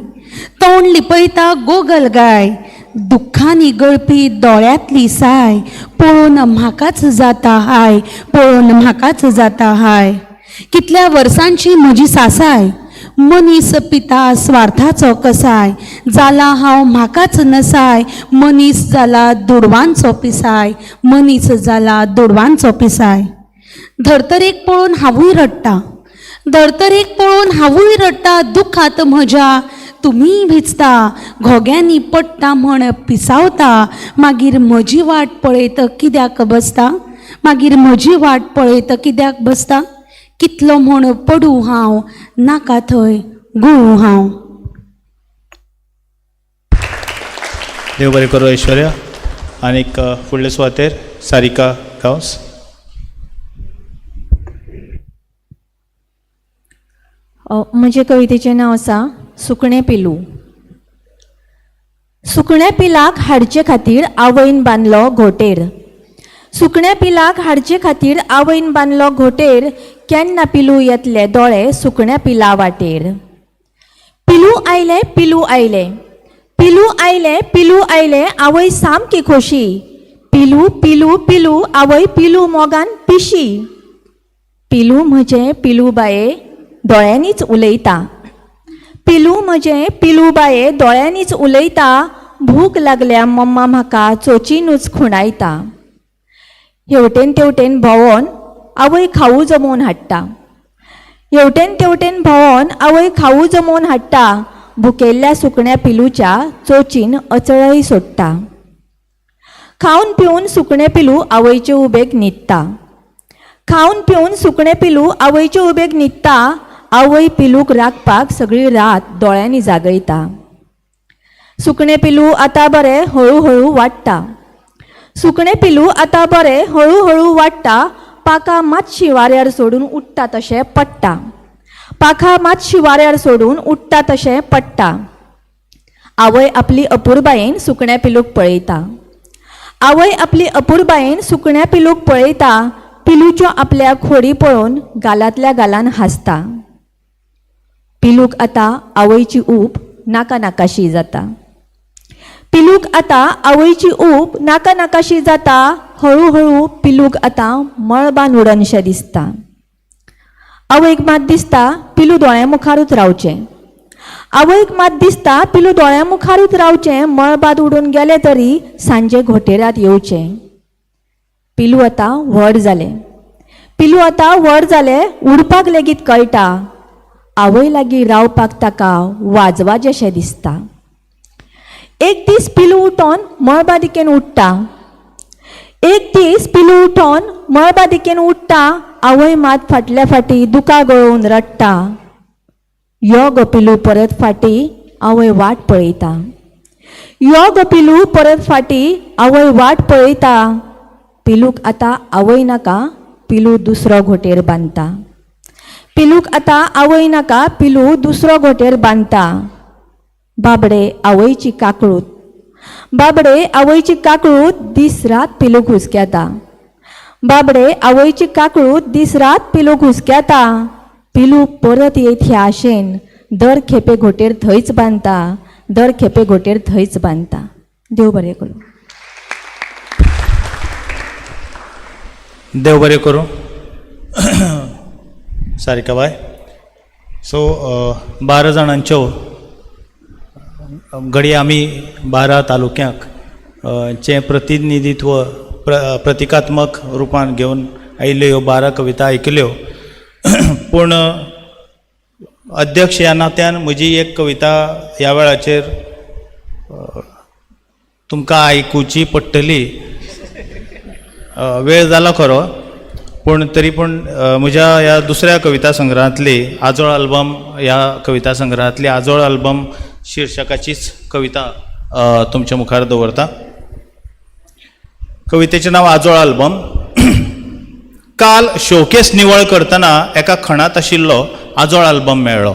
तोंड लिपयता गोगल गाय. दुख्खांनी गळपी दोळ्यांतली साय. पळोवन म्हाकाच जाता हाय. पळोवन म्हाकाच जाता हाय. कितल्या वर्सांची म्हजी सासाय. मनीस पिता स्वार्थाचो कसाय. जाला हांव म्हाकाच नसाय. मनीस जाला दुडवांचो पिसाय. मनीस जाला दुडवांचो पिसाय. धर्तरेक पळोवन हांवूय रडटा. धर्तरेक पळोवन हांवूय रडटा. दुखांत म्हज्या तुमी भिजता. घोग्यांनी पडटा म्हण पिसावता. मागीर म्हजी वाट पळयत कित्याक बसता. मागीर म्हजी वाट पळयत कित्याक बसता. कितलो म्हूण पडूं हांव नाका थंय गळूं हांव. देव बरें करूं ऐश्वर्या. आनीक फुडले सुवातेर सारिका गांवस. म्हजे कवितेचें नांव आसा सुकणें पिलू. सुकण्या पिलाक हाडचे खातीर आवयन बांदलो घोटेर. सुकण्या पिलाक हाडचे खातीर आवयन बांदलो घोटेर. केन्ना पिलू येतले दोळे सुकण्या पिला वाटेर. पिलू आयले पिलू आयले. पिलू आयले पिलू आयले. आवय सामकी खोशी. पिलू पिलू पिलू आवय पिलू मोगान पिशी. पिलू म्हजें पिलू बाये दोळ्यांनीच उलयता. पिलू म्हजें पिलू बाये दोळ्यांनीच उलयता. भूक लागल्या मम्मा म्हाका चोचीनूच खुणायता. हेवटेन तेवटेन भोंवोन आवय खाऊ जमोवन हाडटा. हेवटेन तेवटेन भोंवोन आवय खाऊ जमोवन हाडटा. भुकेल्ल्या सुकण्या पिलूच्या चोचीन अचळय सोडटा. खावन पिवन सुकणें पिलू आवयचे उबेक न्हिदता. खावन पिवन सुकणें पिलू आवयचे उबेक न्हिदता. आवय पिलूक राखपाक सगळी रात दोळ्यांनी जागयता. सुकणें पिलू आतां बरें हळू वाडटा. सुकणें पिलू आतां बरें हळू वाडटा. पाखां मातशी वाऱ्यार सोडून उठटा तशें पडटा. पाखां मातशी वाऱ्यार सोडून उठटा तशें पडटा. आवय आपली अपुरबायेन सुकण्या पिलूक पळयता. आवय आपली अपुरबायेन सुकण्या पिलूक पळयता. पिलूच्यो आपल्या खोडी पळोवन गालांतल्या गालान हांसता. पिलूक आतां आवयची ऊब नाका नाकाशी जाता. पिलूक आतां आवयची ऊब नाका नाकाशी जाता. हळू पिलूक आतां मळबान उडनशें दिसता. आवयक मात दिसता पिलू दोळ्या मुखारूच रावचें. आवयक मात दिसता पिलू दोळ्या मुखारूच रावचें. मळबाद उडून गेले तरी सांजे घोटेरात येवचें. पिलू आतां व्हड जालें. पिलू आतां व्हड जालें. उडपाक लेगीत कळटा. आवय लागीं रावपाक ताका वाजवाजेशें दिसता. एक दीस पिलू उठोन मळबादिकेन उठटा. एक दीस पिलू उठोन मळबादिकेन उठटा. आवय मात फाटल्या फाटी दुका गळोवन रडटा. यो गो पिलू परत फाटी आवय वाट पळयता. यो गो पिलू परत फाटी आवय वाट पळयता. पिलूक आतां आवय नाका पिलू दुसरो घोटेर बांदता. पिलूक आतां आवय नाका पिलू दुसरो घोटेर बांदता. बाबडे आवयची काकळूत. बाबडे आवयची काकळूत दीस रात पिलूक हुस्क्याता. बाबडे आवयची काकळूत दीस रात पिलूक हुस्क्याता. पिलू परत येत ह्या आशेन दर खेपे घोटेर थंयच बांदता. दर खेपे घोटेर थंयच बांदता. देव बरें करूं. देव बरें करूं. सारिकाबाय. सो 12 जाणांच्यो घडये आमी 12 तालुक्यांक चे प्रतिनिधित्व प्रतिकात्मक रुपान घेवन आयिल्ल्यो ह्यो 12 कविता आयकल्यो. पूण अध्यक्ष ह्या नात्यान म्हजी एक कविता ह्या वेळाचेर तुमकां आयकुची पडटली. वेळ जाला खरो, पूण तरी पूण म्हज्या ह्या दुसऱ्या कविता संग्रहांतली आजोळ आल्बम ह्या कविता संग्रहांतली आजोळ आल्बम शीर्षकाचीच कविता तुमच्या मुखार दवरता. कवितेचें नांव आजोळ आल्बम. काल शोकेस निवळ करतना एका खणात आशिल्लो आजोळ आल्बम मेळ्ळो.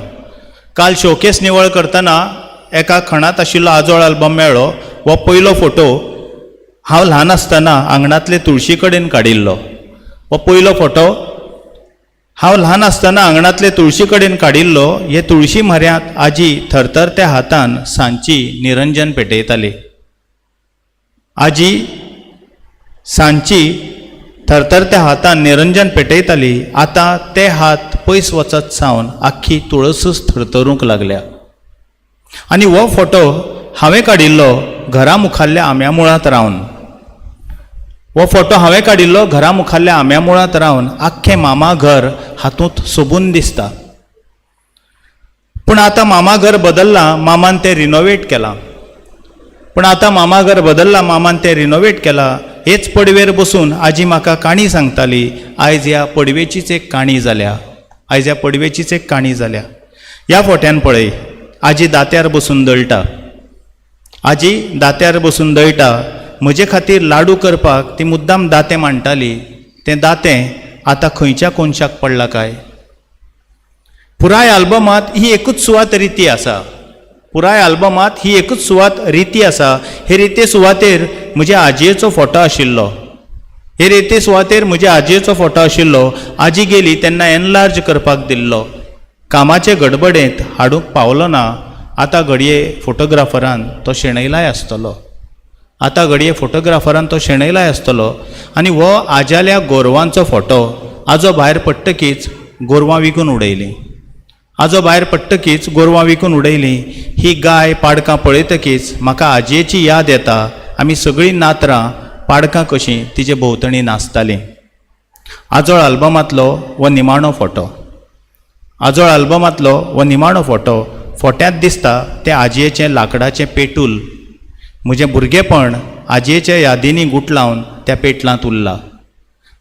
काल शोकेस निवळ करतना एका खणात आशिल्लो आजोळ आल्बम मेळ्ळो. हो पयलो फोटो हांव ल्हान आसतना आंगणांतले तुळशी कडेन काडिल्लो. हो पयलो फोटो हांव ल्हान आसतना आंगणांतले तुळशी कडेन काडिल्लो. हे तुळशी म्हऱ्यांत आजी थरथरत्या हातान सांची निरंजन पेटयताली. आजी सांची थरथरत्या हातान निरंजन पेटयताली. आतां ते हात पयस वचत सावन आख्खी तुळसूच थरथरूंक लागल्या. आनी हो फोटो हांवें काडिल्लो घरा मुखाल्ल्या आंब्या मुळांत रावन. हो फोटो हांवें काडिल्लो घरा मुखाल्ल्या आंब्या मुळांत रावन आख्खें मामा घर हातूंत सोबून दिसता. पूण आतां मामा घर बदल्लां. मामान तें रिनोवेट केलां. पूण आतां मामा घर बदल्लां. मामान तें रिनोवेट केलां. हेच पडवेर बसून आजी म्हाका काणी सांगताली. आयज ह्या पडवेचीच एक काणी जाल्या. आयज ह्या पडवेचीच एक काणी जाल्या. ह्या फोट्यान पळय. आजी दात्यार बसून दळटा. आजी दात्यार बसून दळटा. म्हजे खातीर लाडू करपाक ती मुद्दाम दातें मांडटाली. तें दातें आतां खंयच्या कोनशाक पडलां काय. पुराय आल्बमांत ही एकूच सुवात रिती आसा. पुराय आल्बमांत ही एकूच सुवात रिती आसा. हे रिते सुवातेर म्हज्या आजयेचो फोटो आशिल्लो. हे रिते सुवातेर म्हज्या आजयेचो फोटो आशिल्लो. आजी गेली तेन्ना एनलार्ज करपाक दिल्लो. कामाचे गडबडेंत हाडूंक पावलो ना. आतां घडये फोटोग्राफरान तो शेणयलाय आसतलो. आतां घडये फोटोग्राफरान तो शेणयलाय आसतलो. आनी हो आज्याल्या गोरवांचो फोटो आजो भायर पडटकीच गोरवां विकून उडयली. आजो भायर पडटकीच गोरवां विकून उडयली. ही गाय पाडकां पळयतकीच म्हाका आजयेची याद येता. आमी सगळीं नातरां पाडकां कशीं तिचे भोंवतणी नाचतालीं. आजोळ अल्बमांतलो हो निमाणो फोटो. आजोळ अल्बमांतलो हो निमाणो फोटो. फोट्यांत दिसता तें आजयेचें लाकडाचें पेटूल. म्हजें भुरगेपण आजयेच्या यादींनी गूट लावन त्या पेटलांत उरलां.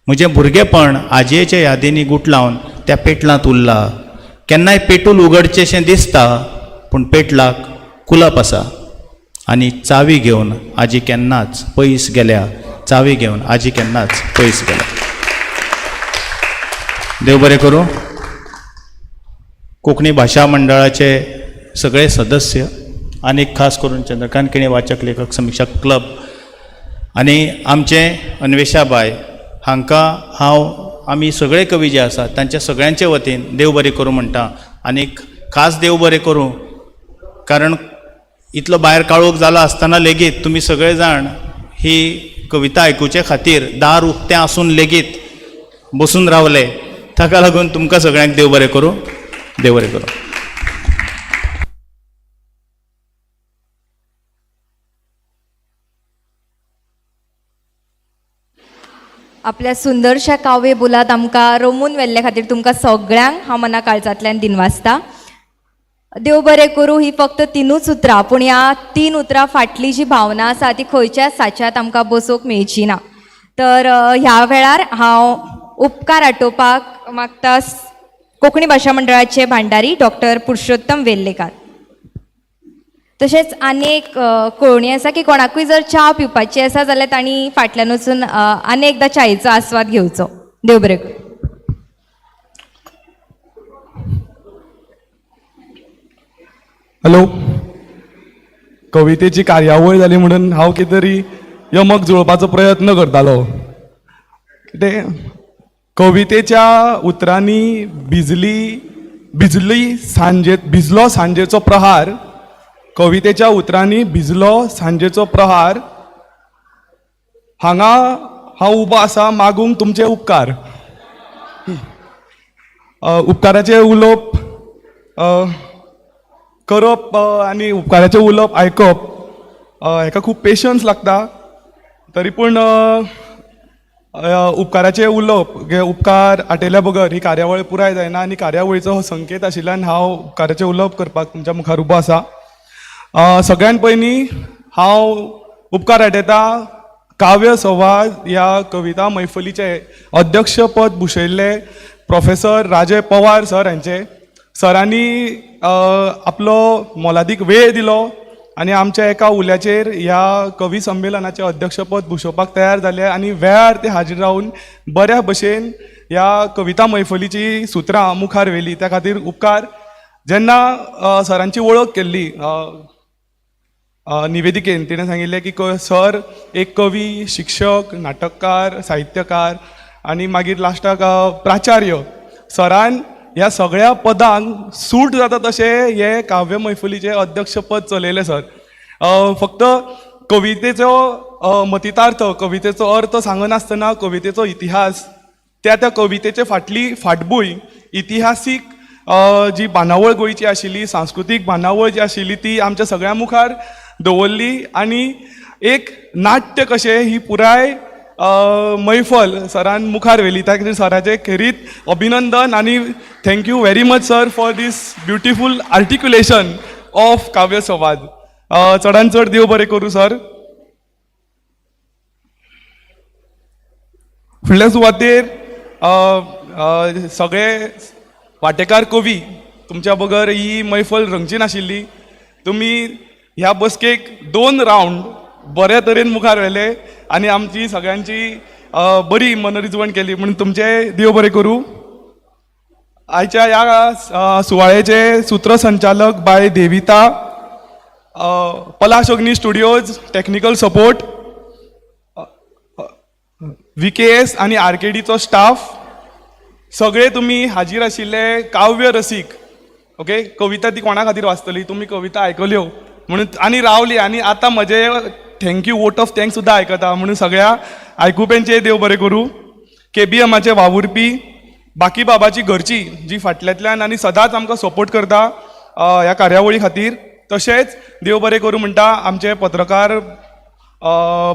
म्हजें भुरगेपण आजयेच्या यादींनी गूट लावन त्या पेटलांत उरलां. केन्नाय पेटूल उगडचेशें दिसता पूण पेटलाक कुलप आसा. आनी चावी घेवन आजी केन्नाच पयस गेल्या. चावी घेवन आजी केन्नाच पयस गेल्या. देव बरें करूं. कोंकणी भाशा मंडळाचे सगळे सदस्य आनी खास करून चंद्रकांत केणी वाचक लेखक समीक्षक क्लब आनी आमचे अन्वेषाबाई हांकां आमी सगळे कवी जे आसात तांच्या सगळ्यांचे वतीन देव बरें करूं म्हणटा. आनीक खास देव बरें करूं कारण इतलो भायर काळोख जालो आसतना लेगीत तुमी सगळे जाण ही कविता आयकुचे खातीर दार उक्तें आसून लेगीत बसून रावले. ताका लागून तुमकां सगळ्यांक देव बरें करूं. देव बरें करूं. आपल्या सुंदरशा काव्य बोलात आमकां रमून व्हेल्ले खातीर तुमकां सगळ्यांक हांव मना काळजांतल्यान दिनवासता. देव बरें करूं ही फक्त 3 उतरां पूण ह्या 3 उतरां फाटली जी भावना आसा ती खंयच्याच साच्यात आमकां बसोवंक मेळची ना. तर ह्या वेळार हांव उपकार आटोवपाक मागता कोंकणी भाशा मंडळाचे भांडारी डॉक्टर पुरुषोत्तम वेर्लेकार. तशेंच आनी एक कळोवणी आसा की कोणाकूय जर च्या पिवपाची आसा जाल्यार तांणी फाटल्यान वचून आनी एकदां च्यायेचो आस्वाद घेवचो. देव बरें करूं. हॅलो. कवितेची कार्यावळ जाली म्हणून हांव कितें तरी यमक जुळपाचो प्रयत्न करतालो. कितें कवितेच्या उतरांनी भिजलो सांजेचो प्रहार. कवितेच्या उतरांनी भिजलो सांजेचो प्रहार. हांगा हांव उबो आसा मागूंक तुमचे उपकार. उपकाराचे उलोवप करप आनी उपकाराचे उलोवप आयकप हेका खूब पेशन्स लागता. तरी पूण उपकाराचे उलोवप उपकार आटयल्या बगर ही कार्यावळ पुराय जायना आनी कार्यावळीचो हो संकेत आशिल्ल्यान हांव उपकाराचे उलोवप करपाक तुमच्या मुखार उबो आसा. सगळ्यान पयलीं हांव उपकार आटयता काव्य संवाद ह्या कविता मैफलीचे अध्यक्षपद भुशयल्ले प्रोफेसर राजय पवार सर हांचे. सरांनी आपलो मोलादीक वेळ दिलो आनी आमच्या एका उल्याचेर ह्या कवी संमेलनाचें अध्यक्षपद भुशोवपाक तयार जाले आनी वेळार ते हाजीर रावन बऱ्या भशेन ह्या कविता मैफलीची सुत्रां मुखार व्हेली. त्या खातीर उपकार. जेन्ना सरांची वळख केल्ली निवेदिकेन तिणें सांगिल्लें की सर एक कवी, शिक्षक, नाटककार, साहित्यकार आनी मागीर लास्टाक प्राचार्य. सरान ह्या सगळ्या पदांक सूट जाता तशें हे काव्य मैफलीचें अध्यक्षपद चलयलें सर. फक्त कवितेचो मतितार्थ कवितेचो अर्थ सांगनासतना कवितेचो इतिहास त्या कवितेचे फाटली फाटभूंय इतिहासीक जी बांदावळ गोंयची आशिल्ली सांस्कृतीक बांदावळ जी आशिल्ली ती आमच्या सगळ्या मुखार दवरली आनी एक नाट्य कशें ही पुराय मैफल सरान मुखार व्हेली. त्या खातीर सराचें खेरीत अभिनंदन आनी thank you very much sir for this beautiful articulation of काव्य संवाद. चडान चड देव बरें करूं सर. फुडल्या सुवातेर सगळे वांटेकार कवी तुमच्या बगर ही मैफल रंगची नाशिल्ली. तुमी ह्या बसकेक 2 रावंड बऱ्या तरेन मुखार व्हेले आनी आमची सगळ्यांची बरी मनरिजवण केली म्हणून तुमचे देव बरें करूं. आयच्या ह्या सुवाळ्याचे सूत्रसंचालक बाय देविता, पलाश अग्नी स्टुडिओज टेक्निकल सपोर्ट, VKS आनी RKDचो स्टाफ, सगळे तुमी हाजीर आशिल्ले काव्य रसीक. ओके, कविता ती कोणा खातीर वाचतली, तुमी कविता आयकल्यो म्हणून आनी रावली आनी आतां म्हजे थँक्यू वोट ऑफ थँक्स सुद्दां आयकता म्हणून सगळ्या आयकुप्यांचे देव बरें करूं. KBMचे वावुरपी, बाकी बाबाची घरची जी फाटल्यांतल्यान आनी सदांच आमकां सपोर्ट करता ह्या कार्यावळी खातीर. तशेंच देव बरें करूं म्हणटा आमचे पत्रकार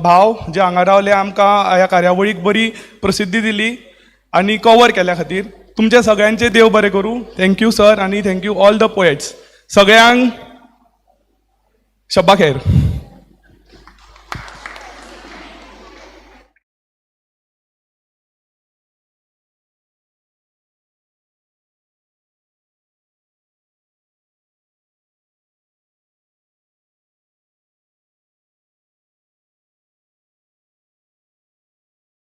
भाव जे हांगा रावले आमकां ह्या कार्यावळीक बरी प्रसिद्धी दिली. आणि कवर केल्या खातीर तुमचे सगळ्यांचे देव बरें करूं. थँक्यू सर, आणि थँक्यू ऑल द पोएट्स. सगळ्यांक शब्बा खैर.